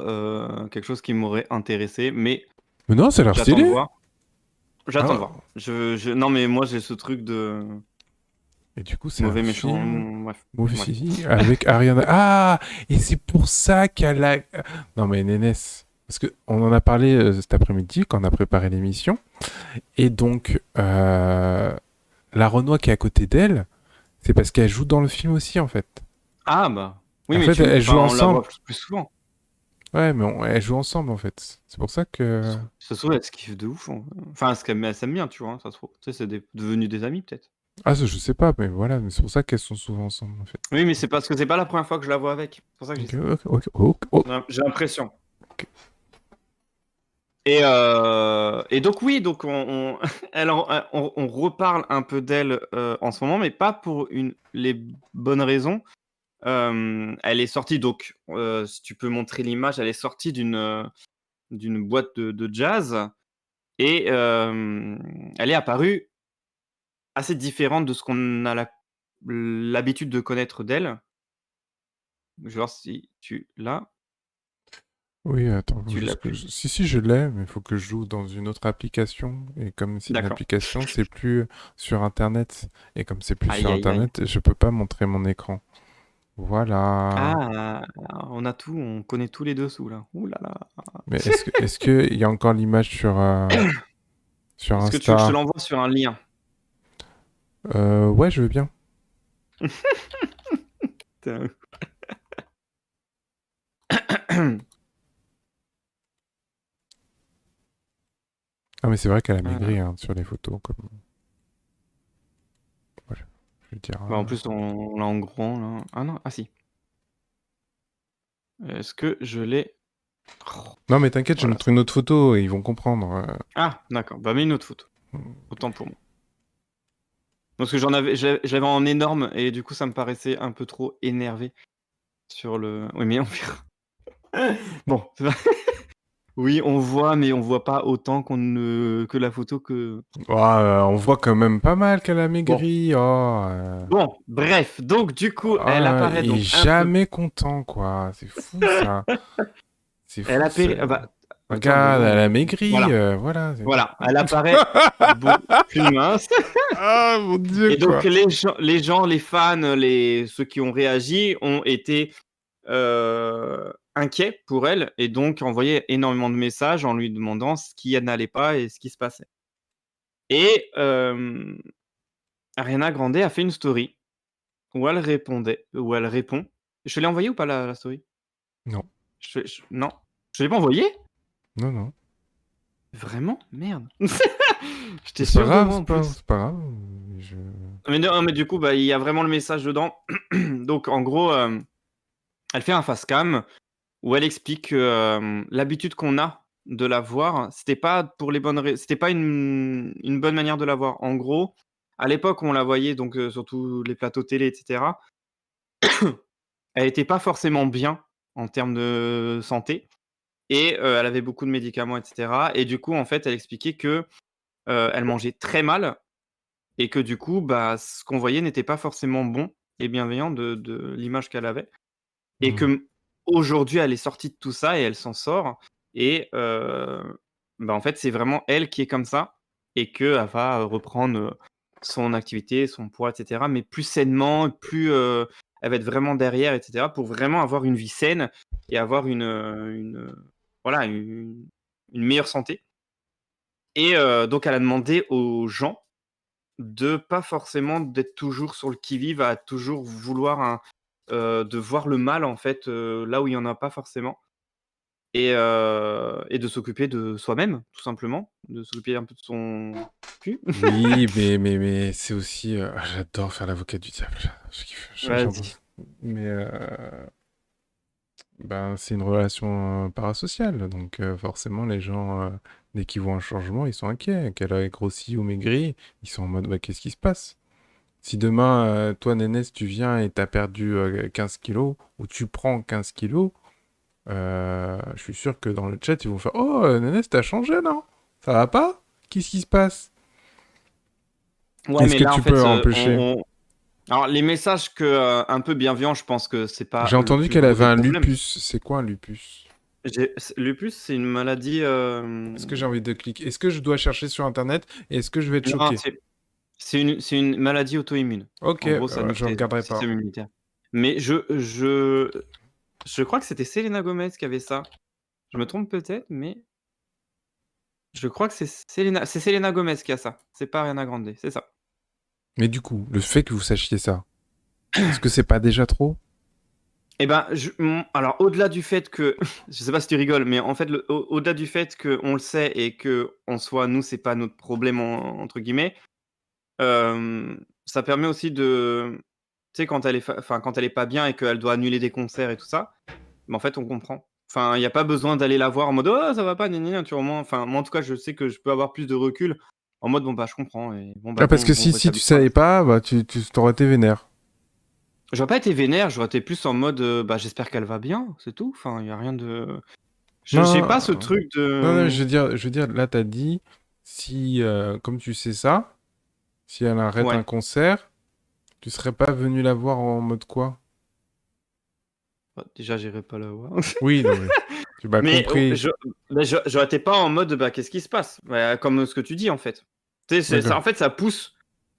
quelque chose qui m'aurait intéressé, mais Mais non, ça a l'air j'attends de stylé. voir. J'attends de Ah. voir. Non, mais moi, j'ai ce truc de Et du coup, c'est mauvais un méchant. film... Bref. Mauvais Bref. film avec Ariana. Ah, et c'est pour ça qu'elle a. Non mais Nénès, parce que on en a parlé cet après-midi quand on a préparé l'émission, et donc la Renoir qui est à côté d'elle, c'est parce qu'elle joue dans le film aussi en fait. Ah, bah. Oui, En mais fait, elles jouent on la voit ensemble. plus souvent. Ouais, mais elles jouent ensemble en fait. C'est pour ça que. Ça se trouve, elle se kiffe de ouf. Enfin, elle s'aime bien, tu vois. Ça se trouve. Tu sais, c'est devenu des amis, peut-être. Ah, ça, je sais pas, mais voilà, mais c'est pour ça qu'elles sont souvent ensemble en fait. Oui, mais c'est parce que c'est pas la première fois que je la vois avec. C'est pour ça que j'ai Ok. j'ai l'impression. Ok. Et donc oui, donc on reparle un peu d'elle en ce moment, mais pas pour les bonnes raisons. Elle est sortie, donc si tu peux montrer l'image, elle est sortie d'une d'une boîte de jazz et elle est apparue assez différente de ce qu'on a l'habitude de connaître d'elle. Je vais voir si tu l'as. Oui, attends, faut Tu l'as juste que plus. si, je l'ai, mais il faut que je joue dans une autre application. Et comme c'est une D'accord. application, c'est plus sur Internet. Et comme c'est plus Aïe, sur aïe, aïe. Internet, je peux pas montrer mon écran. Voilà. Ah, on a tout, on connaît tous les dessous là. Ouh là là. Mais est-ce que il y a encore l'image sur Est-ce que tu veux que je te Insta? l'envoie sur un lien? Ouais, je veux bien. Putain. Ah, mais c'est vrai qu'elle a Voilà. maigri hein, sur les photos. Comme... Voilà, je veux dire. Bah, en plus, on l'a en grand là. Ah non, ah si. Est-ce que je l'ai? Non, mais t'inquiète, je Voilà. montre une autre photo et ils vont comprendre. Ah, d'accord. Bah, mets une autre photo. Autant pour moi. Parce que je l'avais en énorme et du coup, ça me paraissait un peu trop énervé sur le. Oui, mais on verra. Bon, c'est pas- oui, on voit, mais on voit pas autant que la photo que. On voit quand même pas mal qu'elle a Bon. maigri. Bon, bref. Donc, du coup, elle apparaît Il donc est un peu. jamais content, quoi. C'est fou, ça. C'est fou, Elle apparaît. ça. Ah bah, Regarde, attends, elle a bon, maigri. voilà. Voilà. Voilà, elle apparaît beaucoup plus mince. Ah, mon Dieu, Et donc, quoi. les gens, les fans, ceux qui ont réagi ont été inquiets pour elle et donc envoyé énormément de messages en lui demandant ce qui n'allait pas et ce qui se passait. Et Ariana Grande a fait une story où elle répond. Je te l'ai envoyé ou pas la story? Non. Non. Je te l'ai pas envoyé? Non. Vraiment? Merde. J'étais C'est pas sûr de grave, moi en plus. c'est pas grave. Mais non, mais du coup, bah, il y a vraiment le message dedans. Donc, en gros, elle fait un face cam où elle explique que l'habitude qu'on a de la voir, c'était pas pour les c'était pas une bonne manière de la voir. En gros, à l'époque où on la voyait donc sur tous les plateaux télé, etc., elle était pas forcément bien en termes de santé et elle avait beaucoup de médicaments, etc. Et du coup, en fait, elle expliquait que elle mangeait très mal et que du coup, bah, ce qu'on voyait n'était pas forcément bon et bienveillant de l'image qu'elle avait. Et qu'aujourd'hui, elle est sortie de tout ça et elle s'en sort. Et bah, en fait, c'est vraiment elle qui est comme ça et qu'elle va reprendre son activité, son poids, etc. Mais plus sainement, plus elle va être vraiment derrière, etc. pour vraiment avoir une vie saine et avoir voilà, une meilleure santé. Et donc, elle a demandé aux gens de pas forcément d'être toujours sur le qui-vive, à toujours vouloir de voir le mal en fait là où il y en a pas forcément et de s'occuper de soi-même tout simplement, de s'occuper un peu de son cul. Oui, mais c'est aussi. J'adore faire l'avocat du diable. Je kiffe. Vas-y. Mais ben, c'est une relation parasociale. Donc forcément, les gens, dès qu'ils voient un changement, ils sont inquiets. Qu'elle a grossi ou maigri, ils sont en mode bah, qu'est-ce qui se passe? Si demain, toi, Nénès, tu viens et t'as perdu 15 kilos, ou tu prends 15 kilos, je suis sûr que dans le chat, ils vont faire oh, Nénès, t'as changé, non? Ça va pas? Qu'est-ce qui se passe? Ouais, Est-ce mais que là en tu fait peux empêcher? alors les messages un peu bienveillants, je pense que c'est pas J'ai le entendu plus qu'elle gros avait des un problèmes. lupus. C'est quoi un lupus? Lupus, c'est une maladie Est-ce que j'ai envie de cliquer? Est-ce que je dois chercher sur Internet? Et est-ce que je vais être non, choqué? c'est une maladie auto-immune. Ok, En gros, ça nique je regarderai le pas. système immunitaire. Mais je crois que c'était Selena Gomez qui avait ça. Je me trompe peut-être, mais je crois que c'est Selena Gomez qui a ça. C'est pas Ariana Grande, c'est ça. Mais du coup, le fait que vous sachiez ça, est-ce que c'est pas déjà trop? Eh ben, alors au-delà du fait que, je sais pas si tu rigoles, mais en fait, au-delà du fait qu'on le sait et que en soi, nous, c'est pas notre problème entre guillemets, ça permet aussi de, tu sais, quand elle est pas bien et qu'elle doit annuler des concerts et tout ça, mais en fait, on comprend. Enfin, il y a pas besoin d'aller la voir en mode oh ça va pas, tu vois, moi, enfin moi en tout cas, je sais que je peux avoir plus de recul en mode bon bah je comprends et bon bah Ah, parce que on si tu rétablira la savais pas, bah tu t'aurais été vénère. J'aurais pas été vénère, j'aurais été plus en mode bah j'espère qu'elle va bien, c'est tout. Enfin, il y a rien de J'ai Non, pas ce truc non, de. je veux dire, là, t'as dit, si, comme tu sais ça, si elle arrête un Ouais. concert, tu serais pas venu la voir en mode quoi? Bah, déjà, j'irai pas la voir. Oui, non, mais tu m'as Mais compris. j'aurais été pas en mode, bah, qu'est-ce qui se passe? Bah, comme ce que tu dis, en fait. Tu sais, D'accord. en fait, ça pousse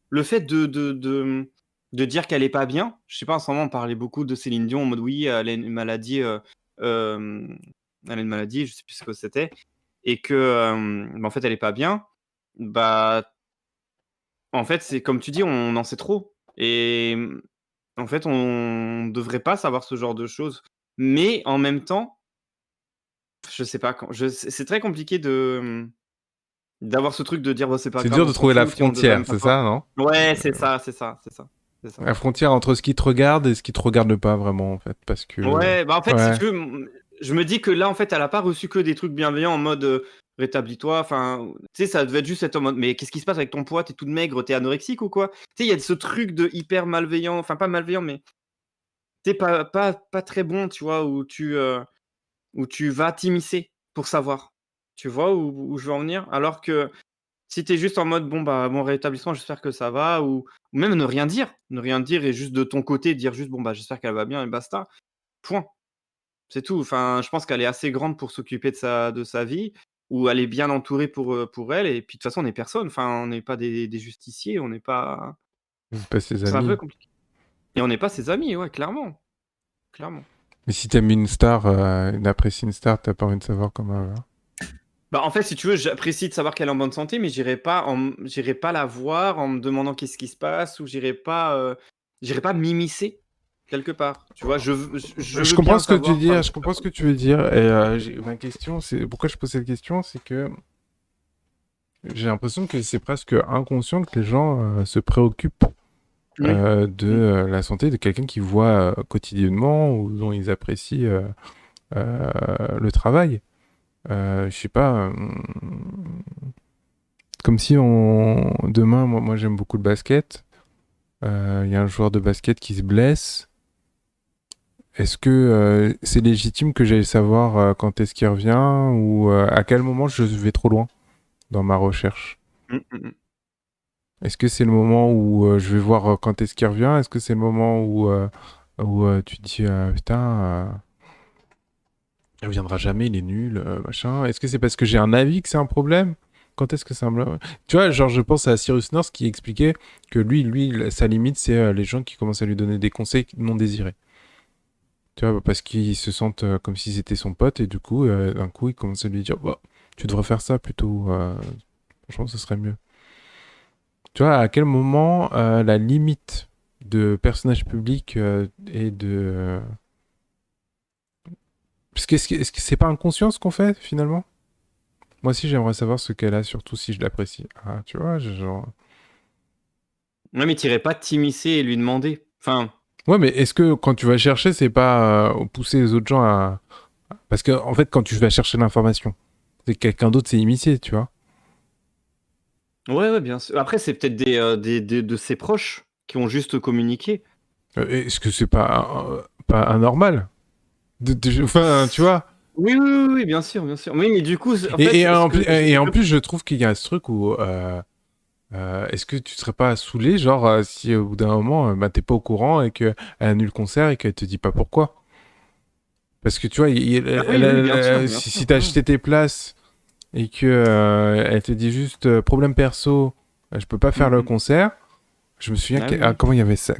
le fait de dire qu'elle est pas bien. Je sais pas, en ce moment, on parlait beaucoup de Céline Dion en mode, oui, elle a une maladie, euh, elle a une maladie, je sais plus ce que c'était, et que, bah, en fait, elle est pas bien. Bah, en fait, c'est comme tu dis, on en sait trop. Et en fait, on devrait pas savoir ce genre de choses. Mais en même temps, je sais pas quand. C'est très compliqué d'avoir ce truc de dire bah, c'est pas C'est grave, dur on de s'en trouver la fout, tu sais, on devrait frontière, même pas c'est savoir. ça, non? Ouais, c'est ça, c'est ça, c'est ça, c'est ça. La frontière entre ce qui te regarde et ce qui te regarde pas vraiment, en fait, parce que... Ouais, bah en fait, si Ouais. tu veux, je me dis que là, en fait, elle a pas reçu que des trucs bienveillants en mode rétablis-toi. Enfin, tu sais, ça devait être juste être en mode mais qu'est-ce qui se passe avec ton poids? T'es toute maigre, t'es anorexique ou quoi? Tu sais, il y a ce truc de hyper malveillant, enfin pas malveillant, mais tu sais, pas très bon, tu vois, où tu vas t'immiscer pour savoir. Tu vois où je veux en venir? Alors que si tu es juste en mode: «Bon, bah, bon rétablissement, j'espère que ça va» ou même ne rien dire. Ne rien dire et juste de ton côté dire juste: «Bon, bah, j'espère qu'elle va bien» et basta. Point. C'est tout. Enfin, je pense qu'elle est assez grande pour s'occuper de sa vie, ou elle est bien entourée pour elle et puis de toute façon on est personne. Enfin, on n'est pas des justiciers, on n'est pas Vous pas ses c'est un peu amis. compliqué et on n'est pas ses amis, ouais, clairement, clairement. Mais si t'aimes une star, apprécies une star, t'as pas envie de savoir comment elle va. Bah, en fait, si tu veux, j'apprécie de savoir qu'elle est en bonne santé, mais j'irai pas la voir en me demandant qu'est-ce qui se passe ou j'irai pas m'immiscer quelque part. Tu vois? Je Je veux comprends bien ce que tu savoir, dis, enfin, je comprends ce que tu veux dire. Et ma question, c'est pourquoi je pose cette question, c'est que j'ai l'impression que c'est presque inconscient que les gens se préoccupent oui. de Mmh. la santé de quelqu'un qu'ils voient quotidiennement ou dont ils apprécient le travail. Je sais pas, comme si demain, moi j'aime beaucoup le basket. Il y a un joueur de basket qui se blesse. Est-ce que c'est légitime que j'aille savoir quand est-ce qu'il revient ou à quel moment je vais trop loin dans ma recherche? Mmh, mmh mh. Est-ce que c'est le moment où je vais voir quand est-ce qu'il revient? Est-ce que c'est le moment où tu te dis putain, il reviendra jamais, il est nul, machin? Est-ce que c'est parce que j'ai un avis que c'est un problème? Quand est-ce que c'est un problème? Tu vois, genre je pense à Cyrus North qui expliquait que sa limite c'est les gens qui commencent à lui donner des conseils non désirés. Tu vois, parce qu'ils se sentent comme si c'était son pote et du coup, d'un coup, ils commencent à lui dire bah, tu devrais faire ça plutôt. Franchement, ce serait mieux. Tu vois, à quel moment la limite de personnage public et de. Parce que est-ce que c'est pas inconscient ce qu'on fait finalement? Moi aussi, j'aimerais savoir ce qu'elle a, surtout si je l'apprécie. Ah, tu vois, genre. Ouais, mais tu pas t'immiscer et lui demander. Enfin, Ouais, mais est-ce que quand tu vas chercher, c'est pas pousser les autres gens à. Parce que, en fait, quand tu vas chercher l'information, c'est que quelqu'un d'autre s'est immiscé, tu vois. ouais, bien sûr. Après, c'est peut-être des de ses proches qui ont juste communiqué. Est-ce que c'est pas anormal enfin, tu vois. Oui, oui, oui, oui, bien sûr, bien sûr. Oui, mais du coup, en fait, Et en plus, je trouve qu'il y a ce truc où est-ce que tu serais pas saoulé, genre si au bout d'un moment, bah, t'es pas au courant et qu'elle annule le concert et qu'elle te dit pas pourquoi? Parce que tu vois, Ah oui, oui, bien sûr, bien si sûr. t'as acheté tes places et que elle te dit juste problème perso, je peux pas faire le Mhm. concert. Je me souviens Ah oui. comment il y avait ça.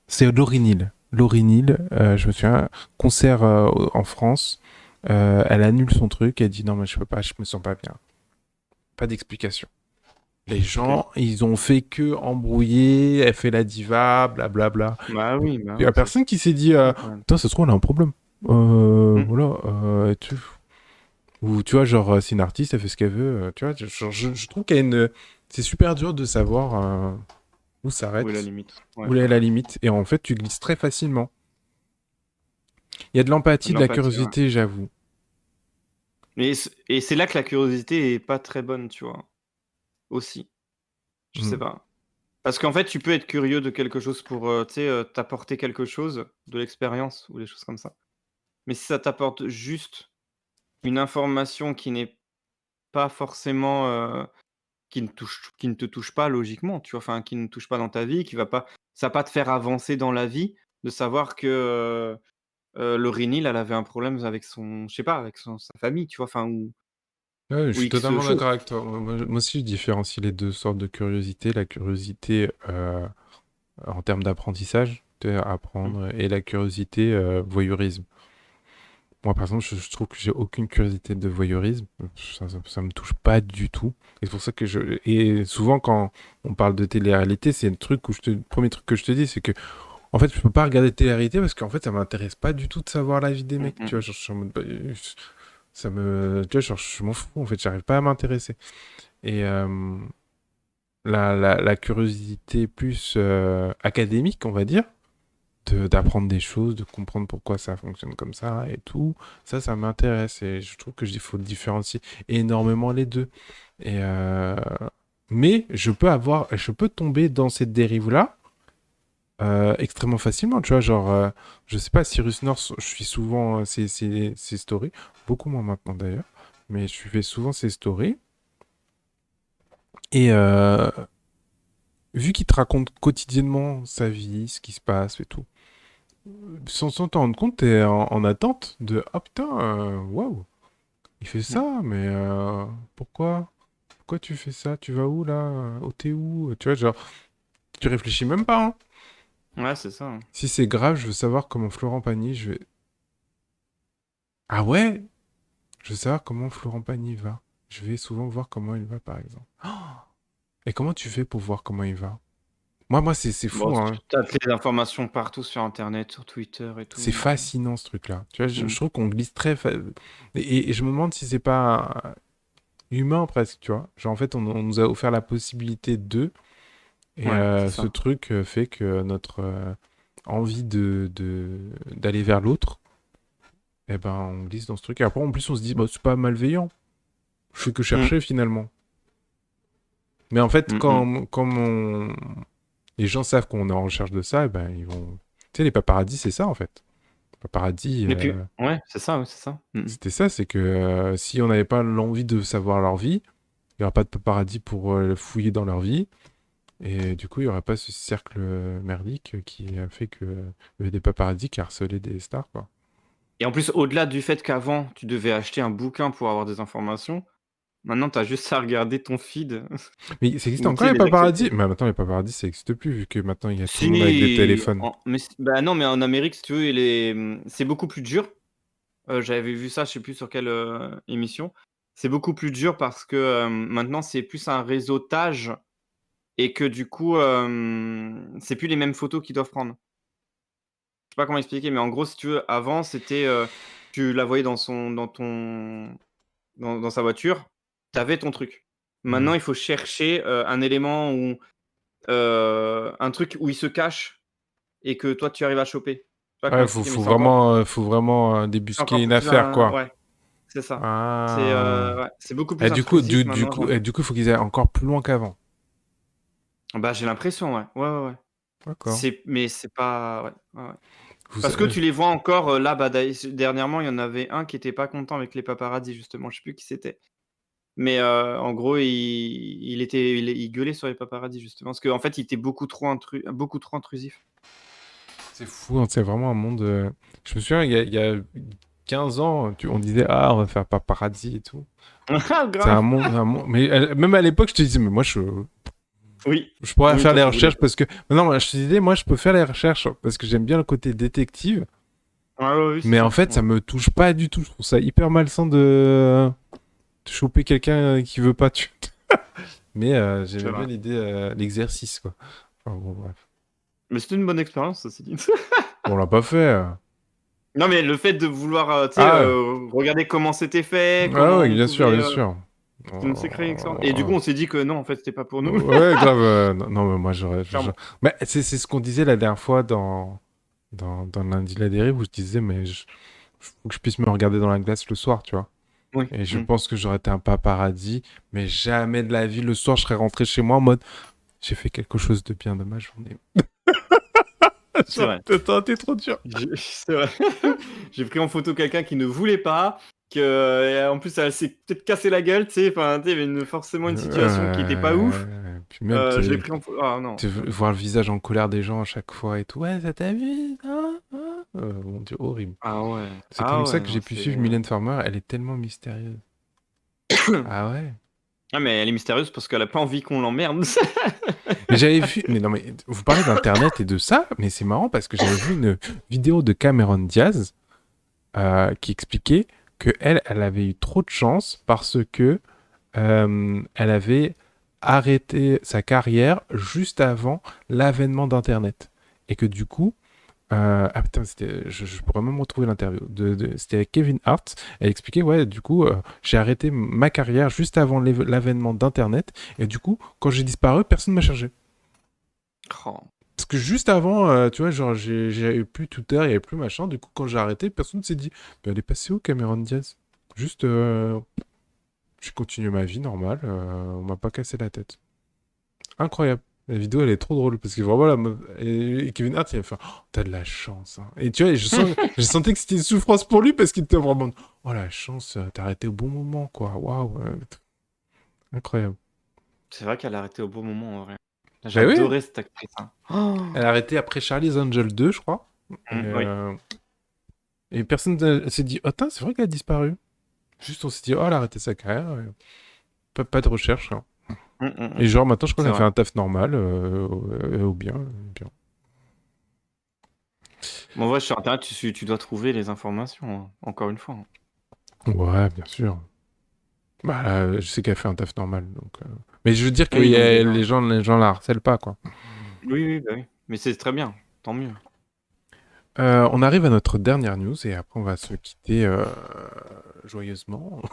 C'est Laurie Neal. Laurie Neal, je me souviens, concert en France. Elle annule son truc, elle dit non mais je peux pas, je me sens pas bien. Pas d'explication. Les gens, ils ont fait que embrouiller, elle fait la diva, blablabla. Bah oui, bah Il y a oui, ça, personne qui s'est dit c'est quand même. putain, ça se trouve, elle a un problème. Mm. Voilà. Ou tu vois, genre, c'est une artiste, elle fait ce qu'elle veut. Tu vois, je trouve qu'il y a une. C'est super dur de savoir où Où est la s'arrête, limite? Ouais. où est la limite. Et en fait, tu glisses très facilement. Il y a de l'empathie, de la L'empathie, ouais. curiosité, j'avoue. Et c'est là que la curiosité est pas très bonne, tu vois. Aussi. Je sais Mm. pas. Parce qu'en fait, tu peux être curieux de quelque chose pour, tu sais, t'apporter quelque chose, de l'expérience ou des choses comme ça. Mais si ça t'apporte juste une information qui n'est pas forcément qui ne te touche pas logiquement, tu vois, enfin qui ne touche pas dans ta vie, ça va pas te faire avancer dans la vie de savoir que Laurie Neal, elle avait un problème avec son, je sais pas, avec sa famille, tu vois, enfin Ouais, je ou suis X totalement chose. d'accord avec toi. Moi aussi, je différencie les deux sortes de curiosité. La curiosité en termes d'apprentissage, apprendre, et la curiosité voyeurisme. Moi, par exemple, je trouve que j'ai aucune curiosité de voyeurisme. Ça me touche pas du tout. Et c'est pour ça que Et souvent, quand on parle de télé-réalité, c'est le premier truc que je te dis, c'est que, en fait, je peux pas regarder télé-réalité parce qu'en fait, ça m'intéresse pas du tout de savoir la vie des mecs. Tu vois, genre, je suis en mode, tu vois, genre, je m'en fous, en fait, j'arrive pas à m'intéresser. Et la curiosité plus académique, on va dire, d'apprendre des choses, de comprendre pourquoi ça fonctionne comme ça et tout. Ça m'intéresse et je trouve que il faut différencier énormément les deux. Et mais je peux tomber dans cette dérive-là extrêmement facilement, tu vois, genre, je sais pas, Cyrus North, je suis souvent ses stories, beaucoup moins maintenant d'ailleurs, mais je suivais souvent ses stories. Et vu qu'il te raconte quotidiennement sa vie, ce qui se passe et tout, sans t'en rendre compte, t'es en attente de ah putain, waouh, il fait ça, mais pourquoi? Pourquoi tu fais ça? Tu vas où là? Oh, t'es où? Tu vois, genre, tu réfléchis même pas, hein. Ouais, c'est ça. Si c'est grave, je veux savoir comment Florent Pagny, Ah ouais? Je veux savoir comment Florent Pagny va. Je vais souvent voir comment il va, par exemple. Et comment tu fais pour voir comment il va? Moi, c'est fou, Bon, hein. tu tapes les informations partout sur internet, sur Twitter et tout. C'est fascinant ce truc-là. Tu vois, je trouve qu'on glisse et je me demande si c'est pas humain presque, tu vois. Genre en fait, on nous a offert la possibilité de. Et Ouais, c'est ce ça. truc fait que notre envie d'aller vers l'autre, eh ben, on glisse dans ce truc. Et après, en plus, on se dit, bah, c'est pas malveillant. Je fais que chercher finalement. Mais en fait, les gens savent qu'on est en recherche de ça, eh ben, ils vont. Tu sais, les paparazzis, c'est ça en fait. Paparazzi, Et puis, ouais, c'est ça. c'était ça, c'est que si on n'avait pas l'envie de savoir leur vie, il n'y aura pas de paparazzi pour fouiller dans leur vie. Et du coup, il n'y aurait pas ce cercle merdique qui a fait que il y avait des paparazzis qui harcelaient des stars, quoi. Et en plus, au-delà du fait qu'avant, tu devais acheter un bouquin pour avoir des informations, maintenant, tu as juste à regarder ton feed. Mais ça existe Ou, tu encore sais, les les accepter. paparazzis? Mais maintenant, les paparazzis, ça n'existe plus, vu que maintenant, il y a tout le monde avec des Si, téléphones. bah non, mais en Amérique, si tu veux, c'est beaucoup plus dur. J'avais vu ça, je sais plus sur quelle émission. C'est beaucoup plus dur parce que maintenant, c'est plus un réseautage et que du coup, c'est plus les mêmes photos qu'ils doivent prendre. Je sais pas comment expliquer, mais en gros, si tu veux, avant, c'était tu la voyais dans sa voiture, tu avais ton truc. Maintenant, il faut chercher un élément ou un truc où il se cache et que toi, tu arrives à choper. Je sais pas comment Ouais, expliquer, mais c'est encore faut vraiment c'est débusquer encore une plus affaire, quoi. ouais, c'est ça. Ah. Ouais, c'est beaucoup Et plus intrusif maintenant, j'ai du coup, il faut qu'ils aillent encore plus loin qu'avant. bah, j'ai l'impression, ouais. Ouais. D'accord. Mais c'est pas ouais. Vous Parce que savez- tu les vois encore, là, bah, dernièrement, il y en avait un qui était pas content avec les paparazzis, justement, je sais plus qui c'était. Mais en gros, il gueulait sur les paparazzis, justement, parce qu'en fait, il était beaucoup trop intrusif. C'est fou, hein, c'est vraiment un monde. Je me souviens, il y a 15 ans, on disait, ah, on va faire paparazzi et tout. C'est Grave. un monde. Mais même à l'époque, je te disais, mais moi, Oui. je pourrais Oui, faire toi, les tu recherches voulais. parce que. Non, moi, je te disais, moi, je peux faire les recherches parce que j'aime bien le côté détective. Oui, c'est Mais ça. en fait, ça me touche pas du tout. Je trouve ça hyper malsain de choper quelqu'un qui veut pas tuer. Mais C'est j'aimais bien vrai. l'idée, l'exercice, quoi. Enfin, bon, bref. Mais c'était une bonne expérience, ceci dit. On l'a pas fait. Non, mais le fait de vouloir, tu sais, Ah ouais. regarder comment c'était fait, Ah comment ouais, on bien sûr, pouvait, bien sûr. c'est une sacrée expérience. Et du coup, on s'est dit que non, en fait, c'était pas pour nous. Ouais, grave. Non, mais moi, Clairement. Mais c'est ce qu'on disait la dernière fois dans Lundi la dérive où je disais, mais faut que je puisse me regarder dans la glace le soir, tu vois. Oui. Et je pense que j'aurais été un paparazzi, mais jamais de la vie le soir, je serais rentré chez moi en mode, j'ai fait quelque chose de bien de ma journée. C'est vrai. T'es trop dur. C'est vrai. J'ai pris en photo quelqu'un qui ne voulait pas. En plus, elle s'est peut-être cassé la gueule, tu sais. Enfin, tu sais, il y avait forcément une situation qui était pas ouf. Puis même, Je l'ai pris en. Ah non. voir le visage en colère des gens à chaque fois et tout. Ouais, ça t'a vu? Mon Dieu, horrible. Ah ouais. C'est Ah comme ça ouais, que non, j'ai pu c'est- suivre Mylène Farmer. Elle est tellement mystérieuse. Ah ouais. Ah, mais elle est mystérieuse parce qu'elle a pas envie qu'on l'emmerde. Mais j'avais vu. Mais non, mais vous parlez d'internet et de ça, mais c'est marrant parce que j'avais vu une vidéo de Cameron Diaz qui expliquait que elle avait eu trop de chance parce que elle avait arrêté sa carrière juste avant l'avènement d'Internet. Et que du coup, ah putain, je pourrais même retrouver l'interview. C'était avec Kevin Hart. Elle expliquait, ouais, du coup, j'ai arrêté ma carrière juste avant l'avènement d'Internet. Et du coup, quand j'ai disparu, personne ne m'a cherché. Oh. Parce que juste avant, tu vois, genre, j'avais plus Twitter, il n'y avait plus machin. Du coup, quand j'ai arrêté, personne ne s'est dit, mais elle est passée où, Cameron Diaz? Juste, j'ai continué ma vie normale, on m'a pas cassé la tête. Incroyable. La vidéo, elle est trop drôle parce que vraiment, la meuf... et Kevin Hart, il va faire oh, t'as de la chance. Hein. Et tu vois, je sentais que c'était une souffrance pour lui parce qu'il était vraiment oh la chance, t'as arrêté au bon moment, quoi. Waouh. Incroyable. C'est vrai qu'elle a arrêté au bon moment, en vrai. Bah oui. J'adorais cette actrice. Hein. Elle a arrêté après Charlie's Angel 2, je crois. Oui. Et personne s'est dit, oh, c'est vrai qu'elle a disparu. Juste, on s'est dit, oh, elle a arrêté sa carrière. Pas de recherche. Hein. Et genre, maintenant, je crois qu'elle fait un taf normal. Ou bien. Bon, en vrai, sur Internet, tu dois trouver les informations, hein, encore une fois. Hein. Ouais, bien sûr. Bah, je sais qu'elle fait un taf normal. Donc, mais je veux dire que Oui, les gens la harcèlent pas, quoi. Oui, bah oui. Mais c'est très bien. Tant mieux. On arrive à notre dernière news et après, on va se quitter joyeusement.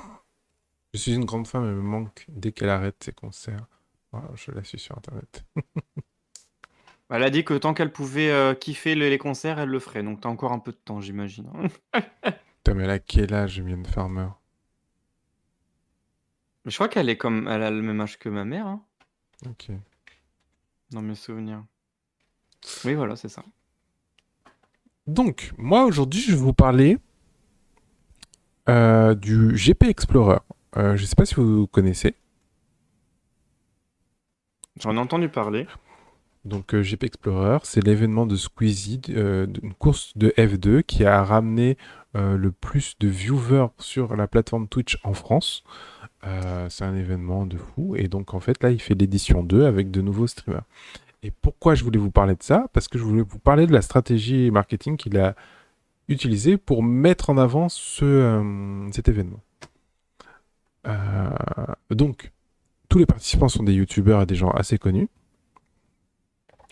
Je suis une grande femme, elle me manque dès qu'elle arrête ses concerts. Voilà, je la suis sur Internet. Elle a dit que tant qu'elle pouvait kiffer les concerts, elle le ferait. Donc t'as encore un peu de temps, j'imagine. Putain, mais elle a quel âge, Mylène Farmer? Mais je crois qu'elle elle a le même âge que ma mère, hein, Ok. dans mes souvenirs. Oui, voilà, c'est ça. Donc, moi, aujourd'hui, je vais vous parler du GP Explorer. Je sais pas si vous connaissez. J'en ai entendu parler. Donc, GP Explorer, c'est l'événement de Squeezie, une course de F2 qui a ramené le plus de viewers sur la plateforme Twitch en France. C'est un événement de fou. Et donc, en fait, là, il fait l'édition 2 avec de nouveaux streamers. Et pourquoi je voulais vous parler de ça? Parce que je voulais vous parler de la stratégie marketing qu'il a utilisée pour mettre en avant cet événement. Donc, tous les participants sont des youtubeurs et des gens assez connus.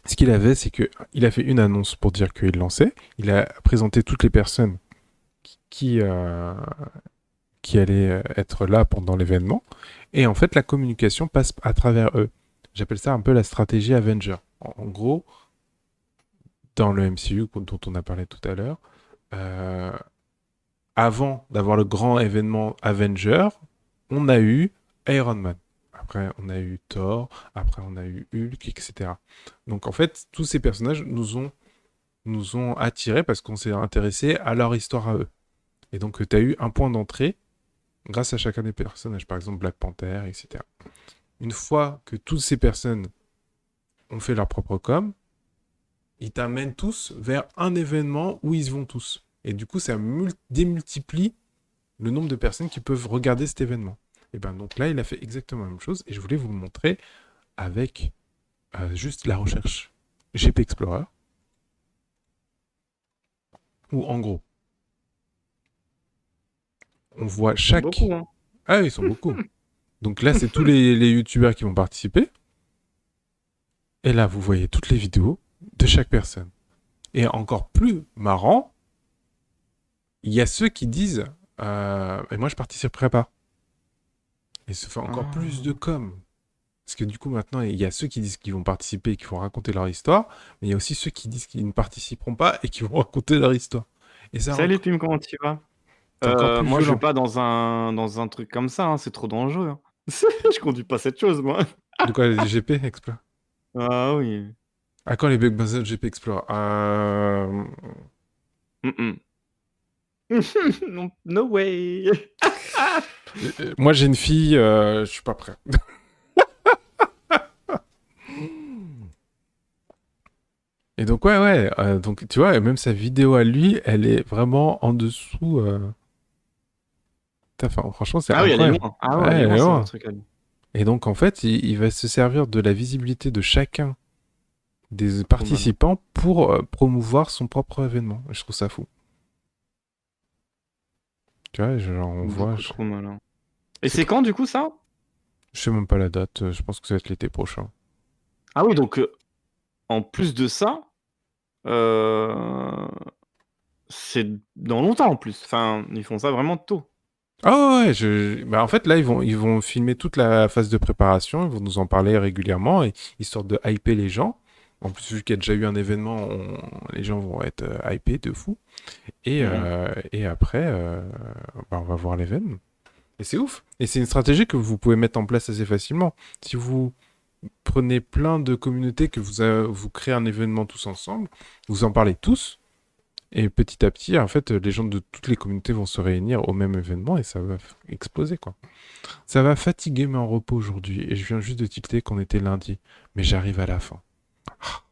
Ce qu'il avait, c'est qu'il a fait une annonce pour dire qu'il lançait. Il a présenté toutes les personnes qui allaient être là pendant l'événement. Et en fait, la communication passe à travers eux. J'appelle ça un peu la stratégie Avenger. En gros, dans le MCU dont on a parlé tout à l'heure, avant d'avoir le grand événement Avenger, on a eu Iron Man. Après, on a eu Thor. Après, on a eu Hulk, etc. Donc, en fait, tous ces personnages nous ont attirés parce qu'on s'est intéressé à leur histoire à eux. Et donc, tu as eu un point d'entrée grâce à chacun des personnages. Par exemple, Black Panther, etc. Une fois que toutes ces personnes ont fait leur propre com, ils t'amènent tous vers un événement où ils vont tous. Et du coup, ça démultiplie le nombre de personnes qui peuvent regarder cet événement. Et bien donc là, il a fait exactement la même chose. Et je voulais vous le montrer avec juste la recherche GP Explorer. Où en gros, on voit chaque... Beaucoup, hein. Ah oui, ils sont beaucoup. Donc là, c'est tous les youtubeurs qui vont participer. Et là, vous voyez toutes les vidéos de chaque personne. Et encore plus marrant, il y a ceux qui disent et moi, je participerai pas. Et ça fait encore plus de com. Parce que du coup, maintenant, il y a ceux qui disent qu'ils vont participer et qui vont raconter leur histoire. Mais il y a aussi ceux qui disent qu'ils ne participeront pas et qui vont raconter leur histoire. Et ça Salut Pim, comment tu vas? Moi, je vais pas dans un truc comme ça, hein, c'est trop dangereux. Hein. Je conduis pas cette chose, moi. De quoi, les GP Explorer? Ah oui. À quand les Bug Buzzer GP Explorer Non, no way. Moi, j'ai une fille, je suis pas prêt. Et donc, ouais, donc, tu vois, même sa vidéo à lui, elle est vraiment en dessous. Enfin, franchement, c'est Ah oui, elle est incroyable. loin. Ah ouais, Ouais, elle est elle est loin, loin. ce truc à lui. Et donc, en fait, il va se servir de la visibilité de chacun des participants pour promouvoir son propre événement. Je trouve ça fou. Tu vois, genre, on voit. Beaucoup trop malin. Et c'est quand, du coup, ça? Je sais même pas la date, je pense que ça va être l'été prochain. Ah oui, donc, en plus de ça, c'est dans longtemps, en plus. Enfin, ils font ça vraiment tôt. Ah ouais, bah, en fait, là, ils vont filmer toute la phase de préparation, ils vont nous en parler régulièrement, histoire de hyper les gens. En plus, vu qu'il y a déjà eu un événement, les gens vont être hypés de fou. Et après, bah, on va voir l'événement. Et c'est ouf. Et c'est une stratégie que vous pouvez mettre en place assez facilement. Si vous prenez plein de communautés, que vous créez un événement tous ensemble, vous en parlez tous, et petit à petit, en fait, les gens de toutes les communautés vont se réunir au même événement et ça va exploser, quoi. Ça va fatiguer mes en repos aujourd'hui. Et je viens juste de tilter qu'on était lundi. Mais j'arrive à la fin. Ah.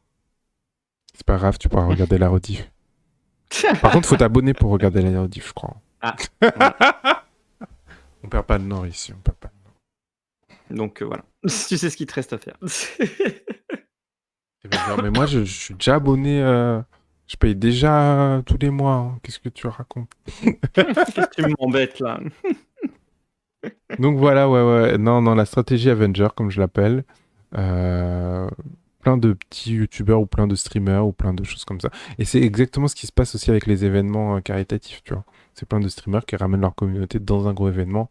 C'est pas grave, tu pourras regarder la rediff. Par contre, faut t'abonner pour regarder la rediff, je crois. Ah. On perd pas de nord ici, on perd pas de nord. Donc voilà. Tu sais ce qu'il te reste à faire. Eh ben, non, mais moi, je suis déjà abonné. Je paye déjà tous les mois. Hein. Qu'est-ce que tu racontes? Qu'est-ce que tu m'embêtes là? Donc voilà, ouais. Non, la stratégie Avenger, comme je l'appelle. Plein de petits youtubeurs ou plein de streamers ou plein de choses comme ça. Et c'est exactement ce qui se passe aussi avec les événements caritatifs, tu vois. C'est plein de streamers qui ramènent leur communauté dans un gros événement.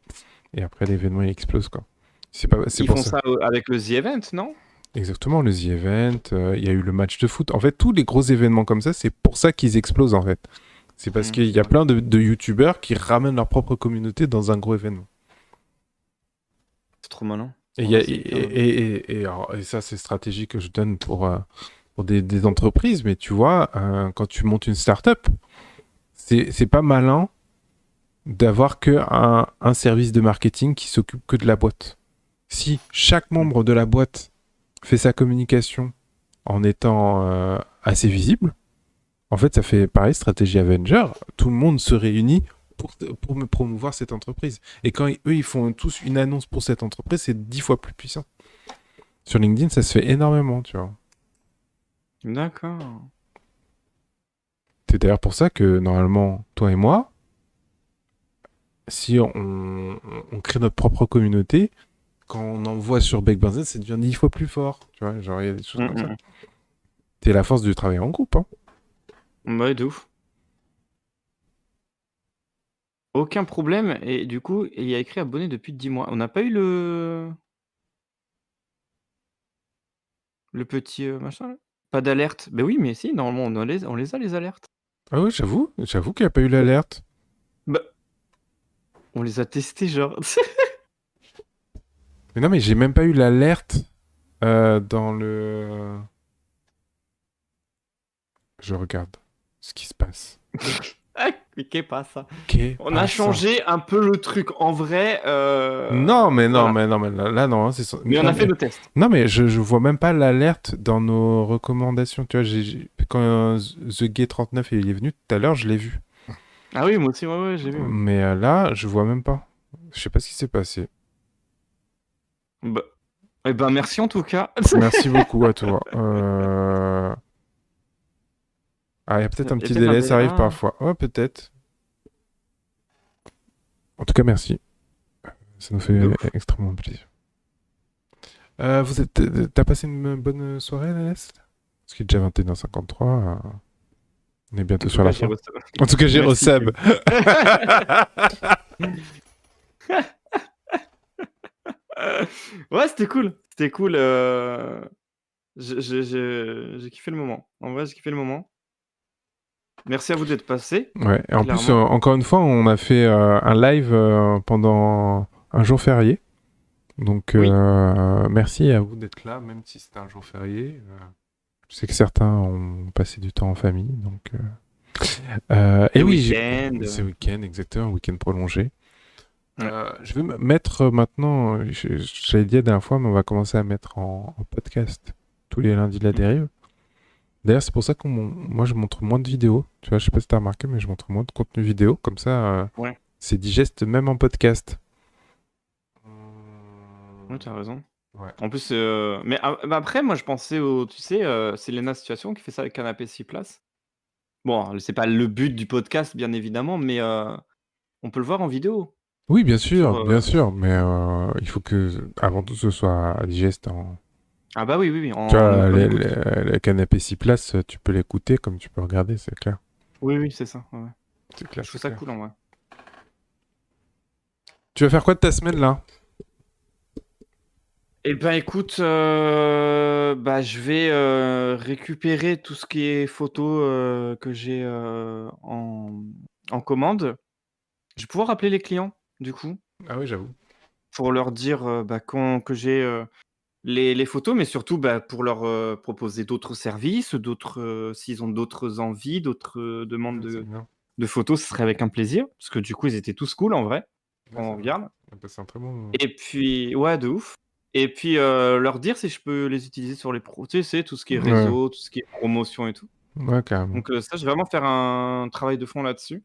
Et après, l'événement, il explose, quoi. C'est Ils pour font ça avec le The Event, non? Exactement, le The Event, il y a eu le match de foot. En fait, tous les gros événements comme ça, c'est pour ça qu'ils explosent, en fait. C'est parce qu'il y a plein de youtubeurs qui ramènent leur propre communauté dans un gros événement. C'est trop malin. Et ça, c'est stratégie que je donne pour des entreprises. Mais tu vois, quand tu montes une start-up, c'est pas malin d'avoir un service de marketing qui s'occupe que de la boîte. Si chaque membre de la boîte fait sa communication en étant assez visible, en fait, ça fait pareil, stratégie Avenger. Tout le monde se réunit pour me promouvoir cette entreprise. Et quand eux, ils font tous une annonce pour cette entreprise, c'est 10 fois plus puissant. Sur LinkedIn, ça se fait énormément, tu vois. D'accord. C'est d'ailleurs pour ça que, normalement, toi et moi, si on crée notre propre communauté, quand on envoie sur Bec Benzen, ça devient 10 fois plus fort. Tu vois, genre, il y a des choses comme ça. C'est la force du travail en groupe, hein. Ouais, de ouf. Aucun problème. Et du coup, il y a écrit abonné depuis 10 mois. On n'a pas eu le petit machin là? Pas d'alerte. Ben oui, mais si, normalement, on les a, les alertes. Ah ouais, j'avoue qu'il n'y a pas eu l'alerte. Bah, on les a testés, genre. Mais non, mais j'ai même pas eu l'alerte dans le... Je regarde ce qui se passe. Mais qu'est pas ça? On Ah, a changé un peu le truc. En vrai. Non, mais voilà. là, non. Mais on a fait le test. Non, mais je vois même pas l'alerte dans nos recommandations. Tu vois, quand The Gay 39 il est venu tout à l'heure, je l'ai vu. Ah oui, moi aussi, ouais, j'ai vu. Mais là, je vois même pas. Je sais pas ce qui s'est passé. Bah, eh ben, merci en tout cas. Merci beaucoup à toi. Ah, il y a peut-être un petit délai, ça arrive parfois. Ouais, peut-être. En tout cas, merci. Ça nous fait extrêmement plaisir. T'as passé une bonne soirée, Lès? Parce qu'il est déjà 21h53. On est bientôt sur la fin. En tout cas, j'ai resub. Ouais, c'était cool. C'était cool. J'ai kiffé le moment. En vrai, j'ai kiffé le moment. Merci à vous d'être passés. Ouais, et en plus, encore une fois, on a fait un live pendant un jour férié. Donc, merci à vous d'être là, même si c'était un jour férié. Je sais que certains ont passé du temps en famille, donc Et Le oui, week-end. c'est week-end, exactement, week-end prolongé. Ouais. Je vais me mettre maintenant, j'avais dit la dernière fois, mais on va commencer à mettre en podcast tous les lundis de la dérive. D'ailleurs, c'est pour ça que moi je montre moins de vidéos. Tu vois, je sais pas si t'as remarqué, mais je montre moins de contenu vidéo. Comme ça, Ouais. c'est digeste même en podcast. Ouais, t'as raison. Ouais. En plus, mais bah après, moi, je pensais au, tu sais, c'est Lena Situation qui fait ça avec Canapé 6 places. Bon, c'est pas le but du podcast, bien évidemment, mais on peut le voir en vidéo. Oui, bien Sur, sûr, mais il faut que, avant tout, ce soit digeste en. Ah bah oui, oui, oui, Tu vois, en écoute. le canapé 6 places, tu peux l'écouter comme tu peux regarder, c'est clair. Oui, oui, c'est ça. Ouais. C'est clair. Je trouve c'est ça clair. cool en vrai. Tu vas faire quoi de ta semaine là? Eh ben écoute, bah, je vais récupérer tout ce qui est photo que j'ai en commande. Je vais pouvoir appeler les clients, du coup, Ah oui, j'avoue. pour leur dire bah, que j'ai les photos, mais surtout bah, pour leur proposer d'autres services, s'ils ont d'autres envies, d'autres demandes Ouais, c'est bien. de photos, ce serait avec un plaisir, parce que du coup, ils étaient tous cool en vrai, Ouais, quand c'est on vrai. regarde. On a passé un très bon moment. Et puis, ouais, de ouf. Et puis, leur dire si je peux les utiliser sur les tu sais, tout ce qui est Ouais, réseau, tout ce qui est promotion et tout. ouais, carrément. Donc, ça, je vais vraiment faire un travail de fond là-dessus.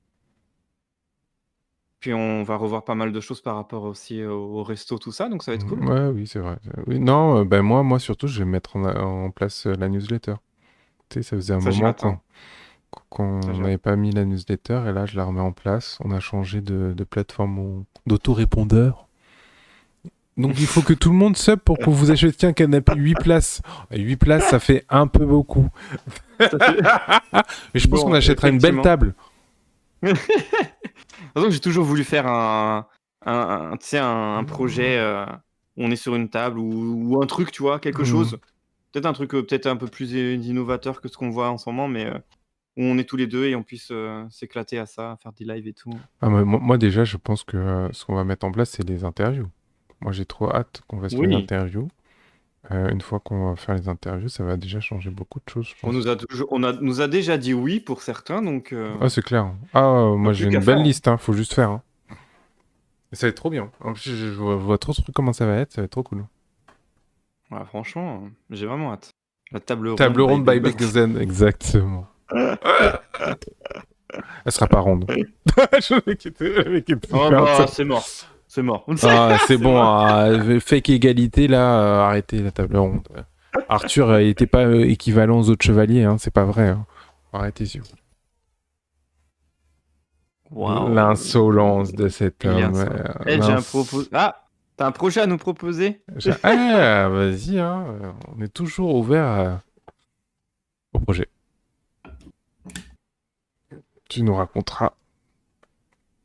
Puis, on va revoir pas mal de choses par rapport aussi au resto, tout ça, donc ça va être cool. Ouais, oui, c'est vrai. Oui, non, ben moi surtout, je vais mettre en place la newsletter. Tu sais, ça faisait un Ça, j'ai moment hâte, hein. qu'on Ça, j'ai hâte. n'avait pas mis la newsletter et là, je la remets en place. On a changé de plateforme d'autorépondeur. Donc, il faut que tout le monde sub pour que vous achetiez un canapé 8 places. 8 places, ça fait un peu beaucoup. Ça fait- Mais je pense Bon, qu'on achètera une belle effectivement. table. De toute façon, j'ai toujours voulu faire tu sais, un projet où on est sur une table ou un truc, tu vois, quelque chose. Peut-être un truc peut-être un peu plus innovateur que ce qu'on voit en ce moment, mais où on est tous les deux et on puisse s'éclater à ça, faire des lives et tout. Ah, moi, déjà, je pense que ce qu'on va mettre en place, c'est les interviews. Moi, j'ai trop hâte qu'on fasse une Oui, interview. Une fois qu'on va faire les interviews, ça va déjà changer beaucoup de choses, je on pense. nous a déjà dit oui pour certains, donc Ah, c'est clair. Ah, moi, j'ai plus une qu'à belle faire. liste, hein. Faut juste faire. Hein. Et ça va être trop bien. En plus, je vois trop de trucs comment ça va être trop cool. Ouais, franchement, j'ai vraiment hâte. La table ronde. Table ronde by Beck. Begzen, exactement. Elle sera pas ronde. Le mec était Oh super bah, sad. c'est mort. C'est mort. Ah, c'est C'est bon, mort. fake égalité là, arrêtez la table ronde. Arthur, il était pas équivalent aux autres chevaliers, hein, c'est pas vrai. Hein. Arrêtez, s'il vous plaît. Waouh. L'insolence de cet Il est homme. insolent. Eh, j'ai un Ah, t'as un projet à nous proposer? Ah, vas-y, hein, on est toujours ouvert au projet. Tu nous raconteras.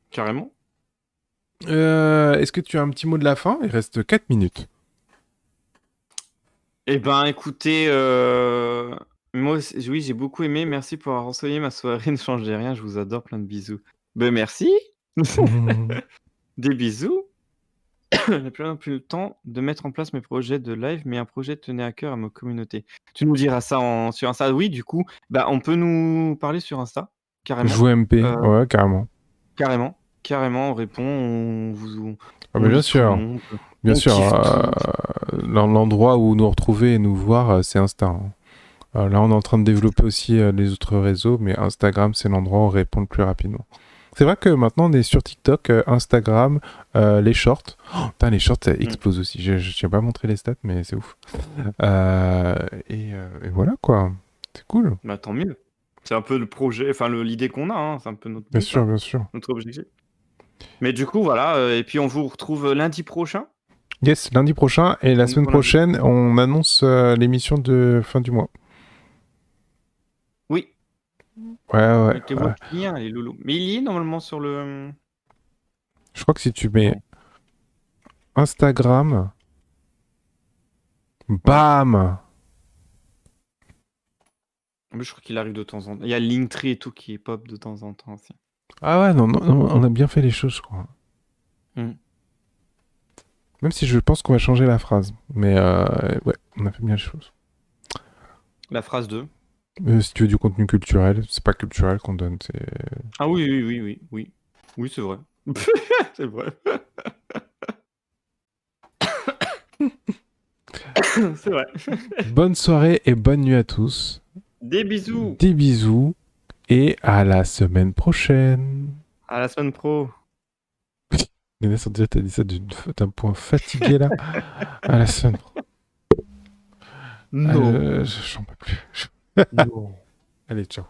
Carrément. Est-ce que tu as un petit mot de la fin? Il reste 4 minutes. Eh ben, écoutez, moi aussi, oui, j'ai beaucoup aimé. Merci pour avoir ensoleillé ma soirée. Ne changez rien, je vous adore. Plein de bisous. Ben, merci. Des bisous. Je n'ai plus le temps de mettre en place mes projets de live, mais un projet tenait à cœur à ma communauté. Tu nous diras ça sur Insta. Oui, du coup, bah, on peut nous parler sur Insta, carrément. Jouer MP, Euh, ouais, carrément. Carrément, on répond, on Ah, mais bien lit tout le sûr. monde, Bien on sûr, kiffe tout. l'endroit où nous retrouver et nous voir, c'est Insta. Hein. Là, on est en train de développer aussi les autres réseaux, mais Instagram, c'est l'endroit où on répond le plus rapidement. C'est vrai que maintenant, on est sur TikTok, Instagram, les shorts. Oh, putain, les shorts, ça explose aussi. Je n'ai pas montré les stats, mais c'est ouf. Et voilà, quoi. C'est cool. Bah, tant mieux. C'est un peu le projet, enfin l'idée qu'on a, hein. C'est un peu notre Bien but, sûr, hein, bien sûr. notre objectif. Mais du coup, voilà, et puis on vous retrouve lundi prochain. Yes, lundi prochain. Et la semaine prochaine, on annonce l'émission de fin du mois. Oui. Ouais. Mettez-vous un petit lien, les loulous. Mais il y est normalement sur le... Je crois que si tu mets Instagram, bam! Je crois qu'il arrive de temps en temps. Il y a Linktree et tout qui est pop de temps en temps aussi. Ah ouais, non, on a bien fait les choses, je crois. Mm. Même si je pense qu'on va changer la phrase. Mais ouais, on a fait bien les choses. La phrase 2. Si tu veux du contenu culturel, c'est pas culturel qu'on donne, c'est... Ah oui, oui, oui, oui, oui. Oui, c'est vrai. C'est vrai. C'est vrai. Bonne soirée et bonne nuit à tous. Des bisous. Des bisous et à la semaine prochaine. À la semaine pro. Inès, on dirait que t'as dit ça d'un point fatigué là. À la semaine pro. Non. J'en peux plus. Non. Allez, ciao.